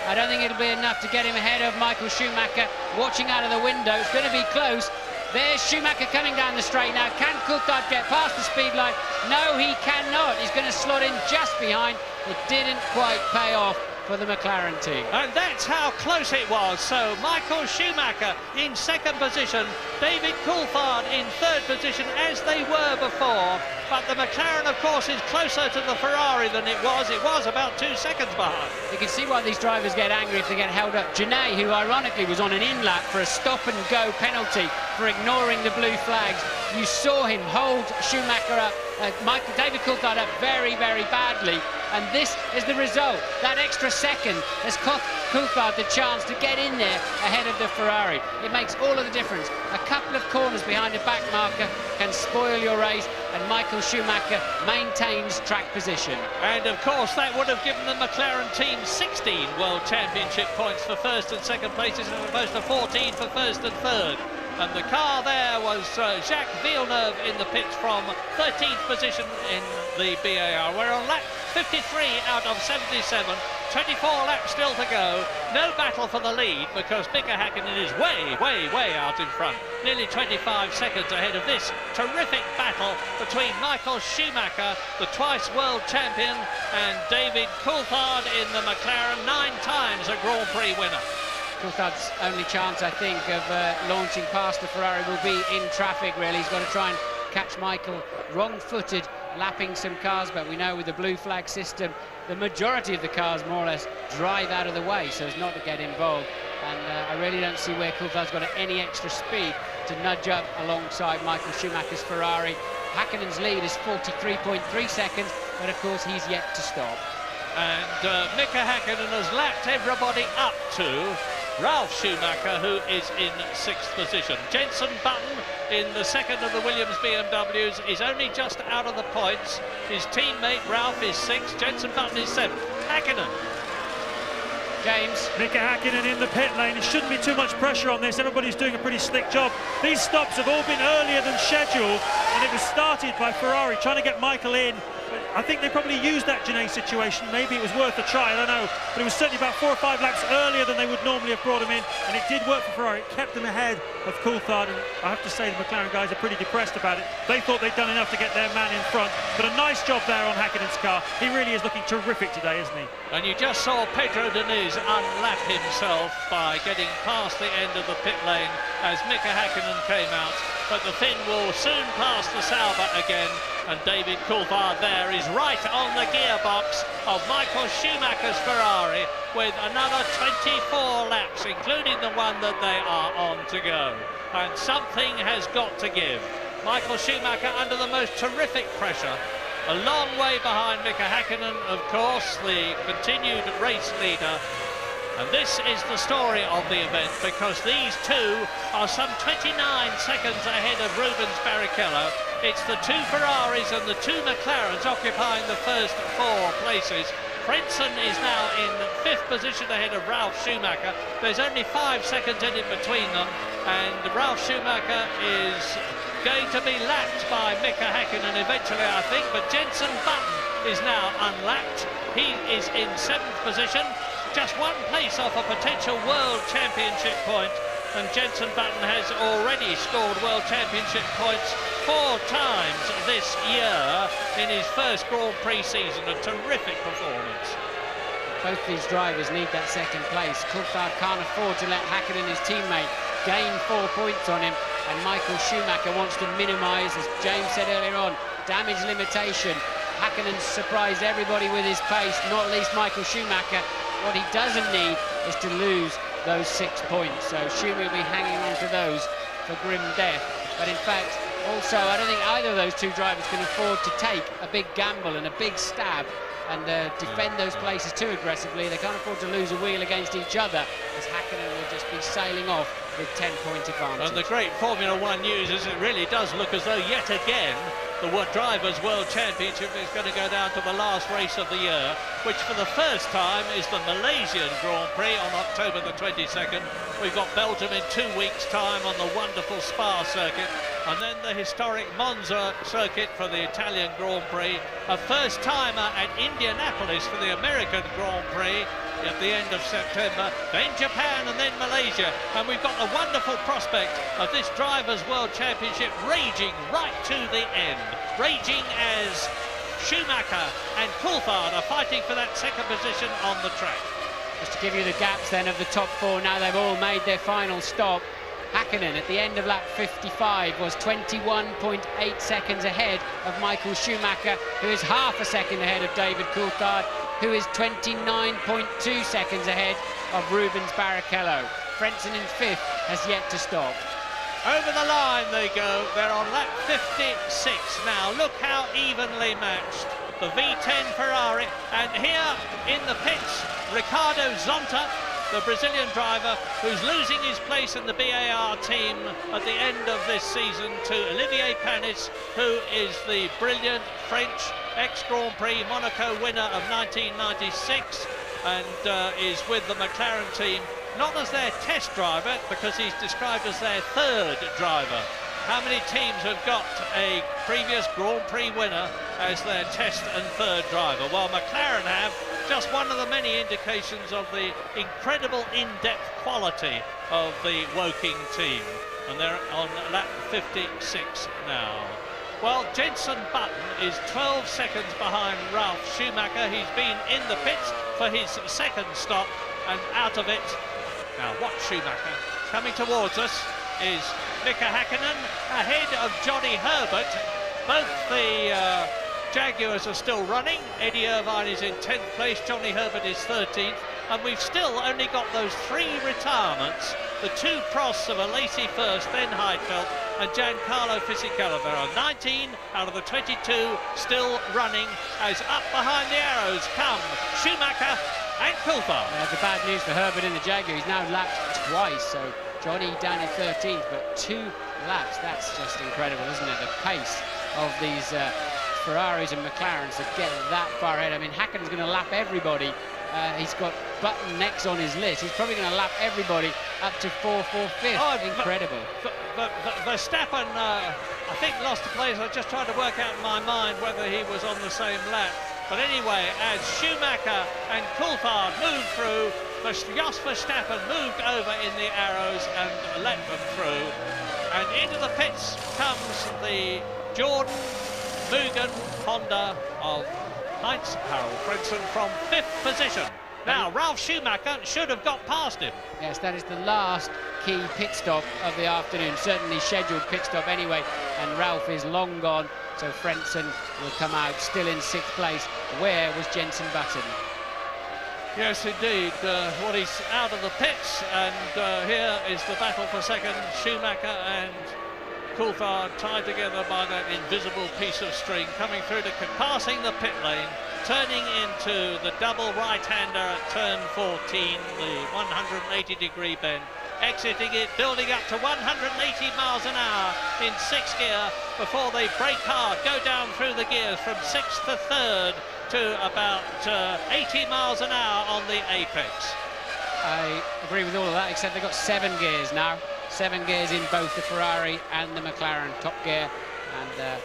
I don't think it'll be enough to get him ahead of Michael Schumacher. Watching out of the window, it's going to be close. There's Schumacher coming down the straight now. Can Coulthard get past the speed line? No, he cannot. He's going to slot in just behind. It didn't quite pay off for the McLaren team. And that's how close it was. So Michael Schumacher in 2nd position, David Coulthard in 3rd position, as they were before. But the McLaren, of course, is closer to the Ferrari than it was. It was about 2 seconds behind. You can see why these drivers get angry if they get held up. Genet, who ironically was on an in-lap for a stop-and-go penalty for ignoring the blue flags. You saw him hold Schumacher up, David Coulthard up very, very badly. And this is the result. That extra second has cost Coulthard the chance to get in there ahead of the Ferrari. It makes all of the difference. A couple of corners behind a back marker can spoil your race, and Michael Schumacher maintains track position. And of course that would have given the McLaren team 16 World Championship points for 1st and 2nd places, as opposed to 14 for 1st and 3rd. And the car there was Jacques Villeneuve in the pits from 13th position in the BAR. We're on lap 53 out of 77, 24 laps still to go. No battle for the lead because Mika Häkkinen is way, way, way out in front. Nearly 25 seconds ahead of this terrific battle between Michael Schumacher, the twice world champion, and David Coulthard in the McLaren, 9 times a Grand Prix winner. Coulthard's only chance, I think, of launching past the Ferrari will be in traffic, really. He's got to try and catch Michael wrong-footed, lapping some cars, but we know with the blue flag system, the majority of the cars more or less drive out of the way so as not to get involved. And I really don't see where Coulthard's got any extra speed to nudge up alongside Michael Schumacher's Ferrari. Häkkinen's lead is 43.3 seconds, but of course he's yet to stop. And Mika Häkkinen has lapped everybody up to Ralf Schumacher, who is in 6th position. Jenson Button in the 2nd of the Williams BMWs is only just out of the points. His teammate Ralf is 6th, Jenson Button is 7th. Häkkinen. James. Mika Häkkinen in the pit lane. It shouldn't be too much pressure on this. Everybody's doing a pretty slick job. These stops have all been earlier than scheduled, and it was started by Ferrari trying to get Michael in. I think they probably used that Genet situation. Maybe it was worth a try, I don't know. But it was certainly about 4 or 5 laps earlier than they would normally have brought him in. And it did work for Ferrari. It kept them ahead of Coulthard. And I have to say the McLaren guys are pretty depressed about it. They thought they'd done enough to get their man in front. But a nice job there on Häkkinen's car. He really is looking terrific today, isn't he? And you just saw Pedro Diniz unlap himself by getting past the end of the pit lane as Mika Häkkinen came out. But the Finn will soon pass the Sauber again. And David Coulthard there is right on the gearbox of Michael Schumacher's Ferrari with another 24 laps, including the one that they are on to go. And something has got to give. Michael Schumacher under the most terrific pressure. A long way behind Mika Häkkinen, of course, the continued race leader. And this is the story of the event, because these two are some 29 seconds ahead of Rubens Barrichello. It's the 2 Ferraris and the 2 McLarens occupying the first 4 places. Frentzen is now in 5th position ahead of Ralf Schumacher. There's only 5 seconds in between them, and Ralf Schumacher is going to be lapped by Mika Häkkinen eventually, I think, but Jenson Button is now unlapped. He is in 7th position, just 1 place off a potential World Championship point, and Jenson Button has already scored World Championship points 4 times this year in his first Grand Prix season. A terrific performance. Both these drivers need that 2nd place. Coulthard can't afford to let Häkkinen, his teammate, gained 4 points on him, and Michael Schumacher wants to minimise, as James said earlier on, damage limitation. Hakkinen surprised everybody with his pace, not least Michael Schumacher. What he doesn't need is to lose those 6 points, so Schumacher will be hanging on to those for grim death. But in fact, also, I don't think either of those two drivers can afford to take a big gamble and a big stab and defend those places too aggressively. They can't afford to lose a wheel against each other, as Hakkinen will just be sailing off with 10-point advantage. And the great Formula One news is it really does look as though yet again the Drivers' World Championship is going to go down to the last race of the year, which for the first time is the Malaysian Grand Prix on October the 22nd. We've got Belgium in 2 weeks' time on the wonderful Spa circuit, and then the historic Monza circuit for the Italian Grand Prix, a first-timer at Indianapolis for the American Grand Prix at the end of September, then Japan and then Malaysia, and we've got the wonderful prospect of this Drivers' World Championship raging right to the end, raging as Schumacher and Coulthard are fighting for that second position on the track. Just to give you the gaps then of the top four, now they've all made their final stop. Hakkinen at the end of lap 55 was 21.8 seconds ahead of Michael Schumacher, who is half a second ahead of David Coulthard, who is 29.2 seconds ahead of Rubens Barrichello. Frentzen in fifth has yet to stop. Over the line they go. They're on lap 56 now. Look how evenly matched. The V10 Ferrari, and here in the pits, Ricardo Zonta, the Brazilian driver, who's losing his place in the BAR team at the end of this season to Olivier Panis, who is the brilliant French ex-Grand Prix Monaco winner of 1996 and is with the McLaren team, not as their test driver, because he's described as their third driver. How many teams have got a previous Grand Prix winner as their test and third driver? Well, McLaren have, just one of the many indications of the incredible in-depth quality of the Woking team. And they're on lap 56 now. Well, Jenson Button is 12 seconds behind Ralf Schumacher. He's been in the pits for his second stop and out of it. Now watch Schumacher. Coming towards us is Mika Hakkinen ahead of Johnny Herbert. Both the Jaguars are still running. Eddie Irvine is in 10th place, Johnny Herbert is 13th, and we've still only got those 3 retirements. The 2 Prosts of Alesi first, then Heidfeld, and Giancarlo Fisichella. There are 19 out of the 22 still running, as up behind the arrows come Schumacher and Coulthard. The bad news for Herbert in the Jaguar, he's now lapped twice, so Johnny down in 13th, but 2 laps, that's just incredible, isn't it? The pace of these Ferraris and McLarens to get that far ahead. I mean, Hakkinen's going to lap everybody. He's got Button next on his list. He's probably going to lap everybody up to 4th, 5th. Oh, incredible. Verstappen, I think, lost the place. I just tried to work out in my mind whether he was on the same lap. But anyway, as Schumacher and Coulthard moved through, Jos Verstappen moved over in the arrows and let them through. And into the pits comes the Jordan Mugen Honda of Heinz-Harald Frentzen from 5th position. Now, Ralf Schumacher should have got past him. Yes, that is the last key pit stop of the afternoon, certainly scheduled pit stop anyway, and Ralf is long gone, so Frentzen will come out still in 6th place. Where was Jenson Button? Yes, indeed. Well, he's out of the pits, and here is the battle for second. Schumacher and Coulthard tied together by that invisible piece of string, coming through to passing the pit lane, turning into the double right-hander at turn 14, the 180-degree bend, exiting it, building up to 180 miles an hour in 6th gear before they brake hard, go down through the gears from 6th to 3rd to about 80 miles an hour on the apex. I agree with all of that, except they've got 7 gears now. 7 gears in both the Ferrari and the McLaren top gear, and the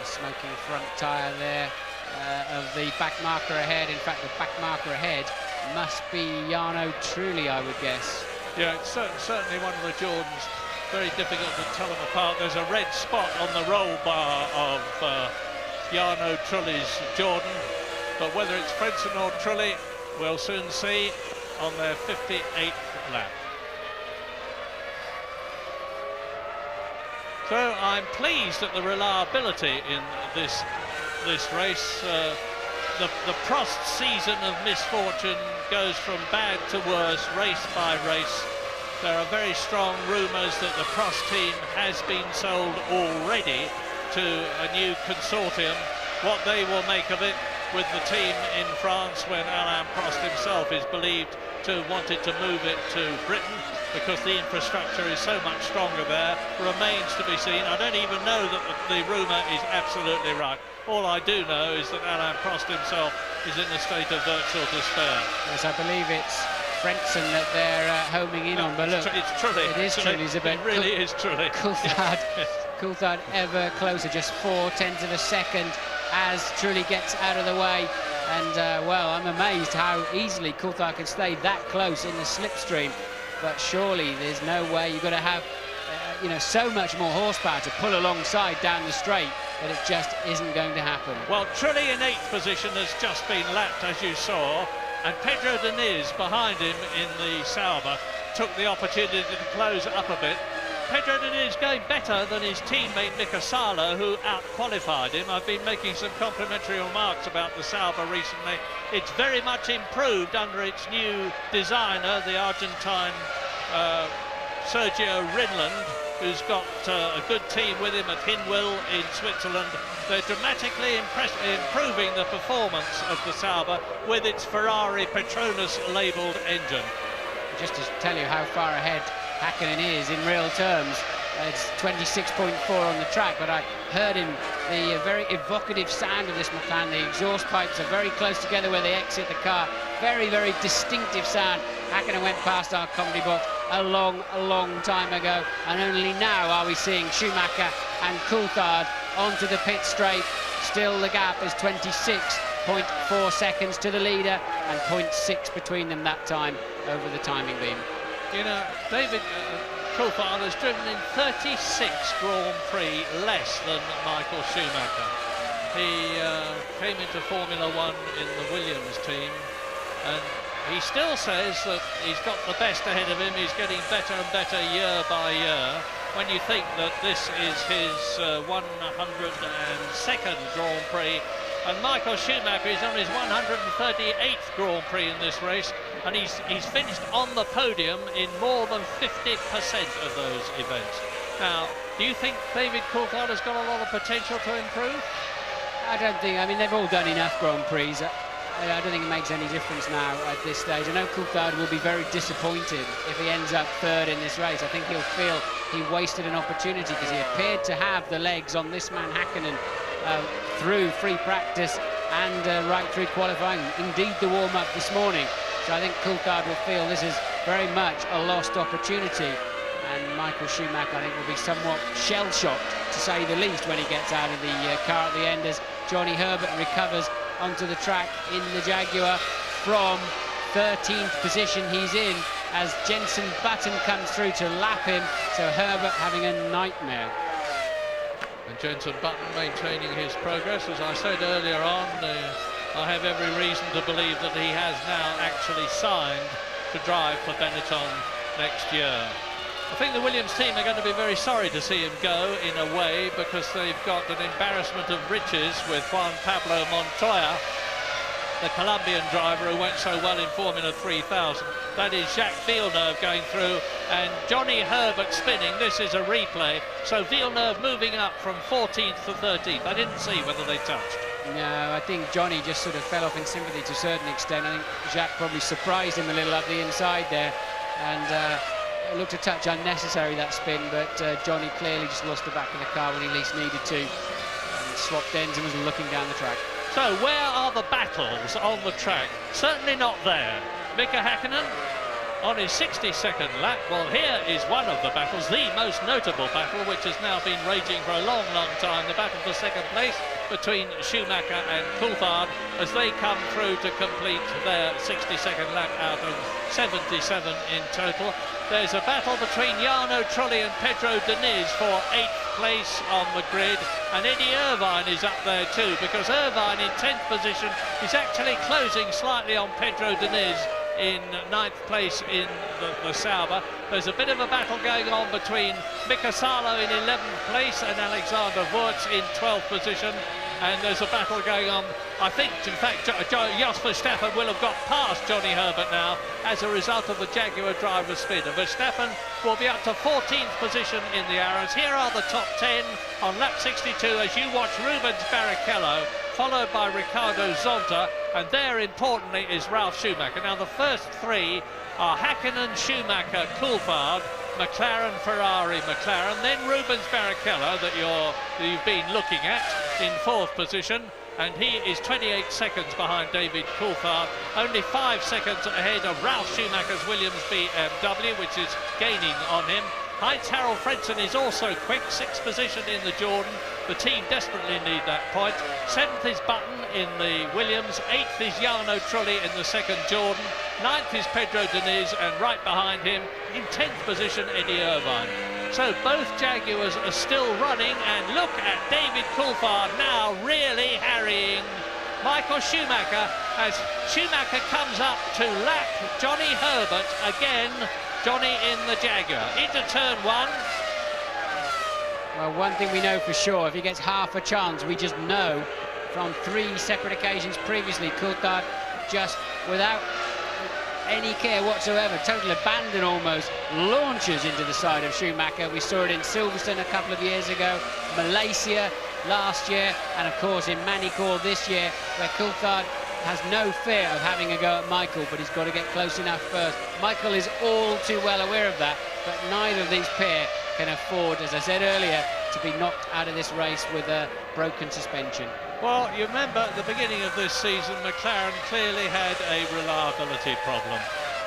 smoking front tyre there of the back marker ahead. In fact, the back marker ahead must be Jarno Trulli, I would guess. Yeah, it's certainly one of the Jordans. Very difficult to tell them apart. There's a red spot on the roll bar of Jarno Trulli's Jordan, but whether it's Frentzen or Trulli, we'll soon see on their 58th lap. So I'm pleased at the reliability in this race. The Prost season of misfortune goes from bad to worse, race by race. There are very strong rumours that the Prost team has been sold already to a new consortium. What they will make of it with the team in France, when Alain Prost himself is believed to have wanted to move it to Britain because the infrastructure is so much stronger there, remains to be seen. I don't even know that the rumour is absolutely right. All I do know is that Alain Prost himself is in a state of virtual despair. Yes, I believe it's Frentzen that they're homing in on, but look, it's Trulli. It is Trulli, Elizabeth. It really is Trulli. Coulthard ever closer, just 0.4 of a second as Trulli gets out of the way. And, well, I'm amazed how easily Coulthard can stay that close in the slipstream. But surely there's no way. You've got to have, you know, so much more horsepower to pull alongside down the straight that it just isn't going to happen. Well, Trulli in 8th position has just been lapped, as you saw, and Pedro Diniz behind him in the Sauber took the opportunity to close up a bit. Pedro Diniz going better than his teammate Mika Sala, who out-qualified him. I've been making some complimentary remarks about the Sauber recently. It's very much improved under its new designer, the Argentine Sergio Rinland, who's got a good team with him at Hinwil in Switzerland. They're dramatically improving the performance of the Sauber with its Ferrari Petronas labelled engine. Just to tell you how far ahead Häkkinen is in real terms, it's 26.4 on the track, but I heard him, the very evocative sound of this McLaren. The exhaust pipes are very close together where they exit the car. Very, very distinctive sound. Häkkinen went past our comedy box a long time ago, and only now are we seeing Schumacher and Coulthard onto the pit straight. Still the gap is 26.4 seconds to the leader and 0.6 between them that time over the timing beam. You know, David Coulthard has driven in 36 Grand Prix less than Michael Schumacher. He came into Formula One in the Williams team, and he still says that he's got the best ahead of him. He's getting better and better year by year. When you think that this is his 102nd Grand Prix, and Michael Schumacher is on his 138th Grand Prix in this race, and he's finished on the podium in more than 50% of those events. Now, do you think David Coulthard has got a lot of potential to improve? I don't think. I mean, they've all done enough Grand Prix. I don't think it makes any difference now at this stage. I know Coulthard will be very disappointed if he ends up third in this race. I think he'll feel he wasted an opportunity because he appeared to have the legs on this man Häkkinen through free practice and right through qualifying. Indeed, the warm-up this morning. So I think Coulthard will feel this is very much a lost opportunity. And Michael Schumacher, I think, will be somewhat shell-shocked, to say the least, when he gets out of the car at the end as Johnny Herbert recovers onto the track in the Jaguar from 13th position he's in as Jenson Button comes through to lap him. So Herbert having a nightmare. And Jenson Button maintaining his progress. As I said earlier on, I have every reason to believe that he has now actually signed to drive for Benetton next year. I think the Williams team are going to be very sorry to see him go in a way, because they've got an embarrassment of riches with Juan Pablo Montoya, the Colombian driver who went so well in Formula 3000. That is Jacques Villeneuve going through and Johnny Herbert spinning. This is a replay. So Villeneuve moving up from 14th to 13th. I didn't see whether they touched. No, I think Johnny just sort of fell off in sympathy to a certain extent. I think Jacques probably surprised him a little up the inside there, and it looked a touch unnecessary, that spin, but Johnny clearly just lost the back of the car when he least needed to, and swapped ends and was looking down the track. So where are the battles on the track? Certainly not there. Mika Häkkinen on his 62nd lap. Well, here is one of the battles, the most notable battle, which has now been raging for a long time, the battle for second place between Schumacher and Coulthard as they come through to complete their 62nd lap out of 77 in total. There's a battle between Jarno Trulli and Pedro Diniz for 8th place on the grid, and Eddie Irvine is up there too, because Irvine in 10th position is actually closing slightly on Pedro Diniz in 9th place in the Sauber. There's a bit of a battle going on between Mika Salo in 11th place and Alexander Wurz in 12th position. And there's a battle going on. I think, in fact, Jos Verstappen will have got past Johnny Herbert now as a result of the Jaguar driver's spin. And Verstappen will be up to 14th position in the Arrows. Here are the top 10 on lap 62 as you watch Rubens Barrichello, followed by Ricardo Zonta, and there, importantly, is Ralf Schumacher. Now, the first three are Hakkinen, Schumacher, Coulthard, McLaren, Ferrari, McLaren, then Rubens Barrichello that you've been looking at in 4th position, and he is 28 seconds behind David Coulthard, only 5 seconds ahead of Ralf Schumacher's Williams BMW, which is gaining on him. Heinz-Harald Frentzen is also quick, 6th position in the Jordan. The team desperately need that point. 7th is Button in the Williams, 8th is Jarno Trulli in the 2nd Jordan, 9th is Pedro Diniz, and right behind him, in 10th position, Eddie Irvine. So both Jaguars are still running, and look at David Coulthard now really harrying Michael Schumacher as Schumacher comes up to lap Johnny Herbert again. Johnny in the Jaguar into turn 1. Well, one thing we know for sure, if he gets half a chance, we just know from 3 separate occasions previously, Coulthard just without any care whatsoever, total abandon almost, launches into the side of Schumacher. We saw it in Silverstone a couple of years ago, Malaysia last year, and of course in Manicourt this year, where Coulthard has no fear of having a go at Michael, but he's got to get close enough first. Michael is all too well aware of that, but neither of these pair can afford, as I said earlier, to be knocked out of this race with a broken suspension. Well, you remember at the beginning of this season, McLaren clearly had a reliability problem.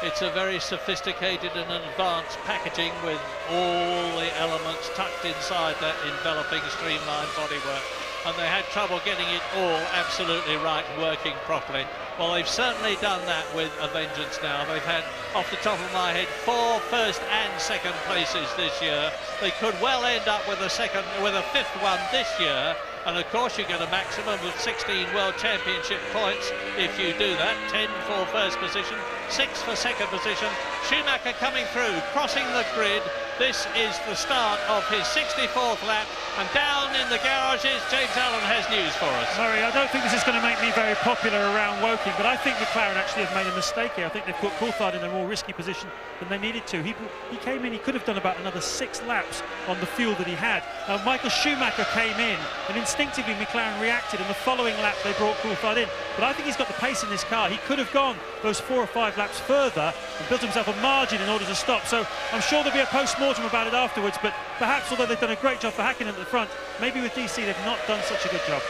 It's a very sophisticated and advanced packaging with all the elements tucked inside that enveloping streamlined bodywork, and they had trouble getting it all absolutely right, working properly. Well, they've certainly done that with a vengeance now. They've had, off the top of my head, 4 first and second places this year. They could well end up with a 5th one this year. And of course you get a maximum of 16 World Championship points if you do that. 10 for first position, 6 for second position. Schumacher coming through, crossing the grid. This is the start of his 64th lap, and down in the garages, James Allen has news for us. Murray, I don't think this is going to make me very popular around Woking, but I think McLaren actually have made a mistake here. I think they've put Coulthard in a more risky position than they needed to. He came in, he could have done about another 6 laps on the fuel that he had. Michael Schumacher came in, and instinctively McLaren reacted, and the following lap they brought Coulthard in. But I think he's got the pace in this car. He could have gone those 4 or 5 laps further and built himself a margin in order to stop. So I'm sure there'll be a post-mortem about it afterwards, but perhaps, although they've done a great job for Hakkinen at the front, maybe with DC they've not done such a good job.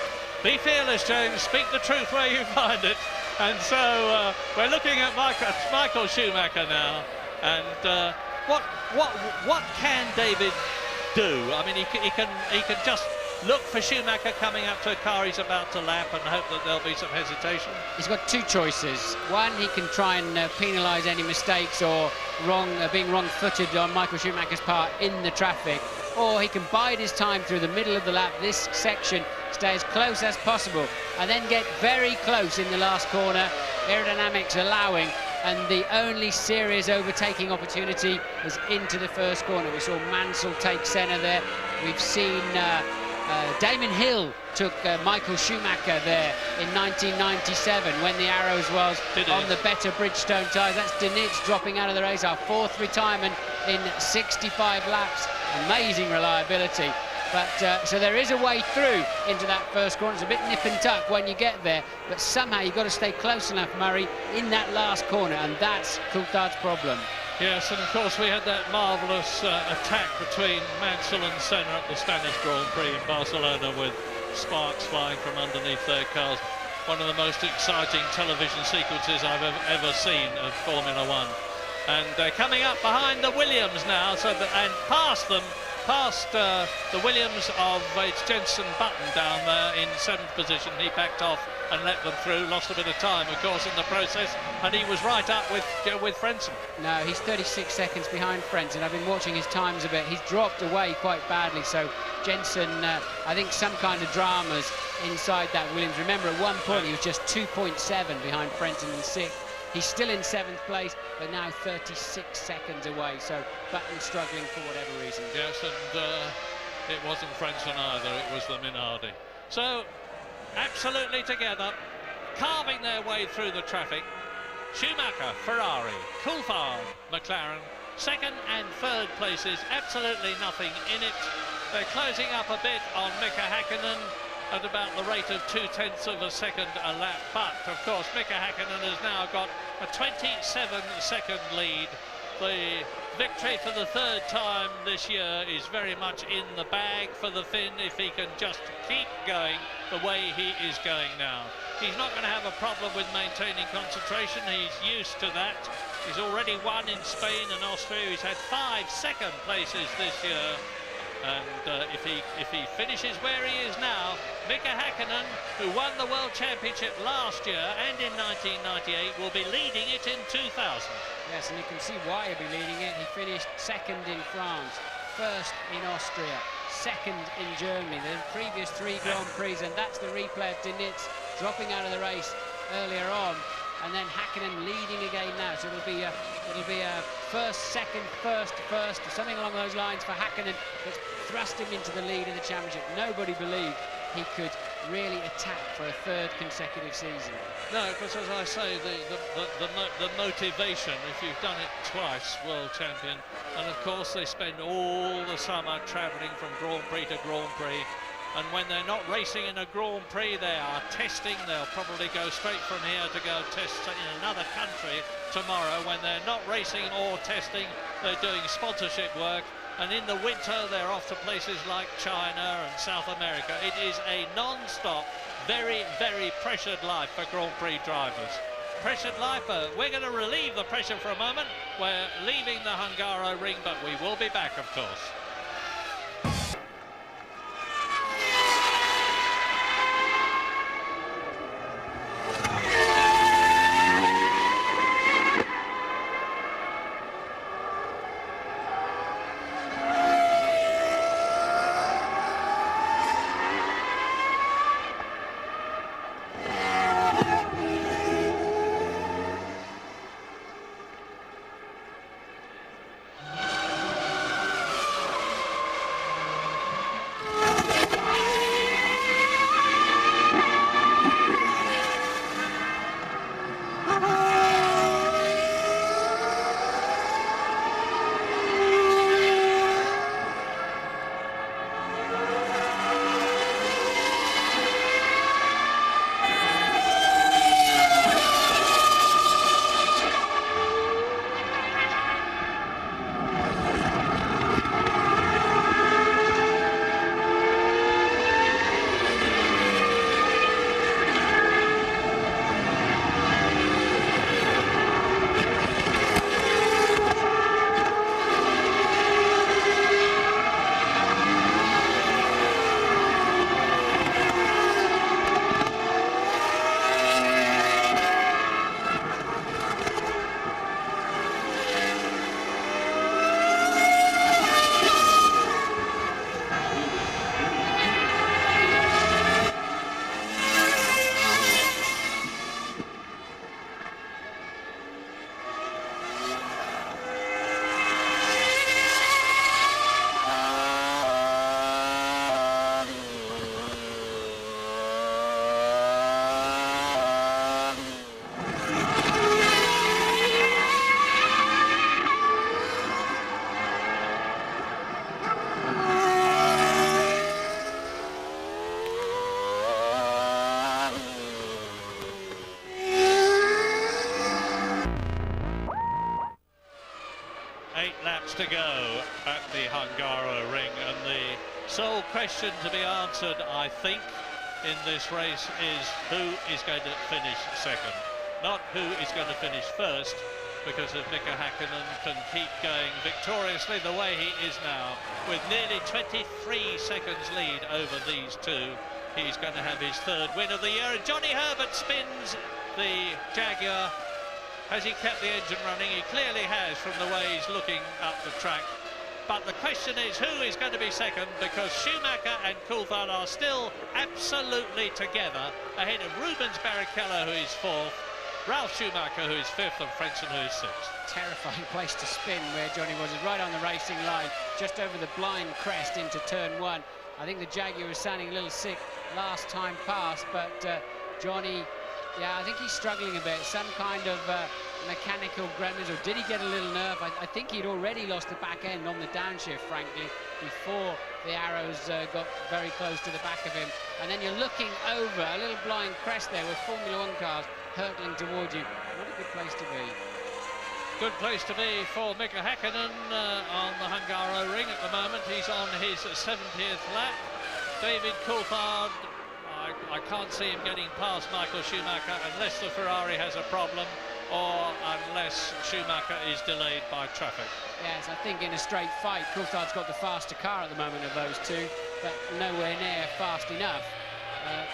Be fearless, James. Speak the truth where you find it. And so we're looking at Michael Schumacher now. And what can David do? I mean, he can just look for Schumacher coming up to a car he's about to lap and hope that there'll be some hesitation. He's got 2 choices. One, he can try and penalise any mistakes or being wrong-footed on Michael Schumacher's part in the traffic, or he can bide his time through the middle of the lap, this section, stay as close as possible, and then get very close in the last corner, aerodynamics allowing, and the only serious overtaking opportunity is into the first corner. We saw Mansell take centre there. We've seen Damon Hill took Michael Schumacher there in 1997 when the Arrows was on the better Bridgestone tyres. That's Diniz dropping out of the race, our 4th retirement in 65 laps. Amazing reliability. But so there is a way through into that first corner. It's a bit nip and tuck when you get there, but somehow you've got to stay close enough, Murray, in that last corner, and that's Coulthard's problem. Yes, and of course we had that marvellous attack between Mansell and Senna at the Spanish Grand Prix in Barcelona with sparks flying from underneath their cars. One of the most exciting television sequences I've ever seen of Formula One. And they're coming up behind the Williams now, and past them, past the Williams of it's Jenson Button down there in 7th position. He backed off and let them through, lost a bit of time, of course, in the process, and he was right up with Frentzen. No, he's 36 seconds behind Frentzen. I've been watching his times a bit. He's dropped away quite badly, so Jenson, I think some kind of dramas inside that Williams. Remember, at one point he was just 2.7 behind Frentzen in 6th. He's still in 7th place, but now 36 seconds away, so Button struggling for whatever reason. Yes, and it wasn't Frenchman either, it was the Minardi. So, absolutely together, carving their way through the traffic. Schumacher, Ferrari, Coulthard, McLaren, 2nd and 3rd places, absolutely nothing in it. They're closing up a bit on Mika Häkkinen at about the rate of 0.2 of a second a lap, but of course Mika Häkkinen has now got a 27-second lead. The victory for the 3rd time this year is very much in the bag for the Finn if he can just keep going the way he is going now. He's not going to have a problem with maintaining concentration. He's used to that. He's already won in Spain and Austria. He's had 5 second places this year. And if he finishes where he is now, Mika Häkkinen, who won the World Championship last year and in 1998, will be leading it in 2000. Yes, and you can see why he'll be leading it. He finished 2nd in France, 1st in Austria, 2nd in Germany, the previous 3 Grand Prix, and that's the replay of Diniz dropping out of the race earlier on, and then Häkkinen leading again now. So it'll be a 1st, 2nd, 1st, 1st, something along those lines for Häkkinen that's thrust him into the lead of the championship. Nobody believed he could really attack for a 3rd consecutive season. No, because as I say, the motivation, if you've done it twice, world champion, and of course they spend all the summer travelling from Grand Prix to Grand Prix, and when they're not racing in a Grand Prix, they are testing. They'll probably go straight from here to go test in another country tomorrow. When they're not racing or testing, they're doing sponsorship work. And in the winter, they're off to places like China and South America. It is a non-stop, very, very pressured life for Grand Prix drivers. Pressured life, we're going to relieve the pressure for a moment. We're leaving the Hungaro ring, but we will be back, of course. To go at the Hungaro ring, and the sole question to be answered, I think, in this race is who is going to finish 2nd, not who is going to finish 1st, because if Mika Häkkinen can keep going victoriously the way he is now, with nearly 23 seconds lead over these two, he's going to have his 3rd win of the year. And Johnny Herbert spins the Jaguar. Has he kept the engine running? He clearly has, from the way he's looking up the track. But the question is who is going to be 2nd, because Schumacher and Coulthard are still absolutely together, ahead of Rubens Barrichello, who is 4th, Ralf Schumacher, who is 5th, and Frentzen, who is 6th. Terrifying place to spin where Johnny was, right on the racing line, just over the blind crest into turn 1. I think the Jaguar was sounding a little sick last time past, but Johnny, yeah, I think he's struggling a bit. Some kind of mechanical gremlins, or did he get a little nerve? I think he'd already lost the back end on the downshift, frankly, before the arrows got very close to the back of him. And then you're looking over a little blind crest there with Formula 1 cars hurtling towards you. Not a good place to be. Good place to be for Mika Häkkinen on the Hungaroring at the moment. He's on his 70th lap. David Coulthard, I can't see him getting past Michael Schumacher unless the Ferrari has a problem or unless Schumacher is delayed by traffic. Yes, I think in a straight fight, Coulthard's got the faster car at the moment of those two, but nowhere near fast enough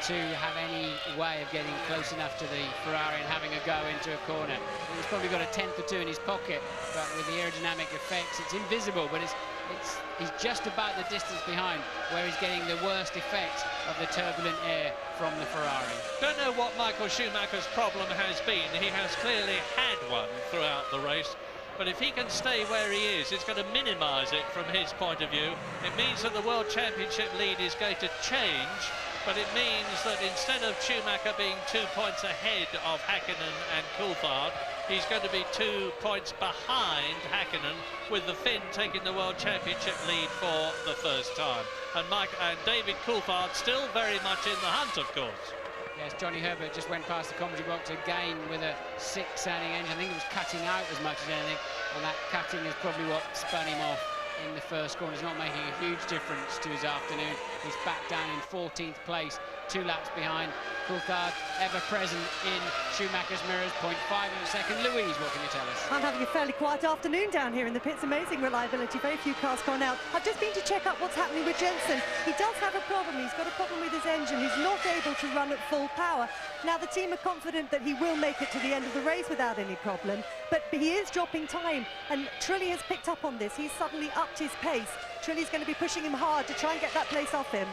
to have any way of getting close enough to the Ferrari and having a go into a corner. He's probably got a tenth or two in his pocket, but with the aerodynamic effects, it's invisible, but he's just about the distance behind where he's getting the worst effects of the turbulent air from the Ferrari. Don't know what Michael Schumacher's problem has been. He has clearly had one throughout the race. But if he can stay where he is, it's going to minimise it from his point of view. It means that the World Championship lead is going to change, but it means that instead of Schumacher being 2 points ahead of Häkkinen and Coulthard, he's going to be 2 points behind Häkkinen, with the Finn taking the World Championship lead for the first time. And David Coulthard still very much in the hunt, of course. Yes, Johnny Herbert just went past the commentary box again with a 6-sounding engine. I think it was cutting out as much as anything, and that cutting is probably what spun him off in the first corner. It's not making a huge difference to his afternoon. He's back down in 14th place, 2 laps behind. Coulthard ever present in Schumacher's mirrors, 0.5 of a second. Louise, what can you tell us? I'm having a fairly quiet afternoon down here in the pits. Amazing reliability, very few cars gone out. I've just been to check up what's happening with Jensen. He does have a problem. He's got a problem with his engine. He's not able to run at full power. Now the team are confident that he will make it to the end of the race without any problem, but he is dropping time, and Trulli has picked up on this. He's suddenly upped his pace. Trulli's going to be pushing him hard to try and get that place off him.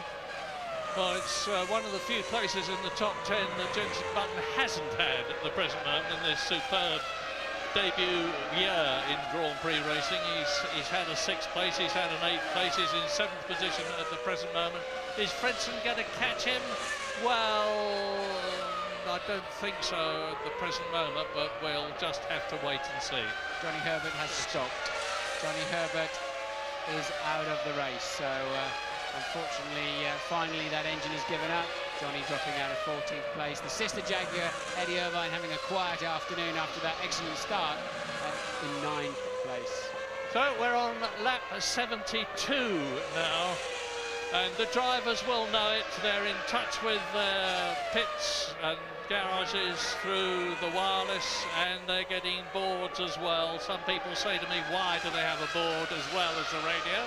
Well, it's one of the few places in the top 10 that Jenson Button hasn't had at the present moment in this superb debut year in Grand Prix racing. He's had a 6th place, he's had an 8th place, he's in 7th position at the present moment. Is Frentzen going to catch him? Well, I don't think so at the present moment, but we'll just have to wait and see. Johnny Herbert has stopped. Johnny Herbert is out of the race, so unfortunately, finally that engine is given up. Johnny dropping out of 14th place. The sister Jaguar, Eddie Irvine, having a quiet afternoon after that excellent start in 9th place. So we're on lap 72 now, and the drivers will know it. They're in touch with their pits and garages through the wireless, and they're getting boards as well. Some people say to me, why do they have a board as well as the radio?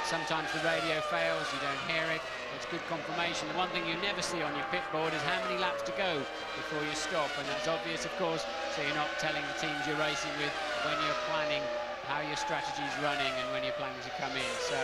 Sometimes the radio fails, you don't hear it. It's good confirmation. The one thing you never see on your pit board is how many laps to go before you stop, and that's obvious, of course, so you're not telling the teams you're racing with when you're planning how your strategy is running and when you're planning to come in. So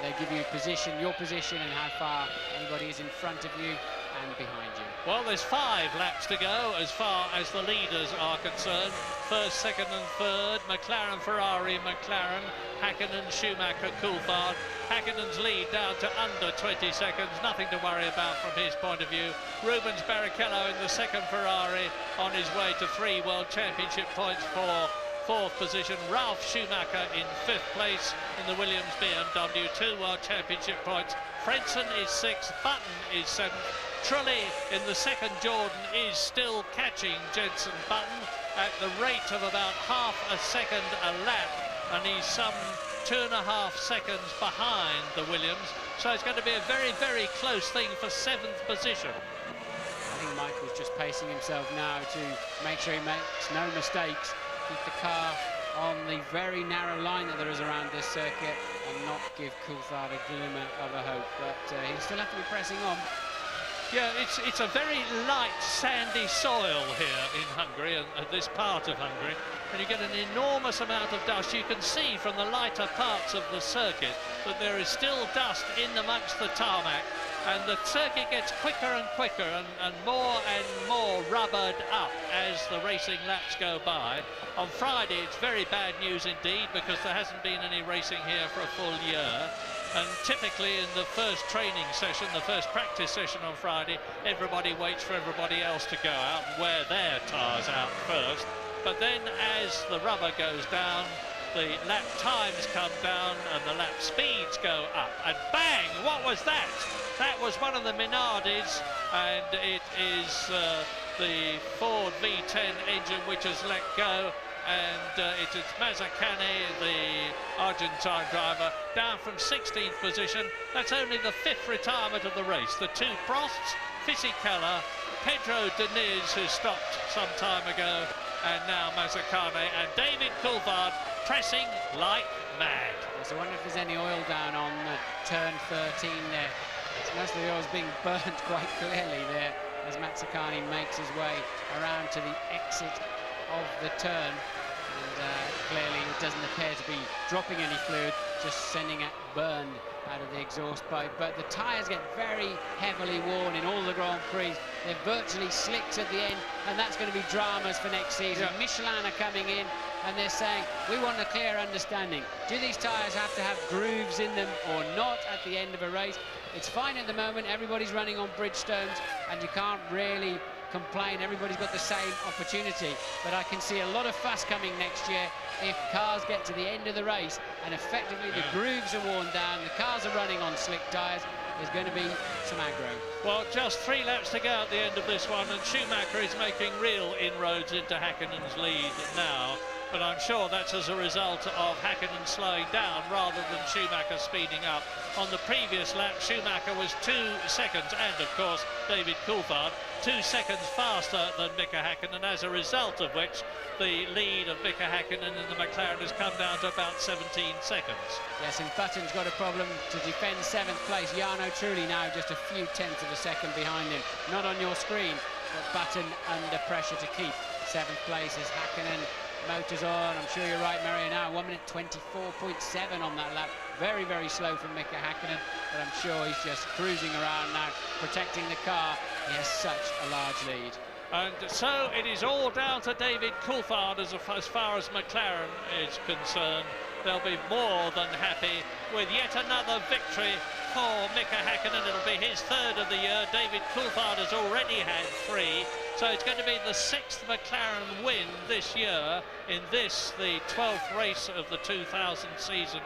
they give you position, your position, and how far anybody is in front of you and behind you. Well, there's 5 laps to go as far as the leaders are concerned. First, second and third, McLaren, Ferrari, McLaren, Häkkinen, Schumacher, Coulthard. Häkkinen's lead down to under 20 seconds, nothing to worry about from his point of view. Rubens Barrichello in the second Ferrari on his way to 3 World Championship points for 4th position. Ralf Schumacher in 5th place in the Williams BMW, 2 World Championship points. Frentzen is 6th, Button is 7th. Trulli in the second Jordan is still catching Jenson Button at the rate of about half a second a lap, and he's some 2.5 seconds behind the Williams, so it's going to be a very, very close thing for 7th position. I think Michael's just pacing himself now to make sure he makes no mistakes, keep the car on the very narrow line that there is around this circuit, and not give Coulthard a glimmer of a hope, but he'll still have to be pressing on. Yeah, it's a very light, sandy soil here in Hungary, and this part of Hungary, and you get an enormous amount of dust. You can see from the lighter parts of the circuit that there is still dust in amongst the tarmac, And the circuit gets quicker and quicker and more rubbered up as the racing laps go by. On Friday it's very bad news indeed, because there hasn't been any racing here for a full year. And typically in the first training session, the first practice session on Friday, everybody waits for everybody else to go out and wear their tyres out first. But then as the rubber goes down, the lap times come down and the lap speeds go up. And bang! What was that? That was one of the Minardis, and it is the Ford V10 engine which has let go. And it is Mazzacane, the Argentine driver, down from 16th position. That's only the 5th retirement of the race. The two Prosts, Fisichella, Pedro Diniz, who stopped some time ago, and now Mazzacane, and David Coulthard pressing like mad. So I wonder if there's any oil down on turn 13 there. Most of the oil's being burnt quite clearly there as Mazzacane makes his way around to the exit of the turn, and clearly it doesn't appear to be dropping any fluid, just sending it burned out of the exhaust pipe. But the tyres get very heavily worn in all the Grand Prix. They're virtually slicked at the end, and that's going to be dramas for next season. Yeah. Michelin are coming in and they're saying, we want a clear understanding. Do these tyres have to have grooves in them or not at the end of a race? It's fine at the moment, everybody's running on Bridgestones, and you can't really complain, everybody's got the same opportunity. But I can see a lot of fuss coming next year if cars get to the end of the race and effectively the grooves are worn down, the cars are running on slick tyres. There's going to be some aggro. Well, just 3 laps to go at the end of this one, and Schumacher is making real inroads into Häkkinen's lead now. But I'm sure that's as a result of Häkkinen slowing down rather than Schumacher speeding up. On the previous lap, Schumacher was 2 seconds, and of course David Coulthard, 2 seconds faster than Mika Häkkinen, as a result of which the lead of Mika Häkkinen in the McLaren has come down to about 17 seconds. Yes, and Button's got a problem to defend 7th place. Jarno Trulli now just a few tenths of a second behind him. Not on your screen, but Button under pressure to keep 7th place as Häkkinen. Motors on, I'm sure you're right, Mario, now 1 minute 24.7 on that lap. Very, very slow from Mika Häkkinen, but I'm sure he's just cruising around now, protecting the car. He has such a large lead. And so it is all down to David Coulthard as far as McLaren is concerned. They'll be more than happy with yet another victory for Mika Häkkinen. It'll be his 3rd of the year. David Coulthard has already had 3. So it's going to be the 6th McLaren win this year in this, the 12th race of the 2000 season.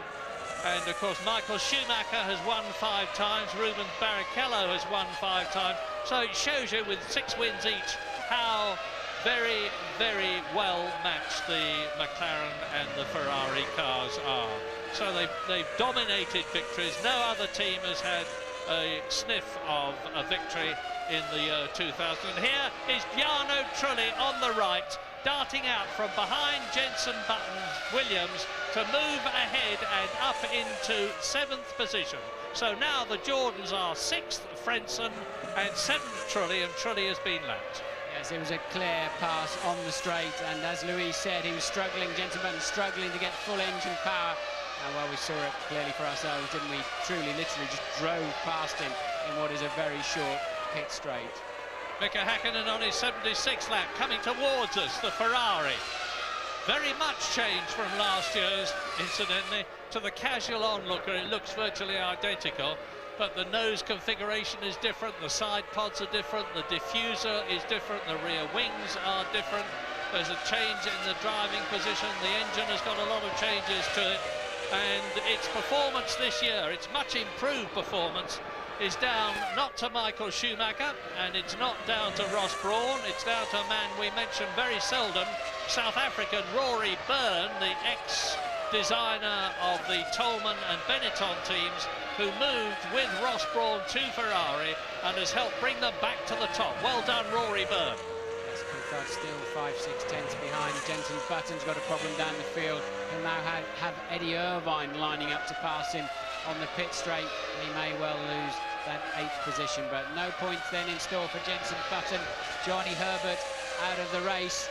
And of course Michael Schumacher has won 5 times, Rubens Barrichello has won 5 times. So it shows you with 6 wins each how very, very well matched the McLaren and the Ferrari cars are. So they've dominated victories. No other team has had a sniff of a victory in the year 2000. And here is Jarno Trulli on the right, darting out from behind Jenson Button's Williams to move ahead and up into 7th position. So now the Jordans are 6th, Frentzen, and 7th Trulli, and Trulli has been lapped. Yes, it was a clear pass on the straight, and as Louise said, he was struggling, Jenson Button struggling to get full engine power. And well, we saw it clearly for ourselves, didn't we? Trulli literally just drove past him in what is a very short pit straight. Mika Häkkinen on his 76th lap, coming towards us, the Ferrari. Very much changed from last year's, incidentally, to the casual onlooker. It looks virtually identical, but the nose configuration is different, the side pods are different, the diffuser is different, the rear wings are different. There's a change in the driving position, the engine has got a lot of changes to it, and its performance this year, its much improved performance, is down not to Michael Schumacher, and it's not down to Ross Brawn, it's down to a man we mention very seldom, South African Rory Byrne, the ex-designer of the Tolman and Benetton teams, who moved with Ross Brawn to Ferrari and has helped bring them back to the top. Well done, Rory Byrne. Yes, Coulthard still 5-6 tenths behind. Jenson Button's got a problem down the field. He'll now have Eddie Irvine lining up to pass him on the pit straight, and he may well lose that 8th position, but no points then in store for Jenson Button. Johnny Herbert out of the race,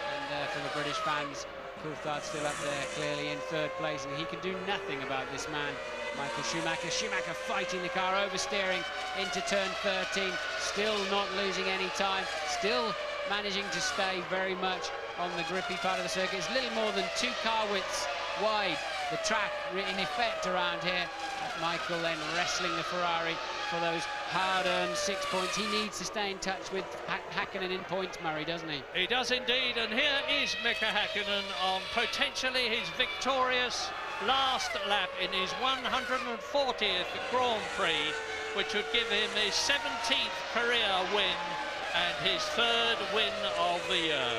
and for the British fans, Coulthard still up there clearly in 3rd place, and he can do nothing about this man Michael Schumacher. Schumacher fighting the car, oversteering into turn 13, still not losing any time, still managing to stay very much on the grippy part of the circuit. It's little more than 2 car widths wide, the track in effect around here. Michael then wrestling the Ferrari for those hard-earned 6 points. He needs to stay in touch with Häkkinen in points, Murray, doesn't he? He does indeed, and here is Mika Häkkinen on potentially his victorious last lap in his 140th Grand Prix, which would give him his 17th career win and his 3rd win of the year.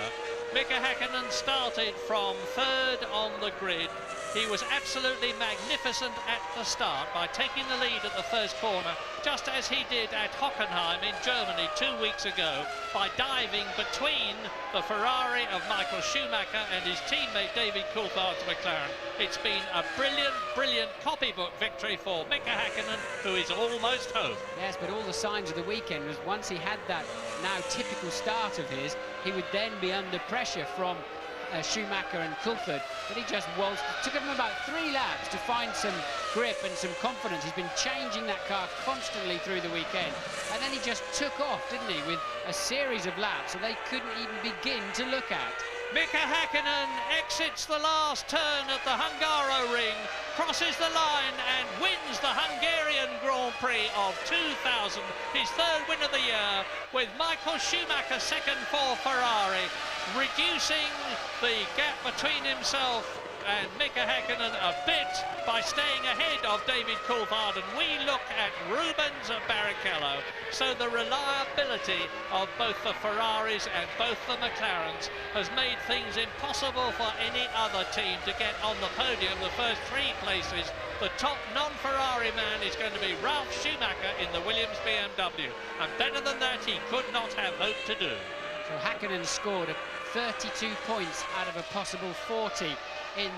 Mika Häkkinen started from 3rd on the grid. He was absolutely magnificent at the start by taking the lead at the first corner, just as he did at Hockenheim in Germany 2 weeks ago, by diving between the Ferrari of Michael Schumacher and his teammate David Coulthard's McLaren. It's been a brilliant, brilliant copybook victory for Mika Häkkinen, who is almost home. Yes, but all the signs of the weekend was once he had that now typical start of his, he would then be under pressure from Schumacher and Coulthard, but he just waltzed. It took him about 3 laps to find some grip and some confidence. He's been changing that car constantly through the weekend, and then he just took off, didn't he, with a series of laps that they couldn't even begin to look at. Mika Häkkinen exits the last turn at the Hungaroring, crosses the line and wins the Hungarian Grand Prix of 2000, his 3rd win of the year, with Michael Schumacher second for Ferrari, reducing the gap between himself and Mika Häkkinen a bit by staying ahead of David Coulthard, and we look at Rubens Barrichello. So the reliability of both the Ferraris and both the McLarens has made things impossible for any other team to get on the podium the first 3 places. The top non-Ferrari man is going to be Ralf Schumacher in the Williams BMW, and better than that he could not have hoped to do. So Häkkinen scored 32 points out of a possible 40 in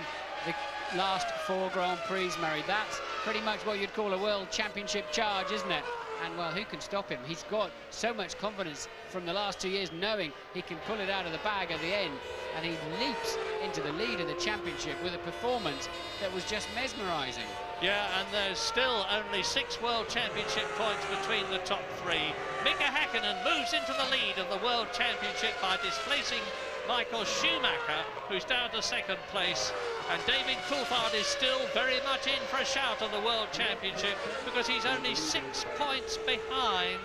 the last 4 Grand Prix, Murray. That's pretty much what you'd call a World Championship charge, isn't it? And, well, who can stop him? He's got so much confidence from the last 2 years, knowing he can pull it out of the bag at the end, and he leaps into the lead of the championship with a performance that was just mesmerising. Yeah, and there's still only 6 World Championship points between the top 3. Mika Häkkinen moves into the lead of the World Championship by displacing Michael Schumacher, who's down to 2nd place, and David Coulthard is still very much in for a shout on the World Championship because he's only 6 points behind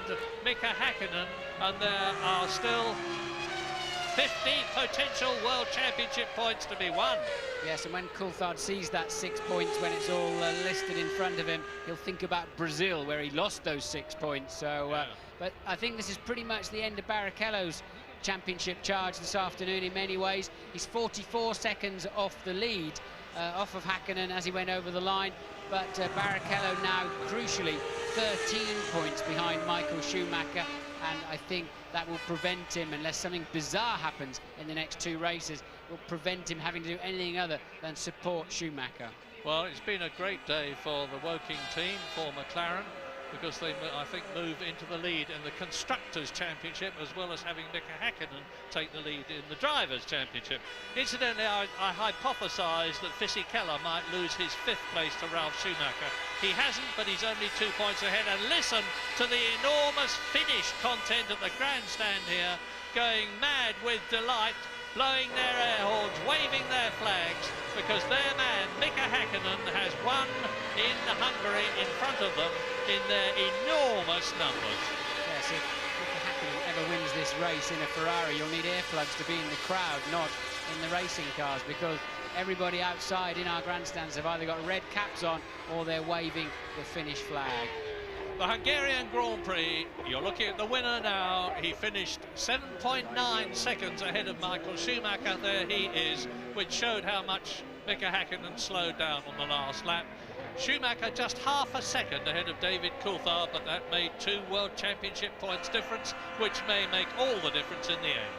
Mika Häkkinen, and there are still 50 potential World Championship points to be won. Yes, and when Coulthard sees that 6 points, when it's all listed in front of him, he'll think about Brazil, where he lost those 6 points. So, but I think this is pretty much the end of Barrichello's championship charge this afternoon in many ways. He's 44 seconds off the lead, off of Häkkinen as he went over the line, but Barrichello now, crucially, 13 points behind Michael Schumacher, and I think that will prevent him, unless something bizarre happens in the next 2 races, will prevent him having to do anything other than support Schumacher. Well, it's been a great day for the Woking team, for McLaren, because they, I think, move into the lead in the Constructors' Championship, as well as having Mika Häkkinen take the lead in the Drivers' Championship. Incidentally, I hypothesised that Fisichella might lose his 5th place to Ralf Schumacher. He hasn't, but he's only 2 points ahead. And listen to the enormous finish content at the grandstand here, going mad with delight, blowing their air horns, waving their flags, because their man, Mika Häkkinen, has won in Hungary in front of them in their enormous numbers. Yes, if Mika Häkkinen ever wins this race in a Ferrari, you'll need earplugs to be in the crowd, not in the racing cars, because everybody outside in our grandstands have either got red caps on or they're waving the Finnish flag. The Hungarian Grand Prix, you're looking at the winner now. He finished 7.9 seconds ahead of Michael Schumacher. There he is, which showed how much Mika Häkkinen slowed down on the last lap. Schumacher just half a second ahead of David Coulthard, but that made 2 World Championship points difference, which may make all the difference in the end.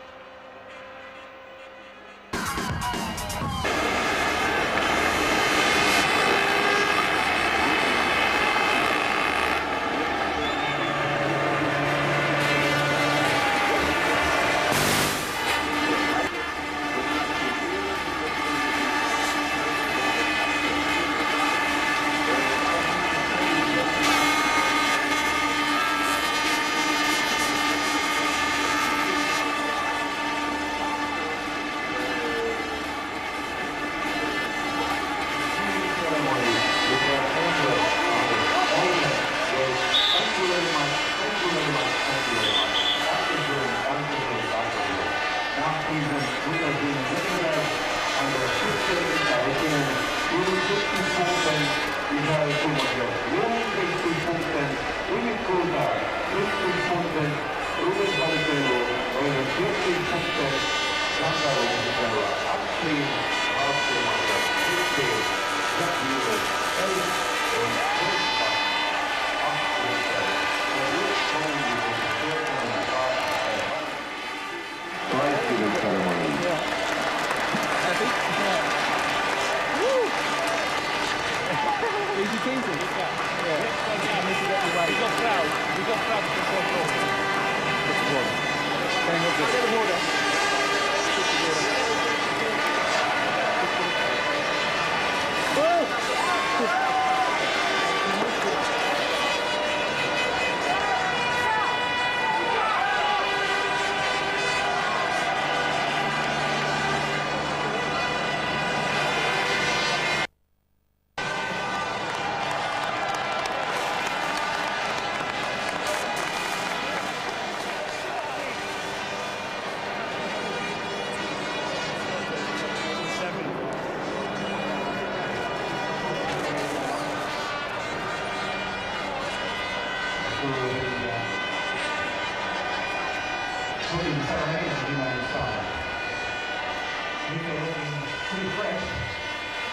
Mika looking pretty fresh,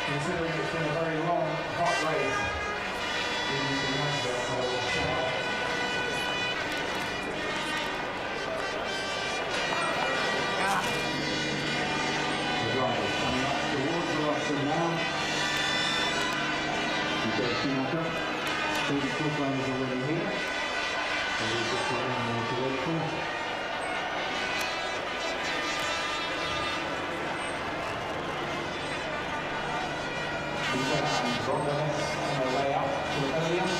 considering it's been a very long, hot race. Giving some nice shout. The drivers coming up towards the rostrum now. You've got Schumacher. David Coulthard is already here. So we've just got one more to wait for. And Rondanes on their way up to the podium.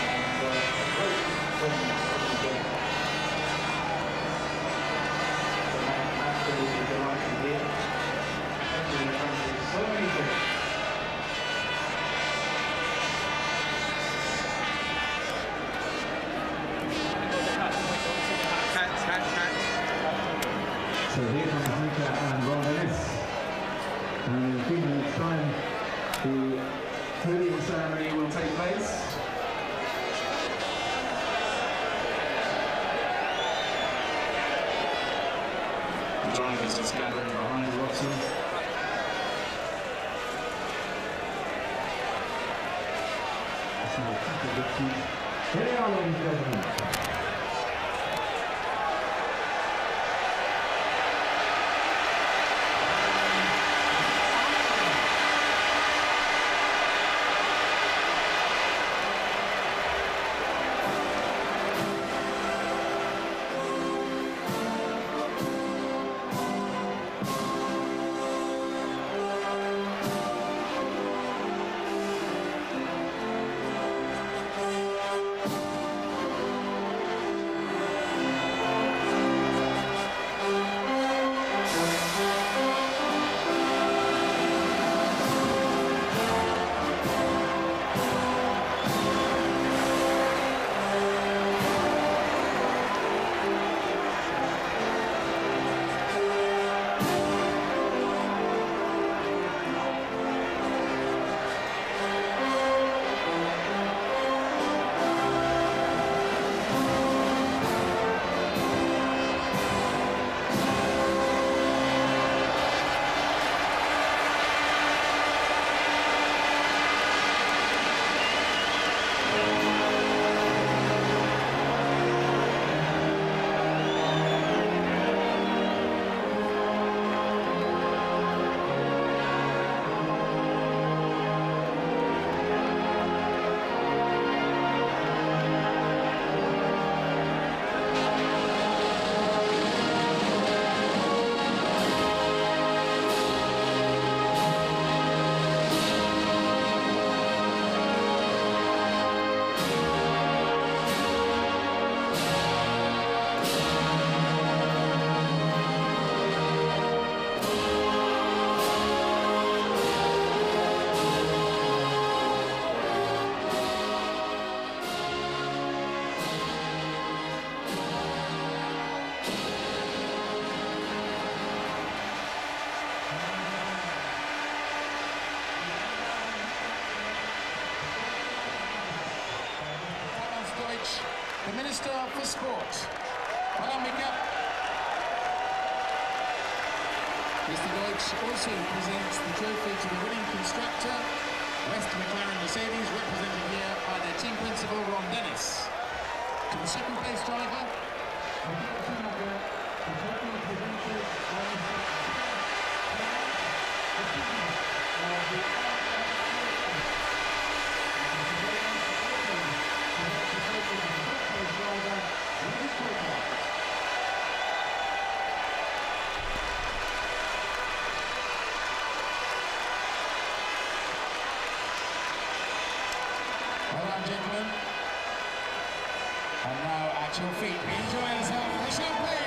And a great win from the man absolutely delighted here. Especially in front of so many things. So here comes Mika and Rondanes. And in a few minutes' time, the podium ceremony will take place. The drivers are scattering behind Rossi. That's now a couple of victories. Here they are, ladies and gentlemen. The Minister for Sport. Well done, Mika. Mr. Deutsch also presents the trophy to the winning constructor, West McLaren Mercedes, represented here by their team principal, Ron Dennis. To the second place driver, gentlemen. And now at your feet, enjoy yourself the champagne!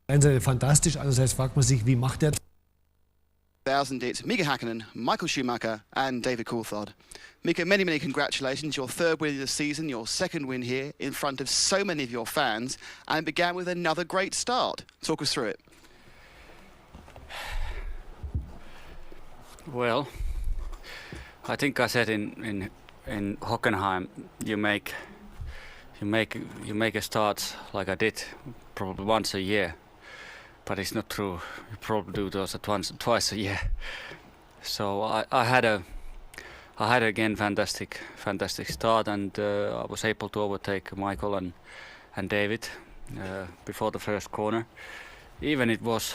Einerseits fantastisch, andererseits fragt man sich, wie macht er? It's Mika Häkkinen, Michael Schumacher and David Coulthard. Mika, many, many congratulations. Your third win of the season, your second win here in front of so many of your fans, and began with another great start. Talk us through it. Well, I think I said in Hockenheim, you make a start like I did probably once a year. But it's not true. You probably do those twice a year. So I had again fantastic start, and I was able to overtake Michael and David before the first corner. Even it was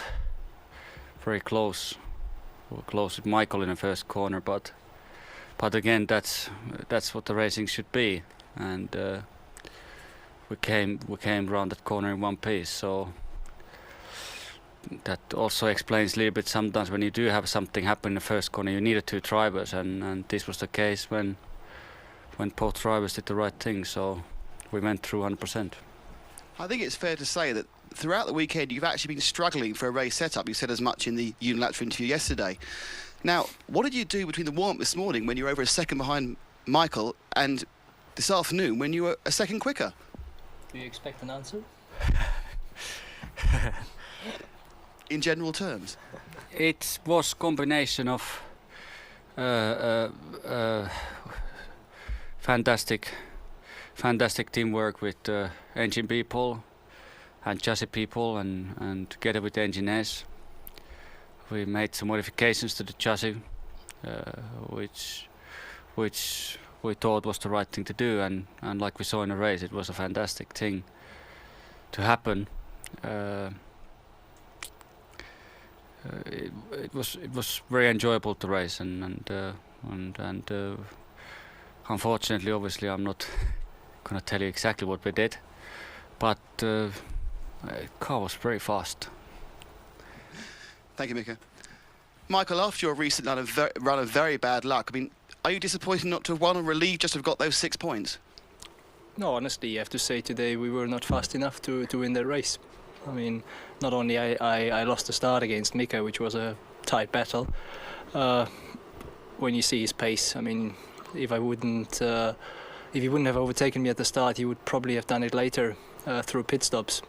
very close with Michael in the first corner, but again that's what the racing should be, and we came around that corner in one piece. So that also explains a little bit sometimes when you do have something happen in the first corner, you needed two drivers, and this was the case when both drivers did the right thing, so we went through 100%. I think it's fair to say that throughout the weekend you've actually been struggling for a race setup. You said as much in the unilateral interview yesterday. Now, what did you do between the warm-up this morning when you were over a second behind Michael and this afternoon when you were a second quicker? Do you expect an answer? In general terms? It was combination of fantastic teamwork with engine people and chassis people, and together with the engineers. We made some modifications to the chassis, which we thought was the right thing to do, and like we saw in the race, it was a fantastic thing to happen. It was very enjoyable to race, and unfortunately, obviously, I'm not gonna tell you exactly what we did, but the car was very fast. Thank you, Mika. Michael, after your recent run of very bad luck, I mean, are you disappointed not to have won, or relieved just to have got those 6 points? No, honestly, you have to say today we were not fast enough to win the race. I mean, not only I lost the start against Mika, which was a tight battle. When you see his pace, I mean, if he wouldn't have overtaken me at the start, he would probably have done it later through pit stops,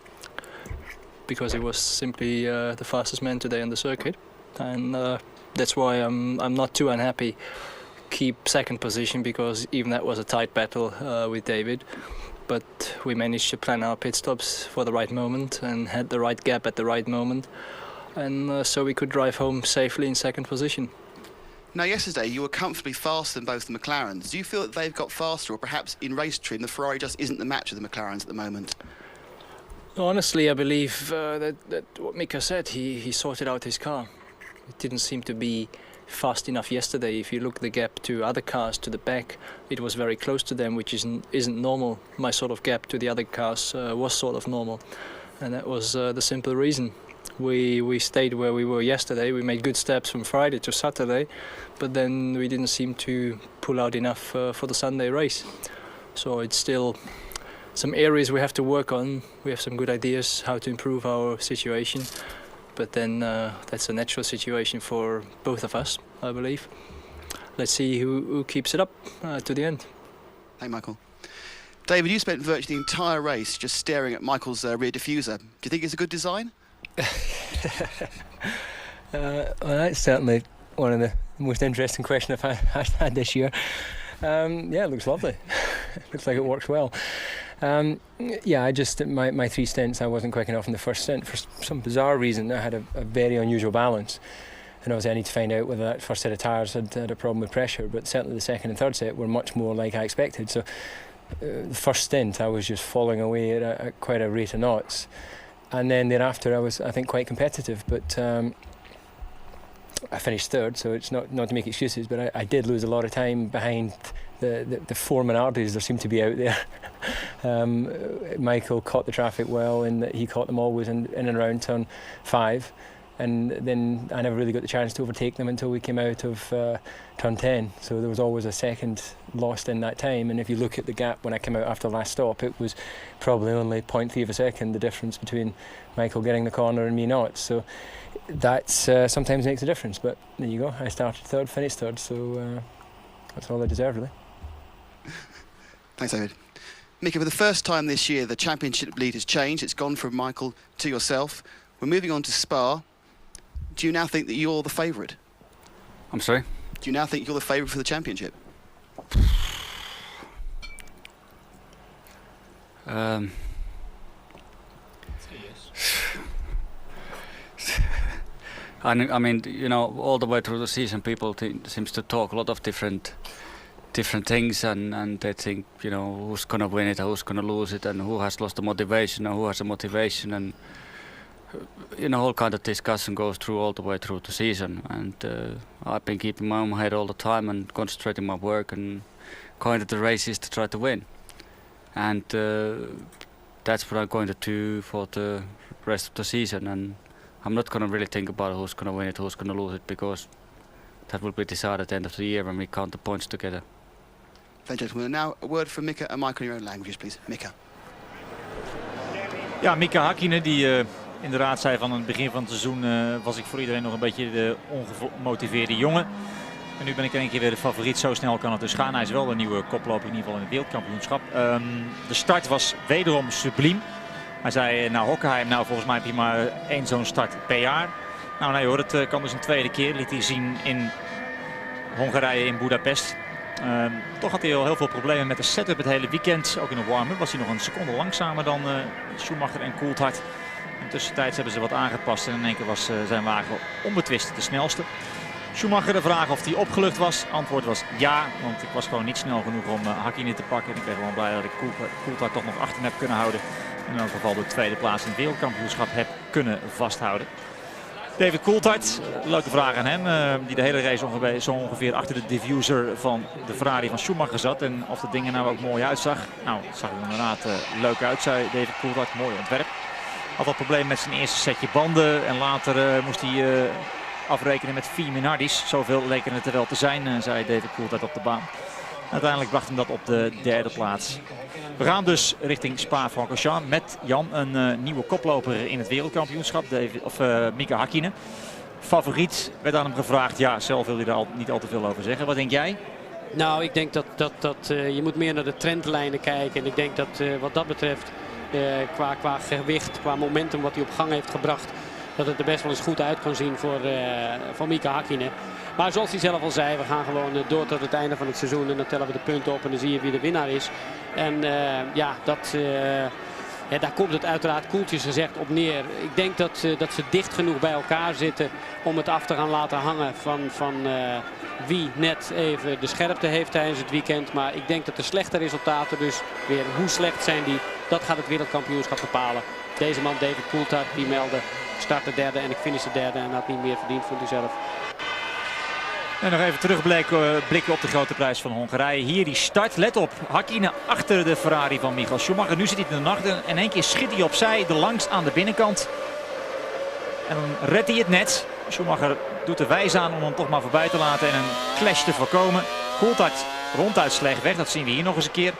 because he was simply the fastest man today on the circuit, and that's why I'm not too unhappy. Keep second position, because even that was a tight battle with David. But we managed to plan our pit stops for the right moment and had the right gap at the right moment, and so we could drive home safely in second position. Now, yesterday you were comfortably faster than both the McLarens. Do you feel that they've got faster, or perhaps in race trim the Ferrari just isn't the match of the McLarens at the moment? Honestly, I believe that what Mika said, he sorted out his car. It didn't seem to be fast enough yesterday. If you look the gap to other cars to the back, it was very close to them, which isn't normal. My sort of gap to the other cars was sort of normal, and that was the simple reason. We stayed where we were yesterday. We made good steps from Friday to Saturday, but then we didn't seem to pull out enough for the Sunday race. So it's still some areas we have to work on. We have some good ideas how to improve our situation, but then that's a natural situation for both of us, I believe. Let's see who keeps it up to the end. Hey, Michael. David, you spent virtually the entire race just staring at Michael's rear diffuser. Do you think it's a good design? Well, that's certainly one of the most interesting questions I've had this year. Yeah, it looks lovely. Looks like it works well. Yeah, my 3 stints, I wasn't quick enough in the first stint. For some bizarre reason, I had a very unusual balance. And obviously I need to find out whether that first set of tyres had a problem with pressure, but certainly the second and third set were much more like I expected. So the first stint, I was just falling away at quite a rate of knots. And then thereafter, I was, I think, quite competitive, but I finished third, so it's not to make excuses, but I did lose a lot of time behind the 4 Minardis there seemed to be out there. Michael caught the traffic well, and he caught them always in and around turn 5, and then I never really got the chance to overtake them until we came out of turn 10, so there was always a second lost in that time. And if you look at the gap when I came out after the last stop, it was probably only 0.3 of a second, the difference between Michael getting the corner and me not. So that sometimes makes a difference, but there you go, I started third, finished third, so that's all I deserve, really. Thanks, David. Mika, for the first time this year, the championship lead has changed. It's gone from Michael to yourself. We're moving on to Spa. Do you now think that you're the favourite? I'm sorry? Do you now think you're the favourite for the championship? I mean, you know, all the way through the season, people seems to talk a lot of different things, and they think, you know, who's gonna win it, who's gonna lose it, and who has lost the motivation, or who has the motivation, and you know, all kind of discussion goes through all the way through the season. And I've been keeping my own head all the time and concentrating my work and going to the races to try to win. And that's what I'm going to do for the rest of the season. And I'm not going to really think about who's going to win it, who's going to lose it, because that will be decided at the end of the year when we count the points together. Thank you, gentlemen. Now a word from Mika and Michael in your own languages, please. Mika. Ja, Mika Häkkinen die inderdaad zei van het begin van het seizoen was ik voor iedereen nog een beetje de ongemotiveerde jongen. En nu ben ik in één keer weer de favoriet. Zo snel kan het dus gaan. Hij is wel de nieuwe koploper in ieder geval in het wereldkampioenschap. De start was wederom subliem. Hij zei, nou Hockenheim, nou volgens mij heb je maar 1 zo'n start per jaar. Nou nee hoor, het kan dus een tweede keer. Liet hij zien in Hongarije, in Budapest. Toch had hij al heel veel problemen met de setup het hele weekend. Ook in de warm-up was hij nog een seconde langzamer dan Schumacher en Coulthard. In tussentijds hebben ze wat aangepast en in één keer was zijn wagen onbetwist de snelste. Schumacher, de vraag of hij opgelucht was. Antwoord was ja, want ik was gewoon niet snel genoeg om Häkkinen te pakken. En ik ben gewoon blij dat ik Coulthard toch nog achter hem heb kunnen houden. En in elk geval de tweede plaats in het wereldkampioenschap heb kunnen vasthouden. David Coulthard, leuke vraag aan hem. Die de hele race zo ongeveer achter de diffuser van de Ferrari van Schumacher zat. En of de dingen nou ook mooi uitzag. Nou, het zag er inderdaad leuk uit, zei David Coulthard. Mooi ontwerp. Had wat problemen met zijn eerste setje banden. En later moest hij afrekenen met 4 Minardis. Zoveel leken het er wel te zijn, zei David Coulthard op de baan. Uiteindelijk bracht hem dat op de 3e plaats. We gaan dus richting Spa-Francorchamps met Jan, een nieuwe koploper in het wereldkampioenschap, Mika Häkkinen. Favoriet werd aan hem gevraagd. Ja, zelf wil hij daar niet al te veel over zeggen. Wat denk jij? Nou, ik denk dat je moet meer naar de trendlijnen kijken. En ik denk dat wat dat betreft, qua gewicht, qua momentum wat hij op gang heeft gebracht, dat het er best wel eens goed uit kan zien voor Mika Häkkinen. Maar zoals hij zelf al zei, we gaan gewoon door tot het einde van het seizoen en dan tellen we de punten op en dan zie je wie de winnaar is. En daar komt het uiteraard koeltjes gezegd op neer. Ik denk dat ze dicht genoeg bij elkaar zitten om het af te gaan laten hangen van wie net even de scherpte heeft tijdens het weekend. Maar ik denk dat de slechte resultaten, dus weer hoe slecht zijn die, dat gaat het wereldkampioenschap bepalen. Deze man, David Coulthard, die meldde start de 3e en ik finish de 3e en had niet meer verdiend, vond hij zelf. En nog even terugblikken op de grote prijs van Hongarije. Hier die start. Let op, Häkkinen achter de Ferrari van Michael Schumacher. Nu zit hij in de nacht en in één keer schiet hij opzij, de langs aan de binnenkant. En dan redt hij het net. Schumacher doet er wijs aan om hem toch maar voorbij te laten en een clash te voorkomen. Coulthard ronduit slecht weg, dat zien we hier nog eens een keer.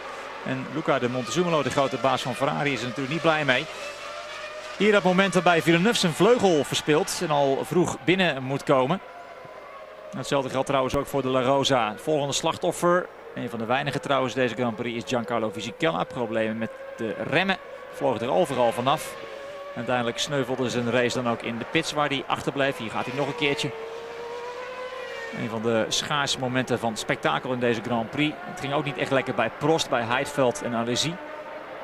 En Luca de Montezumolo, de grote baas van Ferrari, is er natuurlijk niet blij mee. Hier dat moment waarbij Villeneuve zijn vleugel verspeelt en al vroeg binnen moet komen. Hetzelfde geldt trouwens ook voor de La Rosa. Het volgende slachtoffer, een van de weinigen trouwens deze Grand Prix, is Giancarlo Fisichella. Problemen met de remmen, vloog er overal vanaf. Uiteindelijk sneuvelde zijn race dan ook in de pits waar hij achterbleef. Hier gaat hij nog een keertje. Een van de schaarse momenten van spektakel in deze Grand Prix. Het ging ook niet echt lekker bij Prost, bij Heidfeld en Alesi.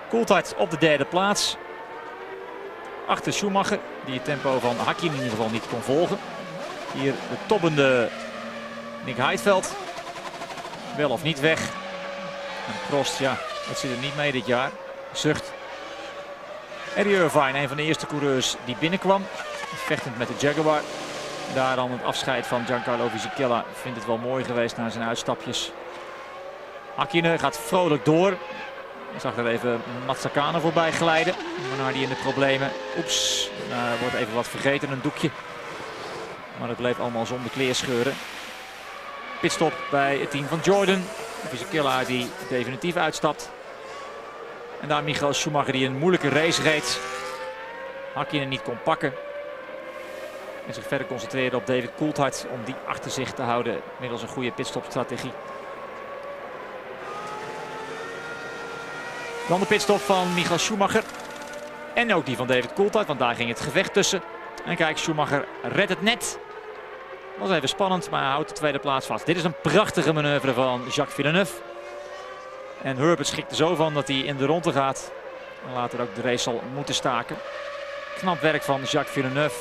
Coulthard op de derde plaats. Achter Schumacher, die het tempo van Häkkinen in ieder geval niet kon volgen. Hier de tobbende Nick Heidfeld. Wel of niet weg. En Prost, ja, dat zit er niet mee dit jaar. Zucht. Eddie Irvine, een van de eerste coureurs die binnenkwam. Vechtend met de Jaguar. Daar dan het afscheid van Giancarlo Fisichella. Vindt het wel mooi geweest na zijn uitstapjes. Häkkinen gaat vrolijk door. Ik zag er even Mazzacane voorbij glijden. Waarna die in de problemen. Oeps, wordt even wat vergeten, een doekje. Maar dat bleef allemaal zonder kleerscheuren. Pitstop bij het team van Jordan. Fisichella die definitief uitstapt. En daar Michael Schumacher die een moeilijke race reed. Häkkinen niet kon pakken. En zich verder concentreerde op David Coulthard om die achter zich te houden. Middels een goede pitstopstrategie. Dan de pitstop van Michael Schumacher. En ook die van David Coulthard, want daar ging het gevecht tussen. En kijk, Schumacher redt het net. Was even spannend, maar hij houdt de tweede plaats vast. Dit is een prachtige manoeuvre van Jacques Villeneuve. En Herbert schikt er zo van dat hij in de ronde gaat. En later ook de race zal moeten staken. Knap werk van Jacques Villeneuve.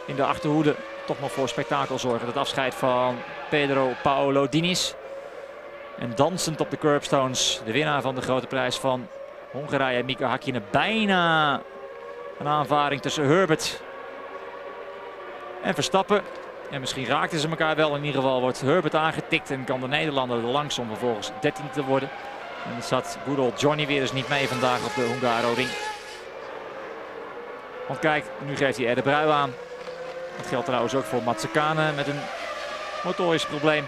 In de achterhoede toch nog voor spektakel zorgen. Het afscheid van Pedro Paolo Diniz. En dansend op de curbstones de winnaar van de grote prijs van Hongarije, Mika Häkkinen. Bijna een aanvaring tussen Herbert en Verstappen. En misschien raakten ze elkaar wel. In ieder geval wordt Herbert aangetikt en kan de Nederlander er langs om vervolgens 13e te worden. En het zat good old Johnny weer eens niet mee vandaag op de Hungaroring. Want kijk, nu geeft hij er de brui aan. Dat geldt trouwens ook voor Mazzacane met een motorisch probleem.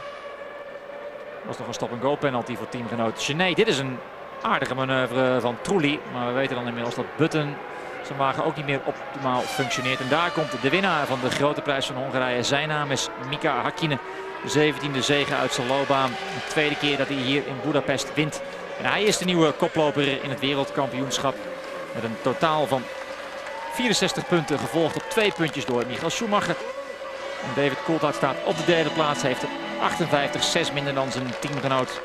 Er was nog een stop-and-go penalty voor teamgenoot Genet. Dit is een aardige manoeuvre van Trulli. Maar we weten dan inmiddels dat Button zijn wagen ook niet meer optimaal functioneert. En daar komt de winnaar van de grote prijs van Hongarije. Zijn naam is Mika Häkkinen. De 17e zege uit zijn loopbaan. De tweede keer dat hij hier in Budapest wint. En hij is de nieuwe koploper in het wereldkampioenschap. Met een totaal van 64 punten, gevolgd op 2 puntjes door Michael Schumacher. En David Coulthard staat op de derde plaats, heeft er 58, 6 minder dan zijn teamgenoot.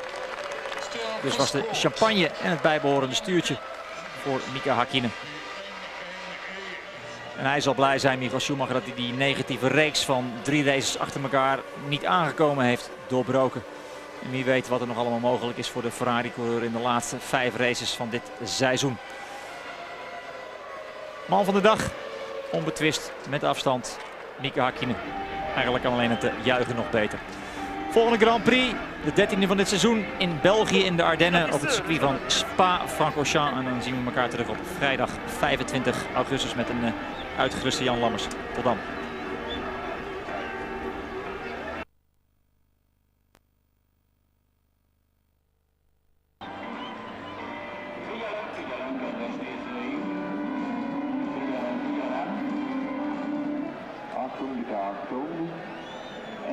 Dus was de champagne en het bijbehorende stuurtje voor Mika Häkkinen. En hij zal blij zijn, Michael Schumacher, dat hij die negatieve reeks van 3 races achter elkaar niet aangekomen heeft doorbroken. En wie weet wat er nog allemaal mogelijk is voor de Ferrari-coureur in de laatste 5 races van dit seizoen. Man van de dag, onbetwist met afstand, Mika Häkkinen. Eigenlijk kan alleen het juichen nog beter. Volgende Grand Prix, de 13e van dit seizoen in België in de Ardennen op het circuit van Spa-Francorchamps. En dan zien we elkaar terug op vrijdag 25 augustus met een uitgeruste Jan Lammers. Tot dan.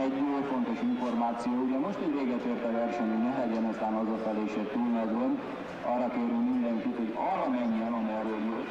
Egy fontos információ, ugye most, hogy véget ért a verseny, ne legyen aztán hazafelé se túl nagy gond. Arra kérünk mindenkit, hogy arra menjen, amerről jött.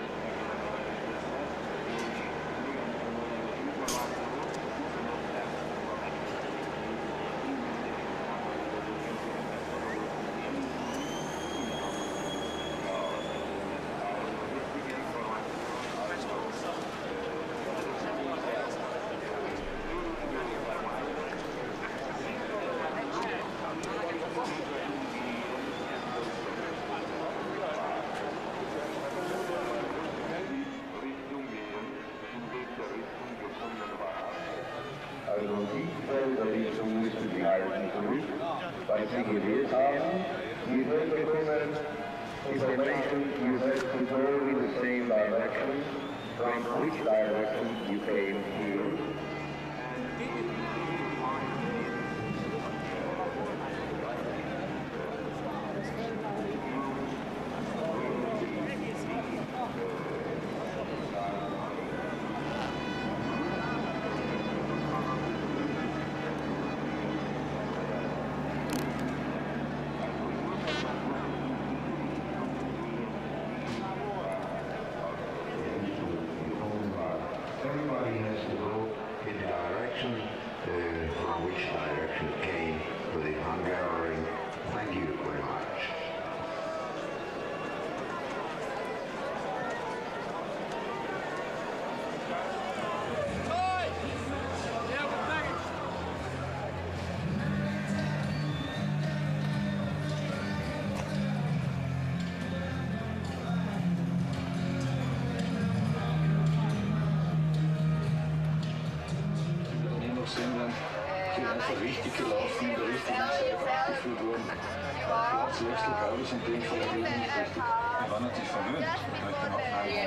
Also nicht völlig zu die Alten zurück, weil sie gewählt haben. You have bekommen information you have to go in the same direction, from which direction you came here. Everybody has to go in the direction from which direction it came to the Hungary. Thank you very much. Sondern sind einfach richtig gelaufen, in der richtigen Zeit aufgeführt worden. Platzwechsel, glaube ich, in dem Fall nicht richtig. Ich war natürlich verwöhnt durch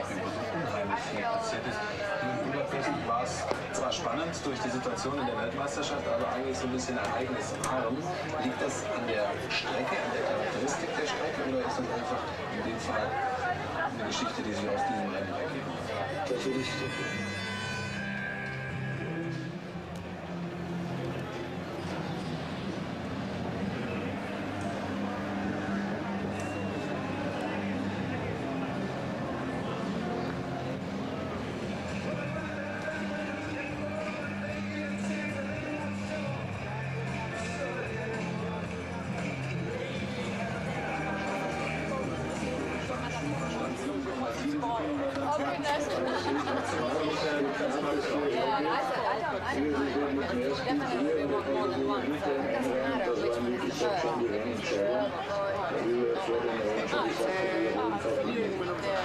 den unheimlich viel passiert ist. In Budapest war es zwar spannend durch die Situation in der Weltmeisterschaft, aber eigentlich so ein bisschen ereignisarm. Liegt das an der Strecke, an der Charakteristik der Strecke, oder ist das einfach in dem Fall eine Geschichte, die sich aus diesem Rennen ergeben hat? Das würde ich so tun.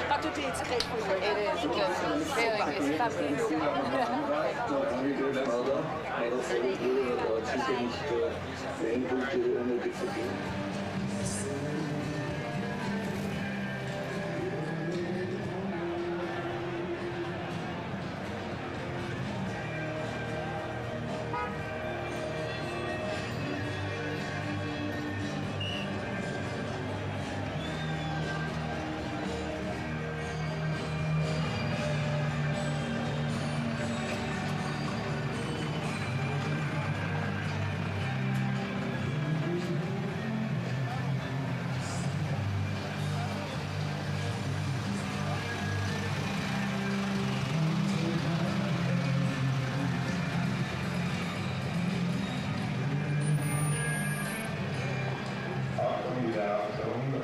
But today it's great for you. It is very fabulous.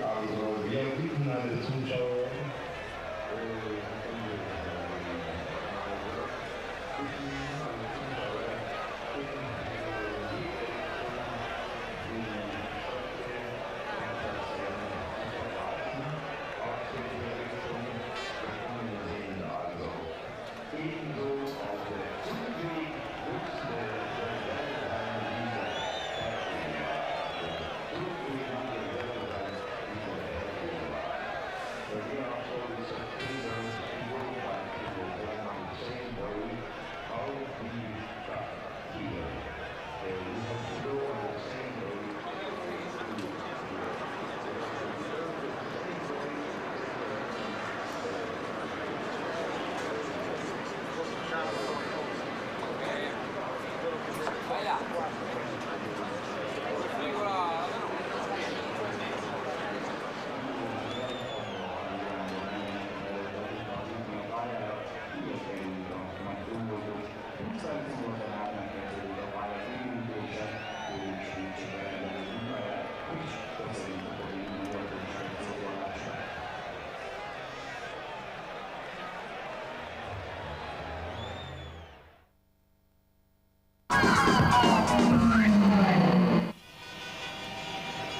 Also wir bitten alle Zuschauer,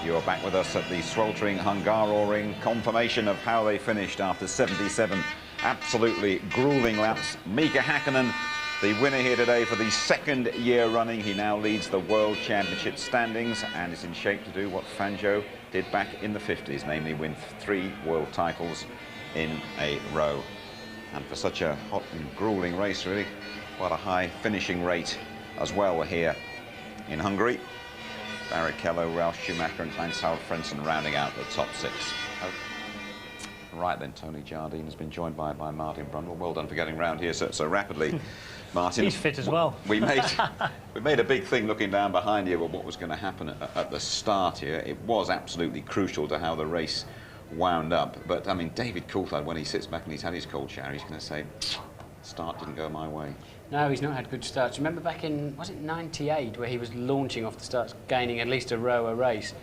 You're back with us at the sweltering Hungaroring, confirmation of how they finished after 77 absolutely grueling laps. Mika Häkkinen The winner here today for the second year running. He now leads the World Championship standings and is in shape to do what Fangio did back in the 50s, namely win 3 world titles in a row. And for such a hot and grueling race, really, quite a high finishing rate as well here in Hungary. Barrichello, Ralf Schumacher and Heinz-Harald Frentzen rounding out the top 6. Right then, Tony Jardine has been joined by Martin Brundle. Well done for getting round here so rapidly, Martin. He's fit as well. We made a big thing looking down behind you with what was going to happen at the start here. It was absolutely crucial to how the race wound up. But, I mean, David Coulthard, when he sits back and he's had his cold shower, he's going to say, start didn't go my way. No, he's not had good starts. Remember back in, was it 98, where he was launching off the starts, gaining at least a row a race?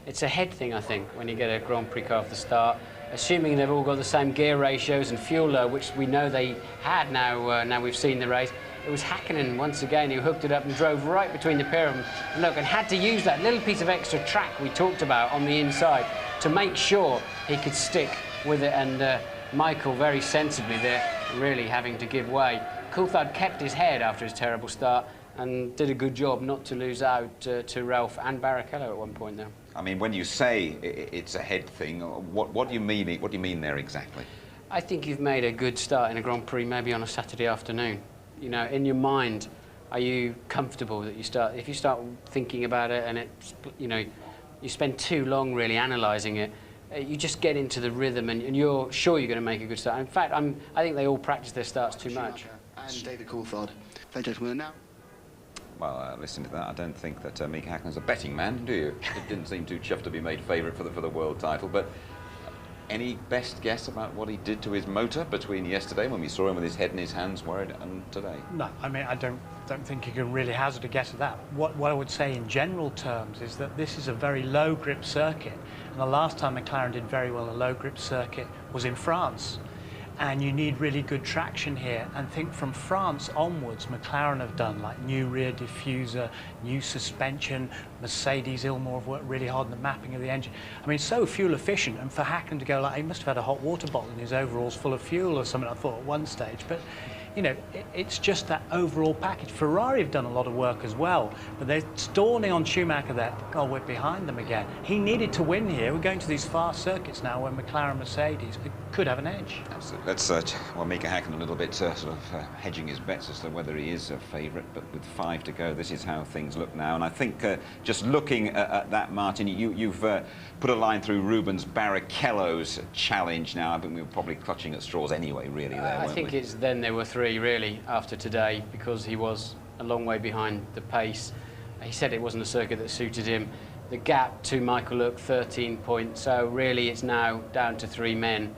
It's a head thing, I think, when you get a Grand Prix car off the start. Assuming they've all got the same gear ratios and fuel, which we know they had now. Now we've seen the race. It was Hakkinen once again who hooked it up and drove right between the pair of them. And look, and had to use that little piece of extra track we talked about on the inside to make sure he could stick with it. And Michael very sensibly there, really having to give way. Coulthard kept his head after his terrible start and did a good job not to lose out to Ralf and Barrichello at one point there. I mean, when you say it's a head thing, what do you mean? What do you mean there exactly? I think you've made a good start in a Grand Prix, maybe on a Saturday afternoon. You know, in your mind, are you comfortable that you start? If you start thinking about it and it's, you know, you spend too long really analysing it, you just get into the rhythm and you're sure you're going to make a good start. In fact, I think they all practice their starts too much. And David Coulthard, fellow gentlemen now. Well, listen to that. I don't think that Mika Häkkinen's a betting man, do you? It didn't seem too chuffed to be made favourite for the world title. But any best guess about what he did to his motor between yesterday, when we saw him with his head in his hands worried, and today? No, I mean, I don't think you can really hazard a guess at that. What I would say in general terms is that this is a very low grip circuit. And the last time McLaren did very well a low grip circuit was in France. And you need really good traction here. And think from France onwards, McLaren have done like new rear diffuser, new suspension. Mercedes, Ilmor have worked really hard on the mapping of the engine. I mean, it's so fuel efficient. And for Häkkinen to go like, he must have had a hot water bottle in his overalls full of fuel or something, I thought at one stage. But you know, it's just that overall package. Ferrari have done a lot of work as well, but they're stalling on Schumacher there. Oh, we're behind them again. He needed to win here. We're going to these fast circuits now where McLaren and Mercedes could have an edge. Absolutely. Let's well, Mika Häkkinen a little bit sort of hedging his bets as to whether he is a favourite, but with 5 to go, this is how things look now. And I think just looking at that, Martin, you've put a line through Rubens Barrichello's challenge now. I think we were probably clutching at straws anyway, really, there, I think it's then there were 3 really after today, because he was a long way behind the pace. He said it wasn't a circuit that suited him. The gap to Michael Look, 13 points, so really it's now down to 3 men.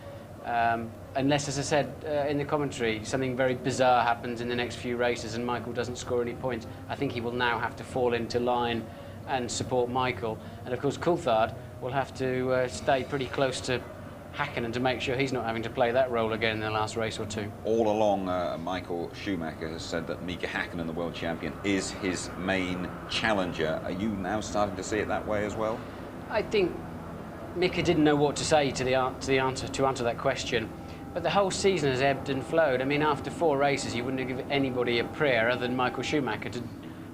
Unless, as I said in the commentary, something very bizarre happens in the next few races and Michael doesn't score any points. I think he will now have to fall into line and support Michael. And of course Coulthard will have to stay pretty close to Häkkinen to make sure he's not having to play that role again in the last race or 2. All along, Michael Schumacher has said that Mika Häkkinen, the world champion, is his main challenger. Are you now starting to see it that way as well? I think Mika didn't know what to say to answer that question. But the whole season has ebbed and flowed. I mean, after 4 races, you wouldn't have given anybody a prayer other than Michael Schumacher to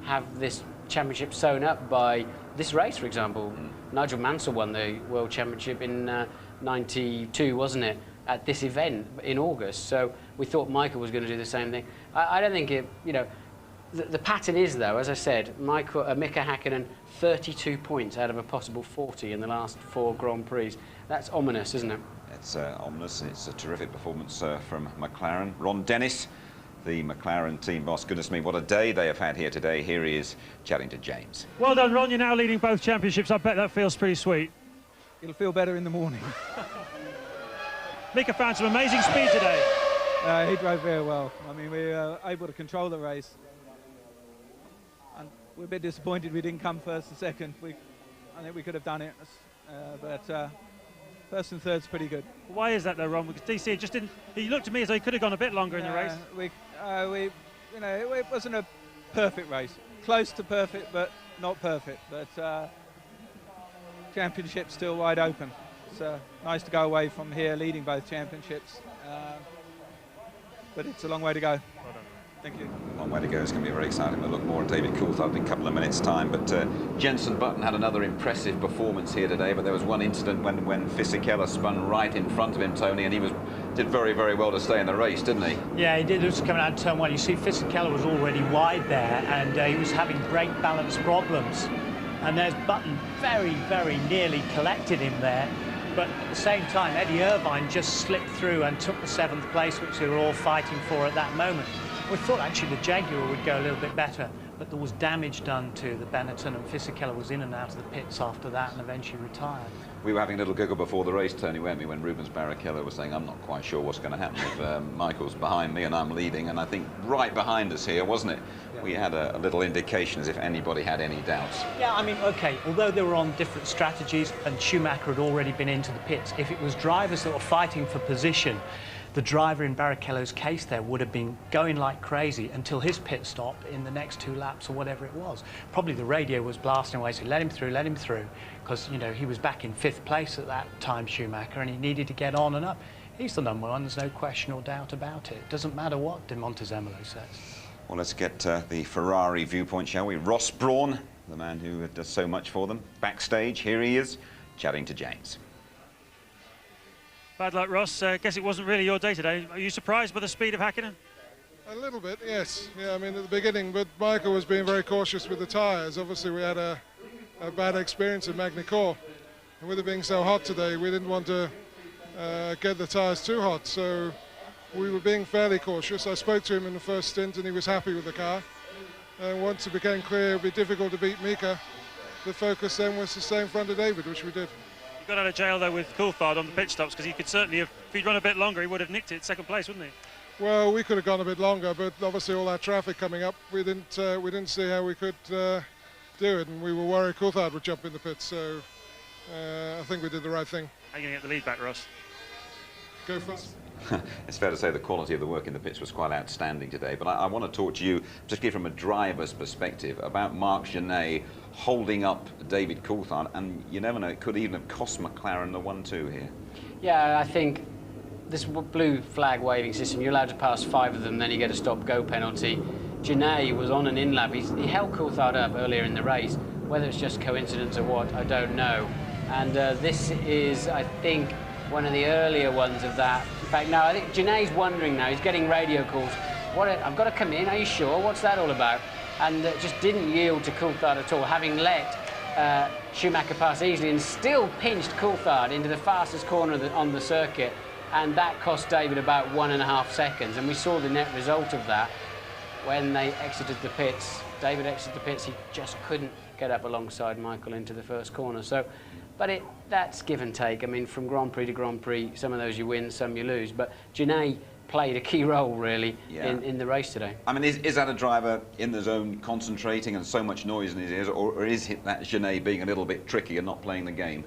have this championship sewn up by this race, for example. Nigel Mansell won the World Championship in 92, wasn't it, at this event in August. So we thought Michael was going to do the same thing. I don't think it, you know, the pattern is, though, as I said, Mika Häkkinen, 32 points out of a possible 40 in the last 4 Grand Prix. That's ominous, isn't it? It's ominous, and it's a terrific performance from McLaren. Ron Dennis, the McLaren team boss. Goodness me, what a day they have had here today. Here he is chatting to James. Well done, Ron. You're now leading both championships. I bet that feels pretty sweet. It'll feel better in the morning. Mika found some amazing speed today. He drove very well. I mean, we were able to control the race. And we're a bit disappointed we didn't come first and second. I think we could have done it, but first and third's pretty good. Why is that though, Ron? Because DC just didn't. He looked to me as though he could have gone a bit longer in the race. You know, it wasn't a perfect race. Close to perfect, but not perfect. But championship's still wide open. It's nice to go away from here leading both championships, but it's a long way to go. Thank you. Long way to go. It's going to be very exciting. We'll look more at David Coulthard in a couple of minutes' time. But Jenson Button had another impressive performance here today. But there was one incident when Fisichella spun right in front of him, Tony, and he did very, very well to stay in the race, didn't he? Yeah, he did. It was coming out of turn one. You see, Fisichella was already wide there, and he was having brake balance problems. And there's Button very, very nearly collected him there. But at the same time, Eddie Irvine just slipped through and took the 7th place, which they were all fighting for at that moment. We thought actually the Jaguar would go a little bit better, but there was damage done to the Benetton, and Fisichella was in and out of the pits after that and eventually retired. We were having a little giggle before the race, Tony, weren't we, when Rubens Barrichello was saying, I'm not quite sure what's going to happen if Michael's behind me and I'm leading. And I think right behind us here, wasn't it? Yeah. We had a little indication as if anybody had any doubts. Yeah, I mean, OK, although they were on different strategies and Schumacher had already been into the pits, if it was drivers that were fighting for position, the driver in Barrichello's case there would have been going like crazy until his pit stop in the next 2 laps or whatever it was. Probably the radio was blasting away, saying, let him through, because, you know, he was back in 5th place at that time, Schumacher, and he needed to get on and up. He's the number one, there's no question or doubt about it. It doesn't matter what De Montezemolo says. Well, let's get the Ferrari viewpoint, shall we? Ross Brawn, the man who does so much for them, backstage, here he is, chatting to James. Bad luck, Ross. Guess it wasn't really your day today. Are you surprised by the speed of Häkkinen? A little bit, yes. Yeah, I mean, at the beginning, but Michael was being very cautious with the tyres. Obviously, we had a bad experience at Magny-Cours. And with it being so hot today, we didn't want to get the tyres too hot. So we were being fairly cautious. I spoke to him in the first stint, and he was happy with the car. And once it became clear it would be difficult to beat Mika, the focus then was to stay in front of David, which we did. Got out of jail though with Coulthard on the pit stops, because he could certainly have, if he'd run a bit longer, he would have nicked it 2nd place, wouldn't he? Well, we could have gone a bit longer, but obviously all that traffic coming up, we didn't see how we could do it, and we were worried Coulthard would jump in the pits. So I think we did the right thing. How are you going to get the lead back, Ross? Go first. It's fair to say the quality of the work in the pits was quite outstanding today, but I want to talk to you, particularly from a driver's perspective, about Marc Genet holding up David Coulthard, and you never know, it could even have cost McLaren the 1-2 here. Yeah, I think this blue flag waving system, you're allowed to pass 5 of them, then you get a stop-go penalty. Genet was on an in-lap. He held Coulthard up earlier in the race. Whether it's just coincidence or what, I don't know. And this is, I think, one of the earlier ones of that. In fact, no, I think Genet's wondering now. He's getting radio calls. I've got to come in, are you sure? What's that all about? And just didn't yield to Coulthard at all, having let Schumacher pass easily and still pinched Coulthard into the fastest corner on the circuit, and that cost David about 1.5 seconds. And we saw the net result of that when they exited the pits. David exited the pits, he just couldn't get up alongside Michael into the first corner. So, but that's give and take. I mean, from Grand Prix to Grand Prix, some of those you win, some you lose. But Genet played a key role, really, in the race today. I mean, is that a driver in the zone concentrating and so much noise in his ears, or is that Genet being a little bit tricky and not playing the game?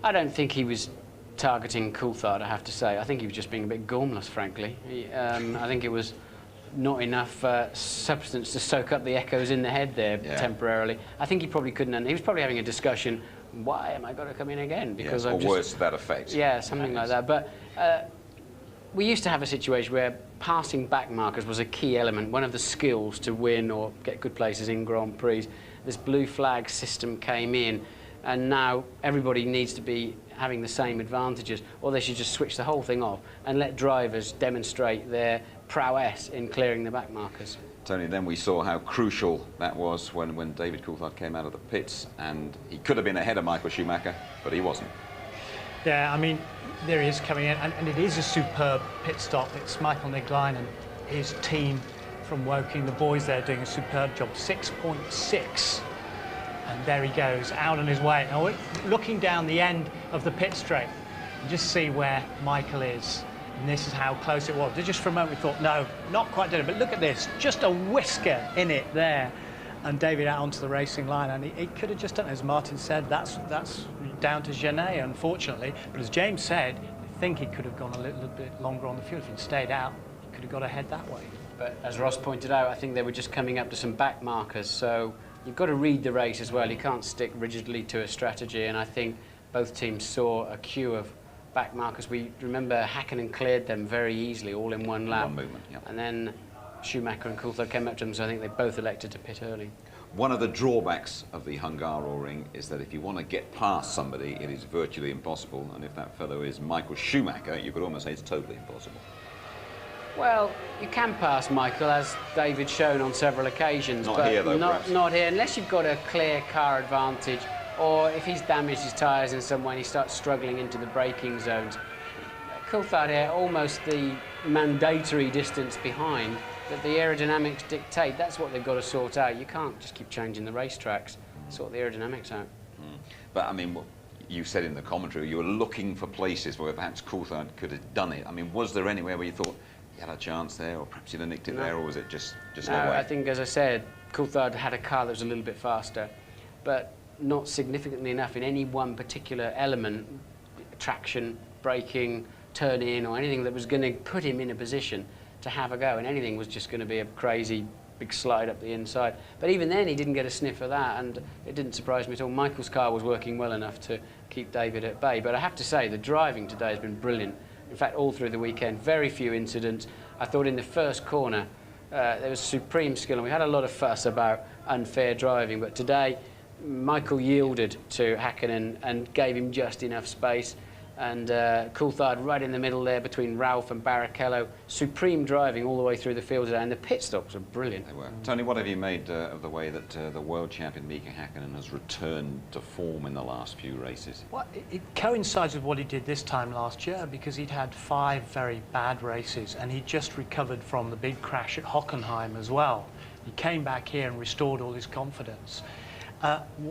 I don't think he was targeting Coulthard, I have to say. I think he was just being a bit gormless, frankly. I think it was not enough substance to soak up the echoes in the head there temporarily. I think he probably couldn't, and he was probably having a discussion, why am I going to come in again? Because or worse to that effect. Yeah, something like that. But we used to have a situation where passing back markers was a key element, one of the skills to win or get good places in Grand Prix. This blue flag system came in, and now everybody needs to be having the same advantages, or they should just switch the whole thing off and let drivers demonstrate their prowess in clearing the back markers. Tony, then we saw how crucial that was when David Coulthard came out of the pits, and he could have been ahead of Michael Schumacher, but he wasn't. Yeah, I mean, there he is coming in, and it is a superb pit stop. It's Michael Negline and his team from Woking, the boys there doing a superb job, 6.6. And there he goes, out on his way. Now, we're looking down the end of the pit straight, you just see where Michael is. And this is how close it was. Just for a moment we thought, no, not quite did it, but look at this, just a whisker in it there. And David out onto the racing line, and he could have just done, as Martin said, that's down to Genet, unfortunately. But as James said, I think he could have gone a little bit longer on the field. If he'd stayed out, he could have got ahead that way. But as Ross pointed out, I think they were just coming up to some back markers, so you've got to read the race as well. You can't stick rigidly to a strategy, and I think both teams saw a queue of back markers. We remember Häkkinen cleared them very easily, all in one lap. One movement, yeah. And then Schumacher and Coulthard came up to them, so I think they both elected to pit early. One of the drawbacks of the Hungaroring is that if you want to get past somebody, it is virtually impossible. And if that fellow is Michael Schumacher, you could almost say it's totally impossible. Well, you can pass Michael, as David's shown on several occasions. Not but here, though, not here, unless you've got a clear car advantage, or if he's damaged his tyres in some way and he starts struggling into the braking zones. Coulthard here, almost the mandatory distance behind that the aerodynamics dictate. That's what they've got to sort out. You can't just keep changing the racetracks. Sort the aerodynamics out. But I mean, what you said in the commentary, you were looking for places where perhaps Coulthard could have done it. I mean, was there anywhere where you thought he had a chance there, or perhaps he'd have nicked it there, or was it just no way? I think, as I said, Coulthard had a car that was a little bit faster, but not significantly enough in any one particular element, traction, braking, turn in, or anything that was going to put him in a position to have a go, and anything was just going to be a crazy big slide up the inside. But even then he didn't get a sniff of that, and it didn't surprise me at all. Michael's car was working well enough to keep David at bay, but I have to say the driving today has been brilliant. In fact, all through the weekend, very few incidents. I thought in the first corner there was supreme skill, and we had a lot of fuss about unfair driving, but today Michael yielded to Häkkinen and gave him just enough space. And Coulthard right in the middle there between Ralph and Barrichello. Supreme driving all the way through the field today, and the pit stops were brilliant. They were. Tony, what have you made of the way that the world champion Mika Häkkinen has returned to form in the last few races? Well, it coincides with what he did this time last year, because he'd had 5 very bad races and he just recovered from the big crash at Hockenheim as well. He came back here and restored all his confidence.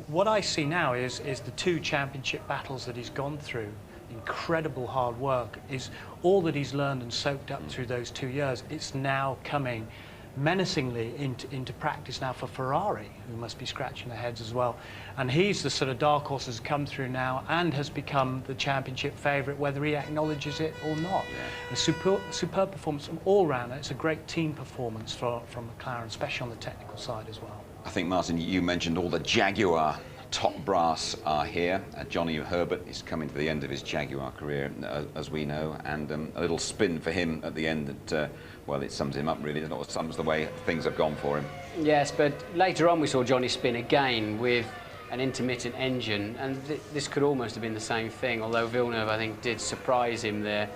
What I see now is the 2 championship battles that he's gone through. Incredible hard work is all that he's learned and soaked up through those 2 years. It's now coming menacingly into practice now for Ferrari, who must be scratching their heads as well. And he's the sort of dark horse that's come through now and has become the championship favourite, whether he acknowledges it or not. Yeah. A superb performance from all round. It's a great team performance from McLaren, especially on the technical side as well. I think, Martin, you mentioned all the Jaguar top brass are here. Johnny Herbert is coming to the end of his Jaguar career, as we know, and a little spin for him at the end that, well, it sums him up really. It sums the way things have gone for him. Yes, but later on we saw Johnny spin again with an intermittent engine, and this could almost have been the same thing, although Villeneuve, I think, did surprise him there.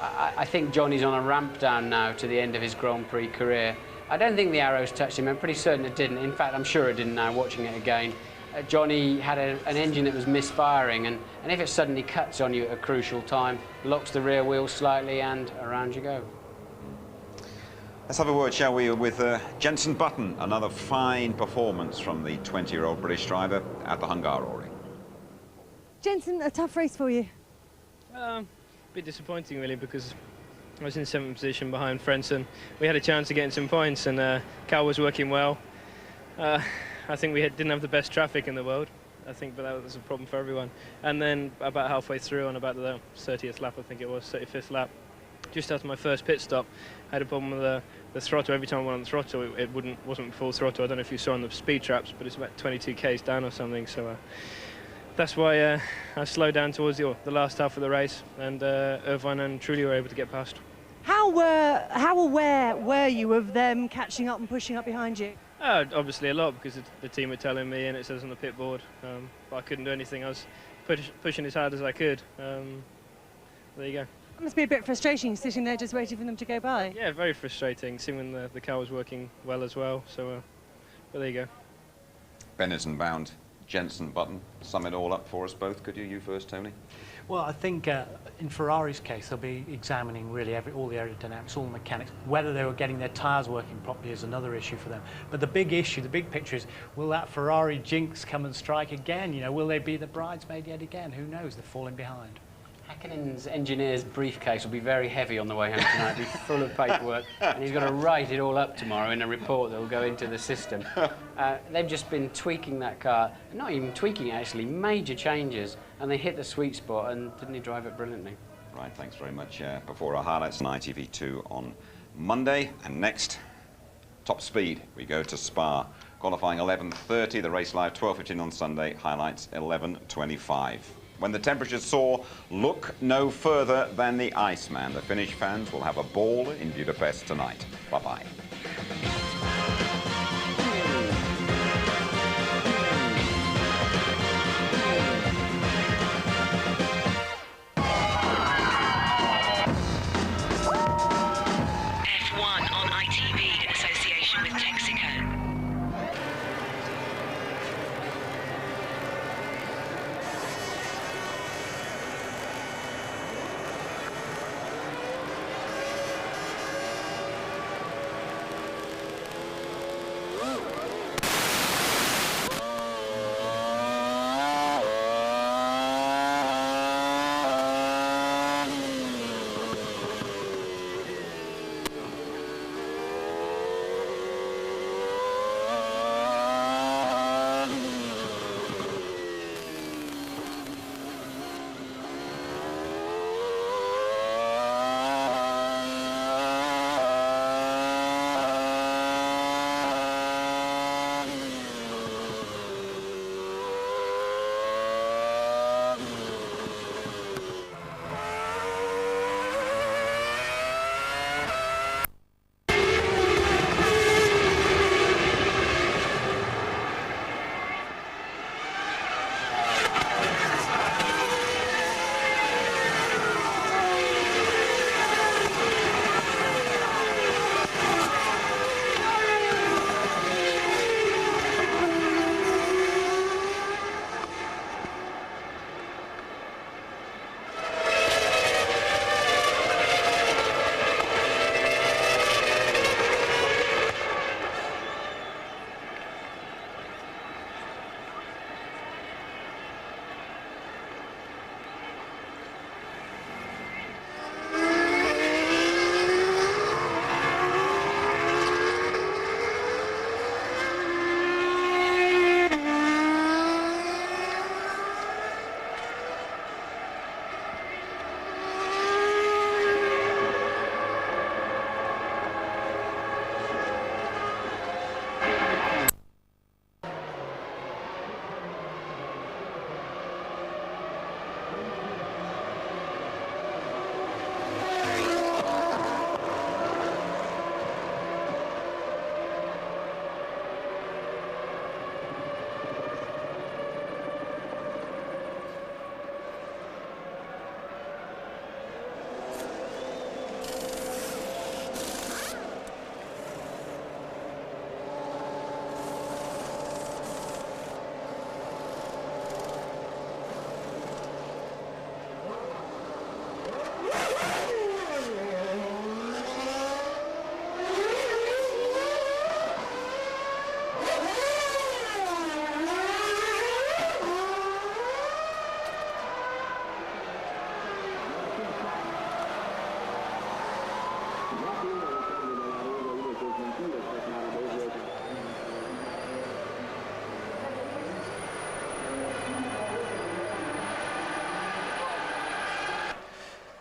I think Johnny's on a ramp down now to the end of his Grand Prix career. I don't think the arrows touched him. I'm pretty certain it didn't. In fact, I'm sure it didn't now, watching it again. Johnny had an engine that was misfiring, and if it suddenly cuts on you at a crucial time, locks the rear wheel slightly, and around you go. Let's have a word, shall we, with Jenson Button. Another fine performance from the 20-year-old British driver at the Hungaroring. Jenson, a tough race for you? A bit disappointing, really, because I was in 7th position behind Frentzen. We had a chance of getting some points, and car was working well. I think we didn't have the best traffic in the world, I think, but that was a problem for everyone. And then about halfway through, on about the 30th lap, I think it was, 35th lap, just after my first pit stop, I had a problem with the throttle. Every time I went on the throttle, it wasn't full throttle. I don't know if you saw on the speed traps, but it's about 22 k's down or something. So that's why I slowed down towards the last half of the race, and Irvine and Trulli were able to get past. How aware were you of them catching up and pushing up behind you? Obviously a lot, because the team were telling me, and it says on the pit board. But I couldn't do anything. I was pushing as hard as I could. There you go. It must be a bit frustrating sitting there just waiting for them to go by. Yeah, very frustrating, seeing when the car was working well as well. So, but there you go. Benetton bound, Jenson Button. Sum it all up for us both, could you? You first, Tony. Well, I think in Ferrari's case, they'll be examining really all the aerodynamics, all the mechanics. Whether they were getting their tyres working properly is another issue for them. But the big issue, the big picture is, will that Ferrari jinx come and strike again? You know, will they be the bridesmaid yet again? Who knows? They're falling behind. Häkkinen's engineer's briefcase will be very heavy on the way home tonight. It'll be full of paperwork, and he's got to write it all up tomorrow in a report that will go into the system. They've just been tweaking that car, not even tweaking it actually, major changes, and they hit the sweet spot, and didn't he drive it brilliantly? Right, thanks very much. Before our highlights on ITV2 on Monday, and next, top speed, we go to Spa. Qualifying 11:30, the race live 12:15 on Sunday, highlights 11:25. When the temperatures soar, look no further than the Iceman. The Finnish fans will have a ball in Budapest tonight. Bye-bye.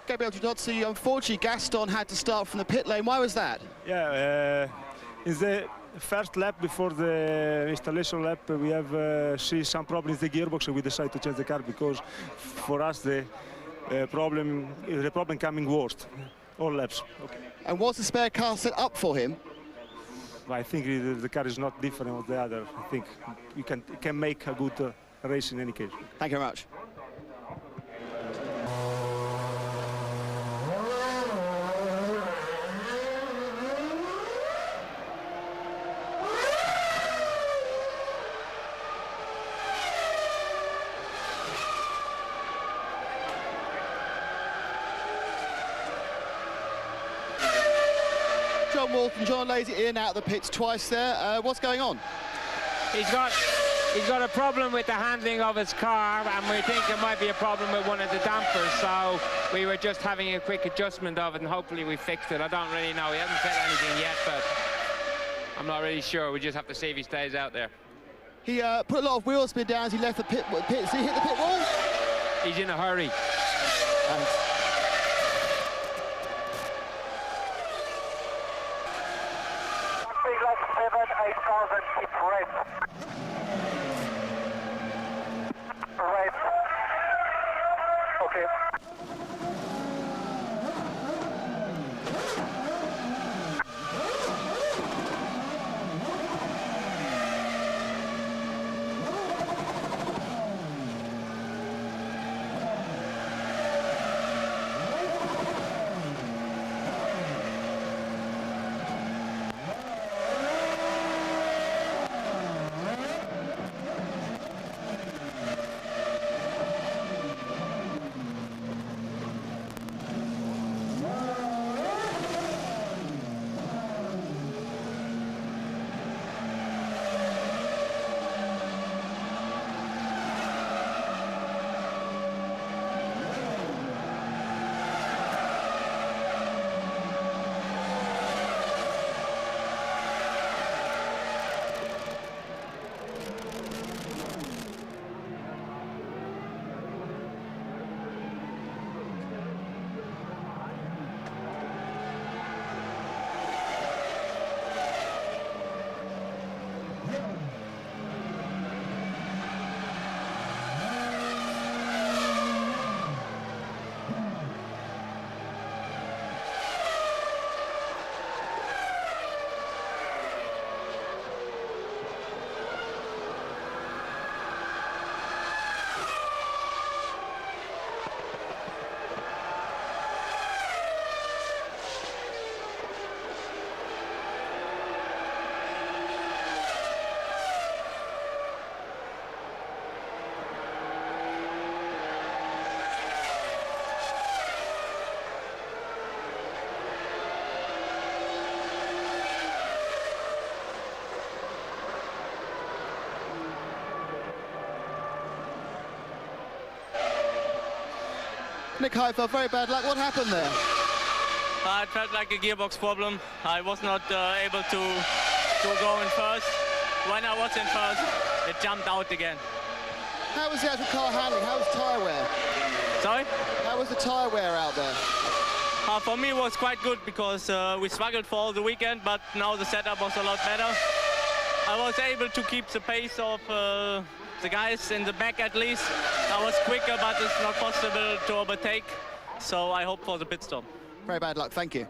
Gabriel Giudozzi, unfortunately Gaston had to start from the pit lane. Why was that? Yeah, in the first lap before the installation lap, we have see some problems in the gearbox, so we decided to change the car because for us the problem coming worst, all laps. Okay. And was the spare car set up for him? I think the car is not different from the other. I think we can make a good race in any case. Thank you very much. John lays it in and out of the pits twice there. What's going on? He's got a problem with the handling of his car, and we think it might be a problem with one of the dampers, so we were just having a quick adjustment of it, and hopefully we fixed it. I don't really know. He hasn't said anything yet, but I'm not really sure. We just have to see if he stays out there. He put a lot of wheel spin down as he left the pits. Did he hit the pit wall? He's in a hurry. Okay. Nick Heifel, very bad luck. What happened there? It felt like a gearbox problem. I was not able to go in first. When I was in first, it jumped out again. How was the actual car handling? How was tyre wear? Sorry? How was the tyre wear out there? For me it was quite good because we struggled for all the weekend, but now the setup was a lot better. I was able to keep the pace of the guys in the back at least. I was quicker, but it's not possible to overtake. So I hope for the pit stop. Very bad luck, thank you.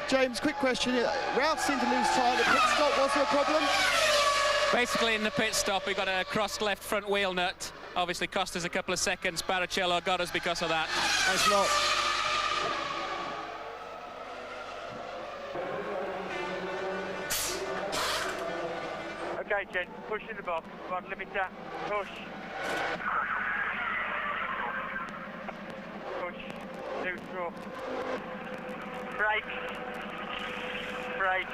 James, quick question here. Ralph seemed to lose tyre at the pit stop. Was there a problem? Basically, in the pit stop, we got a crossed left front wheel nut. Obviously, cost us a couple of seconds. Barrichello got us because of that. Thanks a lot. Okay, Jen, push in the box. Come on, limiter. Push. Push. Neutral. Brake. Brake.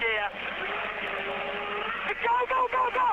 Gear. Go, go, go, go!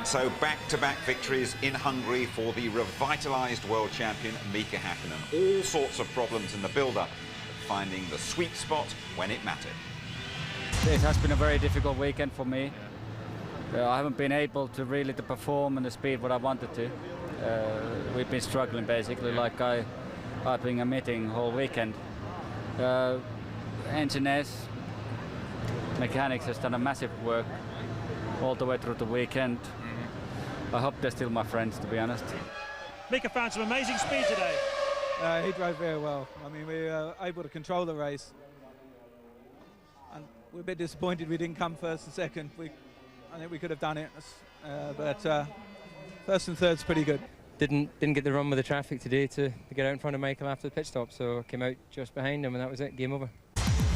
And so back-to-back victories in Hungary for the revitalised world champion Mika Häkkinen. All sorts of problems in the build-up, but finding the sweet spot when it mattered. This has been a very difficult weekend for me. I haven't been able to really perform in the speed what I wanted to. We've been struggling basically, like I've been admitting whole weekend. Engineers, mechanics has done a massive work all the way through the weekend. I hope they're still my friends, to be honest. Mika found some amazing speed today. He drove very well. I mean, we were able to control the race. And we're a bit disappointed we didn't come first and second. I think we could have done it, but first and third's pretty good. Didn't get the run with the traffic today to get out in front of Michael after the pit stop, so I came out just behind him and that was it, game over.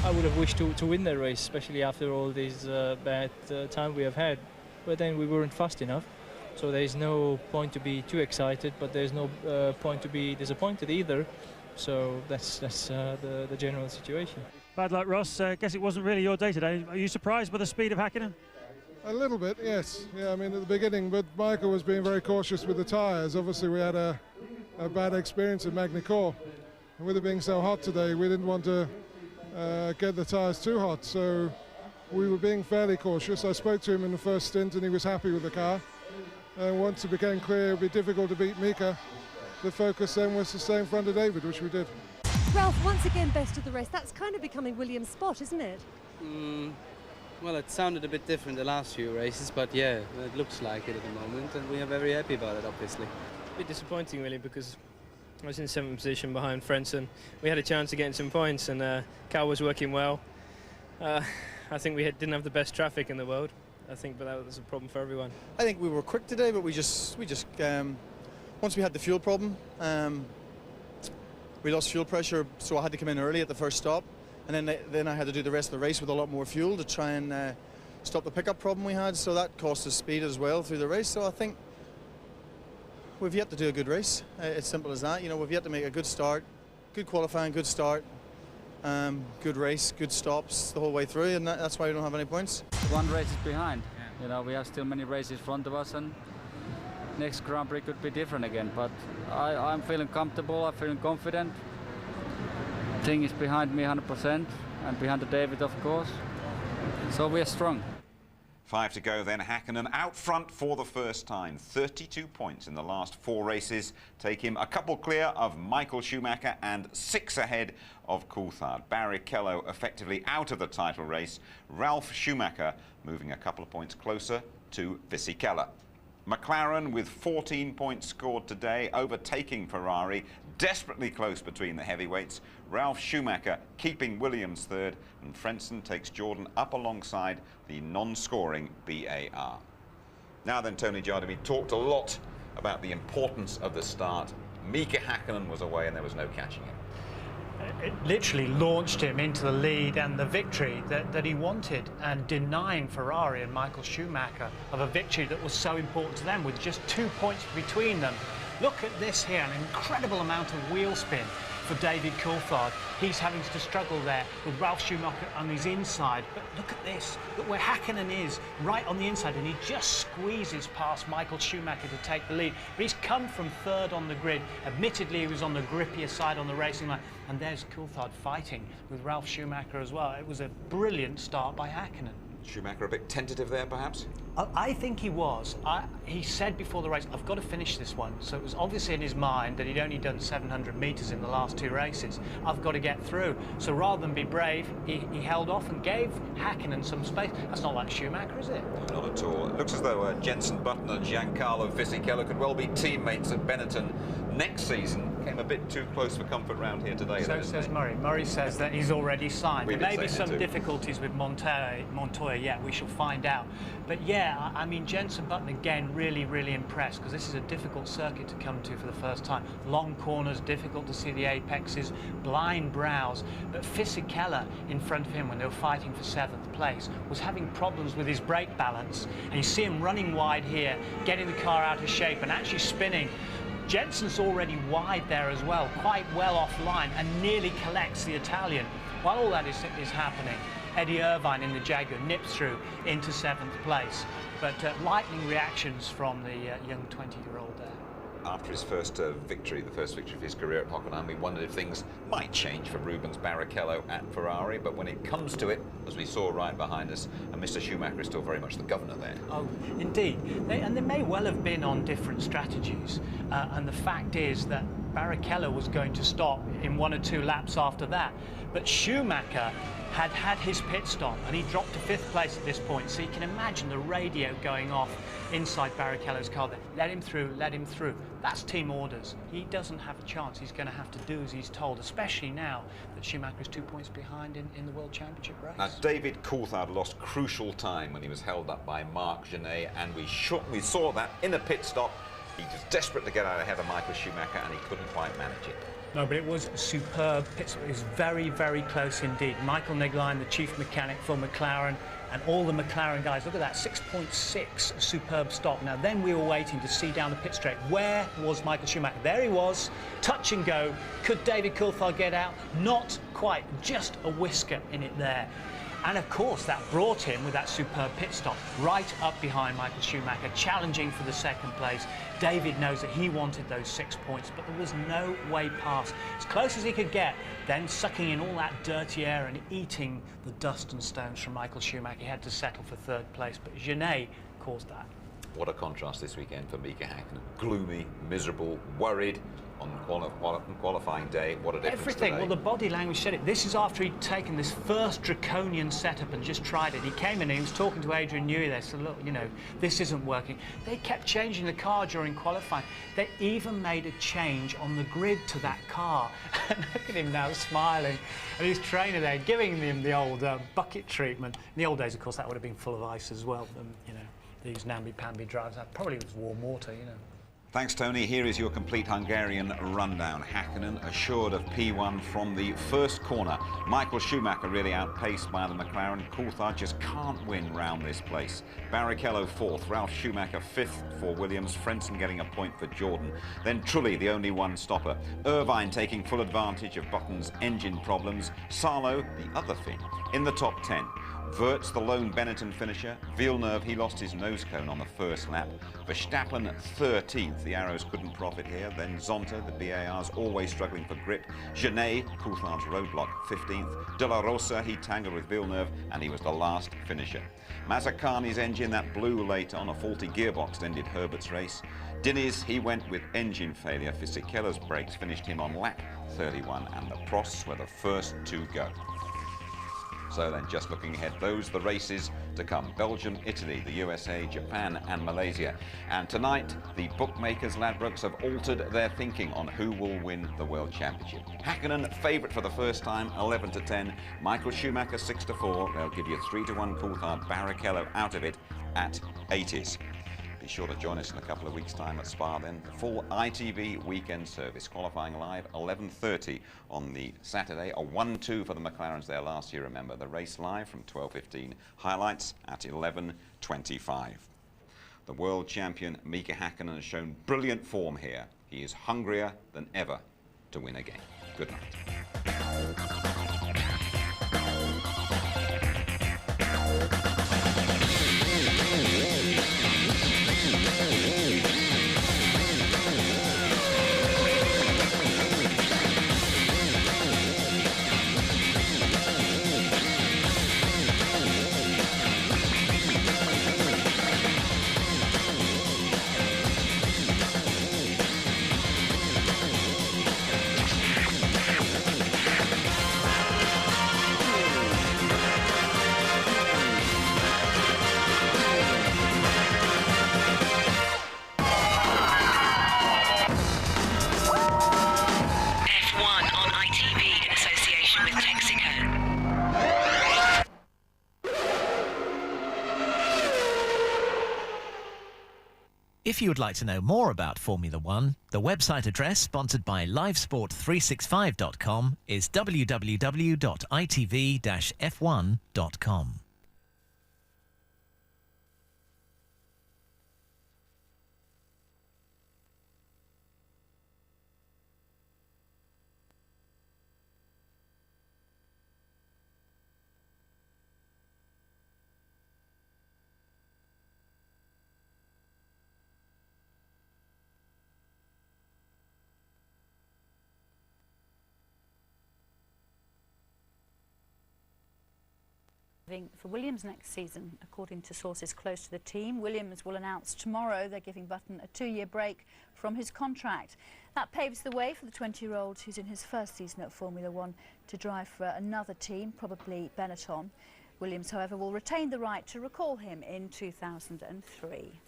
I would have wished to win the race, especially after all these bad time we have had, but then we weren't fast enough. So there's no point to be too excited, but there's no point to be disappointed either. So that's the general situation. Bad luck, Ross. I guess it wasn't really your day today. Are you surprised by the speed of Häkkinen? A little bit, yes. Yeah, I mean at the beginning, but Michael was being very cautious with the tyres. Obviously we had a bad experience at Magny-Cours, and with it being so hot today, we didn't want to get the tyres too hot, so we were being fairly cautious. I spoke to him in the first stint and he was happy with the car. And once it became clear it would be difficult to beat Mika, the focus then was to stay in front of David, which we did. Ralph, once again best of the race. That's kind of becoming Williams' spot, isn't it? Well, it sounded a bit different the last few races, but yeah, it looks like it at the moment, and we are very happy about it, obviously. A bit disappointing, really, because I was in 7th position behind Frentzen. We had a chance of getting some points, and car was working well. I think we didn't have the best traffic in the world. I think, but that was a problem for everyone. I think we were quick today, but we just once we had the fuel problem, we lost fuel pressure, so I had to come in early at the first stop, and then I had to do the rest of the race with a lot more fuel to try and stop the pickup problem we had. So that cost us speed as well through the race. So I think we've yet to do a good race. It's simple as that. You know, we've yet to make a good start, good qualifying, good start. Good race, good stops the whole way through, and that's why we don't have any points. One race is behind. Yeah. You know, we have still many races in front of us, and next Grand Prix could be different again. But I'm feeling comfortable, I'm feeling confident. Thing is behind me 100%, and behind the David, of course. So we are strong. 5 to go then. Häkkinen out front for the first time. 32 points in the last 4 races. Take him a couple clear of Michael Schumacher and 6 ahead of Coulthard. Barrichello effectively out of the title race. Ralf Schumacher moving a couple of points closer to Fisichella. McLaren with 14 points scored today, overtaking Ferrari, desperately close between the heavyweights. Ralf Schumacher keeping Williams third, and Frentzen takes Jordan up alongside the non-scoring BAR. Now then, Tony Jardine, we talked a lot about the importance of the start. Mika Häkkinen was away and there was no catching him. It literally launched him into the lead and the victory that he wanted, and denying Ferrari and Michael Schumacher of a victory that was so important to them with just 2 points between them. Look at this here, an incredible amount of wheel spin for David Coulthard. He's having to struggle there with Ralf Schumacher on his inside. But look at this, look where Häkkinen is, right on the inside, and he just squeezes past Michael Schumacher to take the lead. But he's come from third on the grid. Admittedly, he was on the grippier side on the racing line. And there's Coulthard fighting with Ralf Schumacher as well. It was a brilliant start by Häkkinen. Schumacher a bit tentative there, perhaps? I think he was. He said before the race, I've got to finish this one. So it was obviously in his mind that he'd only done 700 metres in the last 2 races. I've got to get through. So rather than be brave, he held off and gave Häkkinen some space. That's not like Schumacher, is it? No, not at all. It looks as though Jenson Button and Giancarlo Fisichella could well be teammates at Benetton next season. Came a bit too close for comfort round here today. So says Murray. Murray says that he's already signed. There may be some difficulties with Montoya yet. We shall find out. But yeah, I mean, Jenson Button again really impressed, because this is a difficult circuit to come to for the first time. Long corners, difficult to see the apexes, blind brows. But Fisichella in front of him when they were fighting for 7th place was having problems with his brake balance. And you see him running wide here, getting the car out of shape and actually spinning. Jenson's already wide there as well, quite well offline, and nearly collects the Italian. While all that is happening, Eddie Irvine in the Jaguar nipped through into 7th place. But lightning reactions from the young 20-year-old there. After his first victory, the first victory of his career at Hockenheim, we wondered if things might change for Rubens Barrichello at Ferrari, but when it comes to it, as we saw right behind us, and Mr. Schumacher is still very much the governor there. Oh, indeed. And they may well have been on different strategies, and the fact is that Barrichello was going to stop in 1 or 2 laps after that, but Schumacher had his pit stop and he dropped to 5th place at this point, so you can imagine the radio going off inside Barrichello's car there. Let him through, let him through. That's team orders. He doesn't have a chance. He's going to have to do as he's told, especially now that Schumacher is 2 points behind in the World Championship race. Now, David Coulthard lost crucial time when he was held up by Marc Genet, and we saw that in a pit stop. He was desperate to get out ahead of Michael Schumacher, and he couldn't quite manage it. No, but it was a superb pit stop. It was very, very close indeed. Michael Negline, the chief mechanic for McLaren, and all the McLaren guys, look at that, 6.6, superb stop. Now, then we were waiting to see down the pit straight. Where was Michael Schumacher? There he was, touch and go. Could David Coulthard get out? Not quite, just a whisker in it there. And of course, that brought him, with that superb pit stop, right up behind Michael Schumacher, challenging for the 2nd place. David knows that he wanted those 6 points, but there was no way past. As close as he could get, then sucking in all that dirty air and eating the dust and stones from Michael Schumacher. He had to settle for 3rd place, but Genet caused that. What a contrast this weekend for Mika Häkkinen. Gloomy, miserable, worried on qualifying day. What a difference Everything. today. Well, the body language said it. This is after he'd taken this first draconian setup and just tried it. He came in and he was talking to Adrian Newey there. So look, you know, this isn't working. They kept changing the car during qualifying. They even made a change on the grid to that car. And look at him now smiling. And his trainer there giving him the old bucket treatment. In the old days, of course, that would have been full of ice as well. You know, these namby-pamby drives. That probably was warm water, you know. Thanks, Tony. Here is your complete Hungarian rundown. Häkkinen assured of P1 from the first corner. Michael Schumacher really outpaced by the McLaren. Coulthard just can't win round this place. Barrichello 4th, Ralf Schumacher 5th for Williams, Frentzen getting a point for Jordan. Then Trulli, the only one stopper. Irvine taking full advantage of Button's engine problems. Salo, the other Finn, in the top 10. Wirtz, the lone Benetton finisher. Villeneuve, he lost his nose cone on the first lap. Verstappen 13th, the Arrows couldn't profit here. Then Zonta, the BAR's always struggling for grip. Genet, Coulthard's roadblock, 15th. De La Rosa, he tangled with Villeneuve, and he was the last finisher. Mazzacani's engine, that blew late on a faulty gearbox, ended Herbert's race. Diniz, he went with engine failure. Fisichella's brakes finished him on lap 31, and the Prosts were the first to go. So then, just looking ahead, those are the races to come. Belgium, Italy, the USA, Japan and Malaysia. And tonight, the bookmakers, Ladbrokes, have altered their thinking on who will win the World Championship. Häkkinen, favourite for the first time, 11-10. Michael Schumacher, 6-4. They'll give you 3-1 Coulthard. Barrichello out of it at 80s. Be sure to join us in a couple of weeks' time at Spa then. The full ITV weekend service, qualifying live 11:30 on the Saturday. A 1-2 for the McLarens there last year, remember. The race live from 12:15. Highlights at 11:25. The world champion Mika Häkkinen has shown brilliant form here. He is hungrier than ever to win again. Good night. If you would like to know more about Formula One, the website address sponsored by livesport365.com is www.itv-f1.com. For Williams next season, according to sources close to the team, Williams will announce tomorrow they're giving Button a 2-year break from his contract. That paves the way for the 20-year-old who's in his first season at Formula One to drive for another team, probably Benetton. Williams, however, will retain the right to recall him in 2003.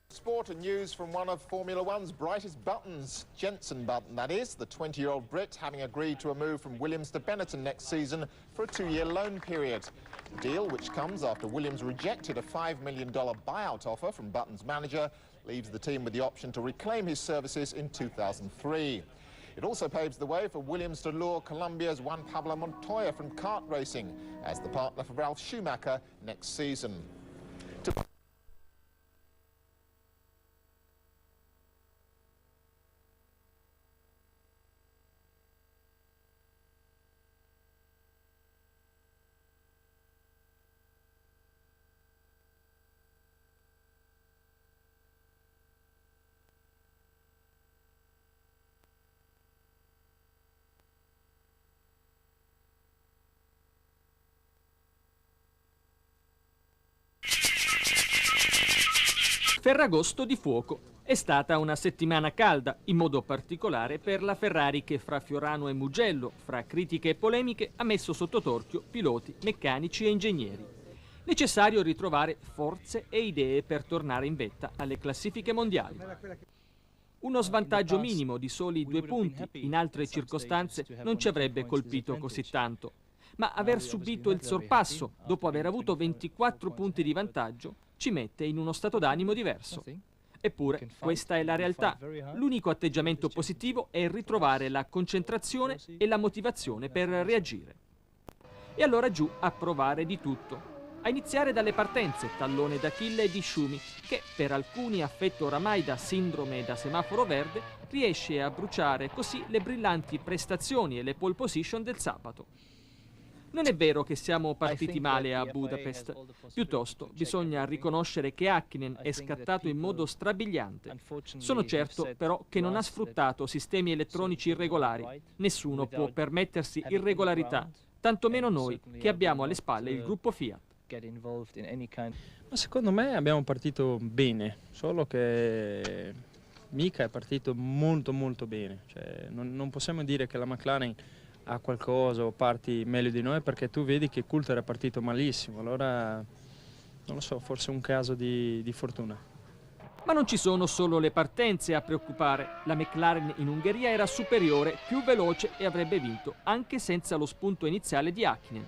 Sport and news from one of Formula One's brightest buttons, Jenson Button, that is, the 20-year-old Brit having agreed to a move from Williams to Benetton next season for a 2-year loan period. A deal which comes after Williams rejected a $5 million buyout offer from Button's manager, leaves the team with the option to reclaim his services in 2003. It also paves the way for Williams to lure Colombia's Juan Pablo Montoya from kart racing as the partner for Ralf Schumacher next season. Ferragosto di fuoco. È stata una settimana calda, in modo particolare per la Ferrari che fra Fiorano e Mugello, fra critiche e polemiche, ha messo sotto torchio piloti, meccanici e ingegneri. Necessario ritrovare forze e idee per tornare in vetta alle classifiche mondiali. Uno svantaggio minimo di soli 2 punti, in altre circostanze, non ci avrebbe colpito così tanto. Ma aver subito il sorpasso, dopo aver avuto 24 punti di vantaggio, ci mette in uno stato d'animo diverso. Eppure, questa è la realtà. L'unico atteggiamento positivo è ritrovare la concentrazione e la motivazione per reagire. E allora giù a provare di tutto. A iniziare dalle partenze, tallone d'Achille di Schumi, che per alcuni affetto oramai da sindrome da semaforo verde, riesce a bruciare così le brillanti prestazioni e le pole position del sabato. Non è vero che siamo partiti male a Budapest, piuttosto bisogna riconoscere che Häkkinen è scattato in modo strabiliante. Sono certo però che non ha sfruttato sistemi elettronici irregolari. Nessuno può permettersi irregolarità, tantomeno noi che abbiamo alle spalle il gruppo Fiat. Ma secondo me abbiamo partito bene, solo che Mika è partito molto bene. Cioè, non possiamo dire che la McLaren ha qualcosa o parti meglio di noi, perché tu vedi che Coulter è partito malissimo, allora non lo so, forse è un caso di fortuna. Ma non ci sono solo le partenze a preoccupare. La McLaren in Ungheria era superiore, più veloce e avrebbe vinto anche senza lo spunto iniziale di Häkkinen.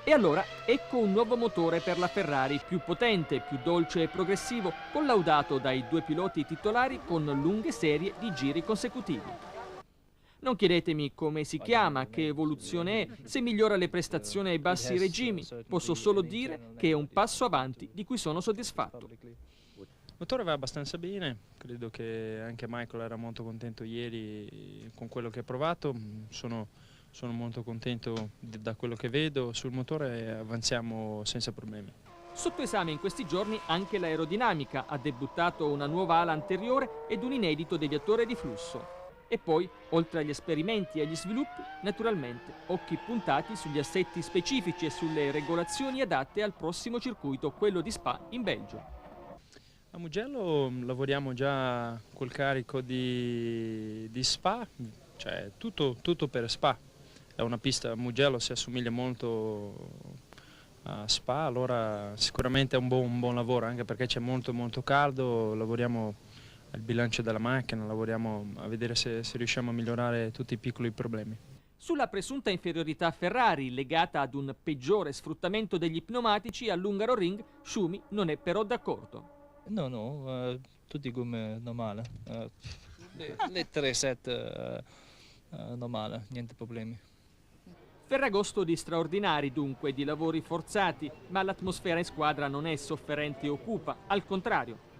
E allora ecco un nuovo motore per la Ferrari, più potente, più dolce e progressivo, collaudato dai 2 piloti titolari con lunghe serie di giri consecutivi. Non chiedetemi come si chiama, che evoluzione è, se migliora le prestazioni ai bassi regimi. Posso solo dire che è un passo avanti di cui sono soddisfatto. Il motore va abbastanza bene, credo che anche Michael era molto contento ieri con quello che ha provato. Sono molto contento da quello che vedo. Sul motore avanziamo senza problemi. Sotto esame in questi giorni anche l'aerodinamica. Ha debuttato una nuova ala anteriore ed un inedito deviatore di flusso. E poi, oltre agli esperimenti e agli sviluppi, naturalmente, occhi puntati sugli assetti specifici e sulle regolazioni adatte al prossimo circuito, quello di Spa in Belgio. A Mugello lavoriamo già col carico di Spa, cioè tutto per Spa. È una pista, Mugello si assomiglia molto a Spa, allora sicuramente è un buon lavoro, anche perché c'è molto caldo, lavoriamo il bilancio della macchina, lavoriamo a vedere se riusciamo a migliorare tutti i piccoli problemi. Sulla presunta inferiorità Ferrari, legata ad un peggiore sfruttamento degli pneumatici all'Hungaroring, Schumi non è però d'accordo. No, tutti gomme normale. Le 3 set normale, niente problemi. Ferragosto di straordinari dunque, di lavori forzati, ma l'atmosfera in squadra non è sofferente o cupa, al contrario.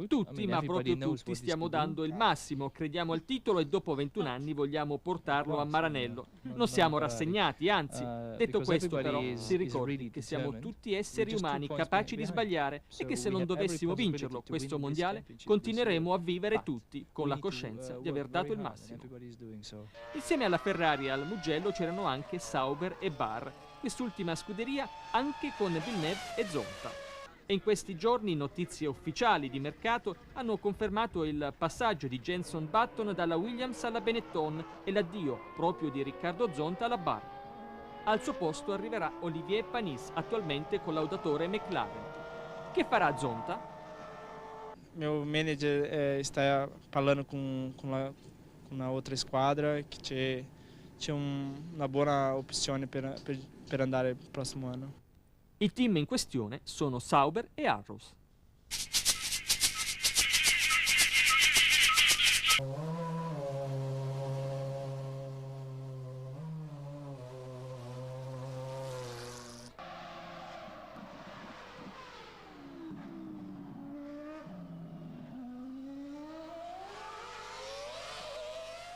Tutti, ma proprio tutti, stiamo dando il massimo, crediamo al titolo e dopo 21 anni vogliamo portarlo a Maranello. Non siamo rassegnati, anzi. Detto questo però, si ricordi che siamo tutti esseri umani capaci di sbagliare e che se non dovessimo vincerlo questo mondiale continueremo a vivere tutti con la coscienza di aver dato il massimo. Insieme alla Ferrari e al Mugello c'erano anche Sauber e Barr, quest'ultima scuderia anche con Villeneuve e Zonta. E in questi giorni notizie ufficiali di mercato hanno confermato il passaggio di Jenson Button dalla Williams alla Benetton e l'addio proprio di Riccardo Zonta alla Barr. Al suo posto arriverà Olivier Panis, attualmente collaudatore McLaren. Che farà Zonta? Meu manager sta parlando con una outra squadra che c'è una buona opzione per andare il prossimo anno. I team in questione sono Sauber e Arrows.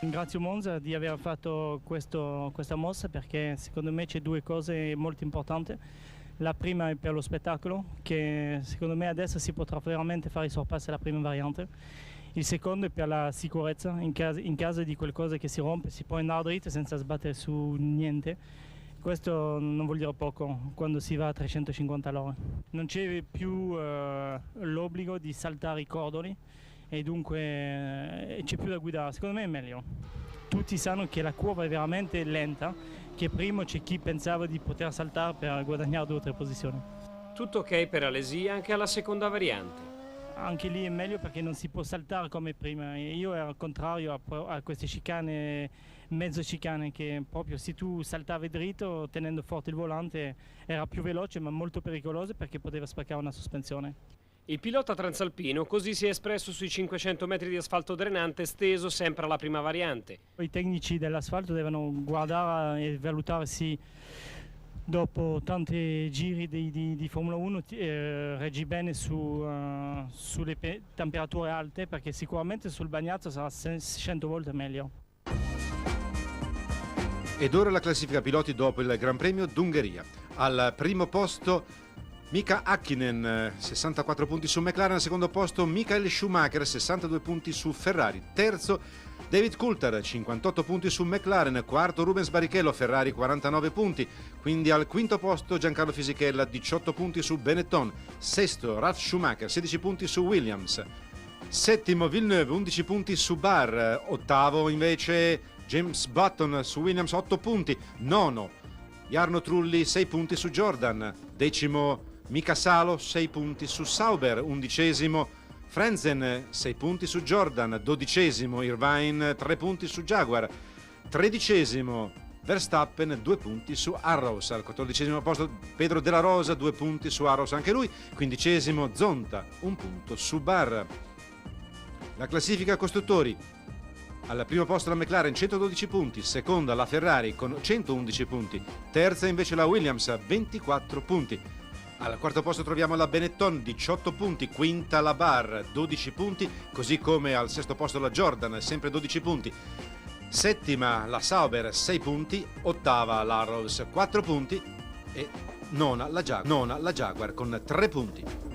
Ringrazio Monza di aver fatto questa mossa perché secondo me c'è 2 cose molto importanti. La prima è per lo spettacolo, che secondo me adesso si potrà veramente fare sorpasso alla prima variante. Il secondo è per la sicurezza, in caso di qualcosa che si rompe si può andare dritto senza sbattere su niente. Questo non vuol dire poco quando si va a 350 all'ora. Non c'è più l'obbligo di saltare i cordoli e dunque c'è più da guidare. Secondo me è meglio. Tutti sanno che la curva è veramente lenta, che prima c'è chi pensava di poter saltare per guadagnare 2 o 3 posizioni. Tutto ok per Alesi anche alla seconda variante. Anche lì è meglio perché non si può saltare come prima. Io ero al contrario a queste chicane, mezzo chicane, che proprio se tu saltavi dritto tenendo forte il volante era più veloce ma molto pericoloso perché poteva spaccare una sospensione. Il pilota transalpino così si è espresso sui 500 metri di asfalto drenante steso sempre alla prima variante. I tecnici dell'asfalto devono guardare e valutarsi dopo tanti giri di Formula 1 reggi bene sulle temperature alte perché sicuramente sul bagnato sarà 100 volte meglio. Ed ora la classifica piloti dopo il Gran Premio d'Ungheria. Al primo posto Mika Häkkinen, 64 punti su McLaren. Al secondo posto Michael Schumacher, 62 punti su Ferrari. Terzo David Coulthard, 58 punti su McLaren. Quarto Rubens Barrichello, Ferrari, 49 punti. Quindi al quinto posto Giancarlo Fisichella, 18 punti su Benetton. Sesto Ralf Schumacher, 16 punti su Williams. Settimo Villeneuve, 11 punti su Barr. Ottavo invece James Button su Williams, 8 punti. Nono Jarno Trulli, 6 punti su Jordan. Decimo Mika Salo, 6 punti su Sauber. Undicesimo Frentzen, 6 punti su Jordan. Dodicesimo Irvine, 3 punti su Jaguar. Tredicesimo Verstappen, 2 punti su Arrows. Al 14° posto Pedro Della Rosa, 2 punti su Arrows anche lui. 15° Zonta, 1 punto su Barr. La classifica costruttori: al primo posto la McLaren, 112 punti, seconda la Ferrari con 111 punti, terza invece la Williams, 24 punti. Al quarto posto troviamo la Benetton, 18 punti, quinta la Barr, 12 punti, così come al sesto posto la Jordan, sempre 12 punti. Settima la Sauber, 6 punti, ottava la Arrows, 4 punti e nona la Jaguar con 3 punti.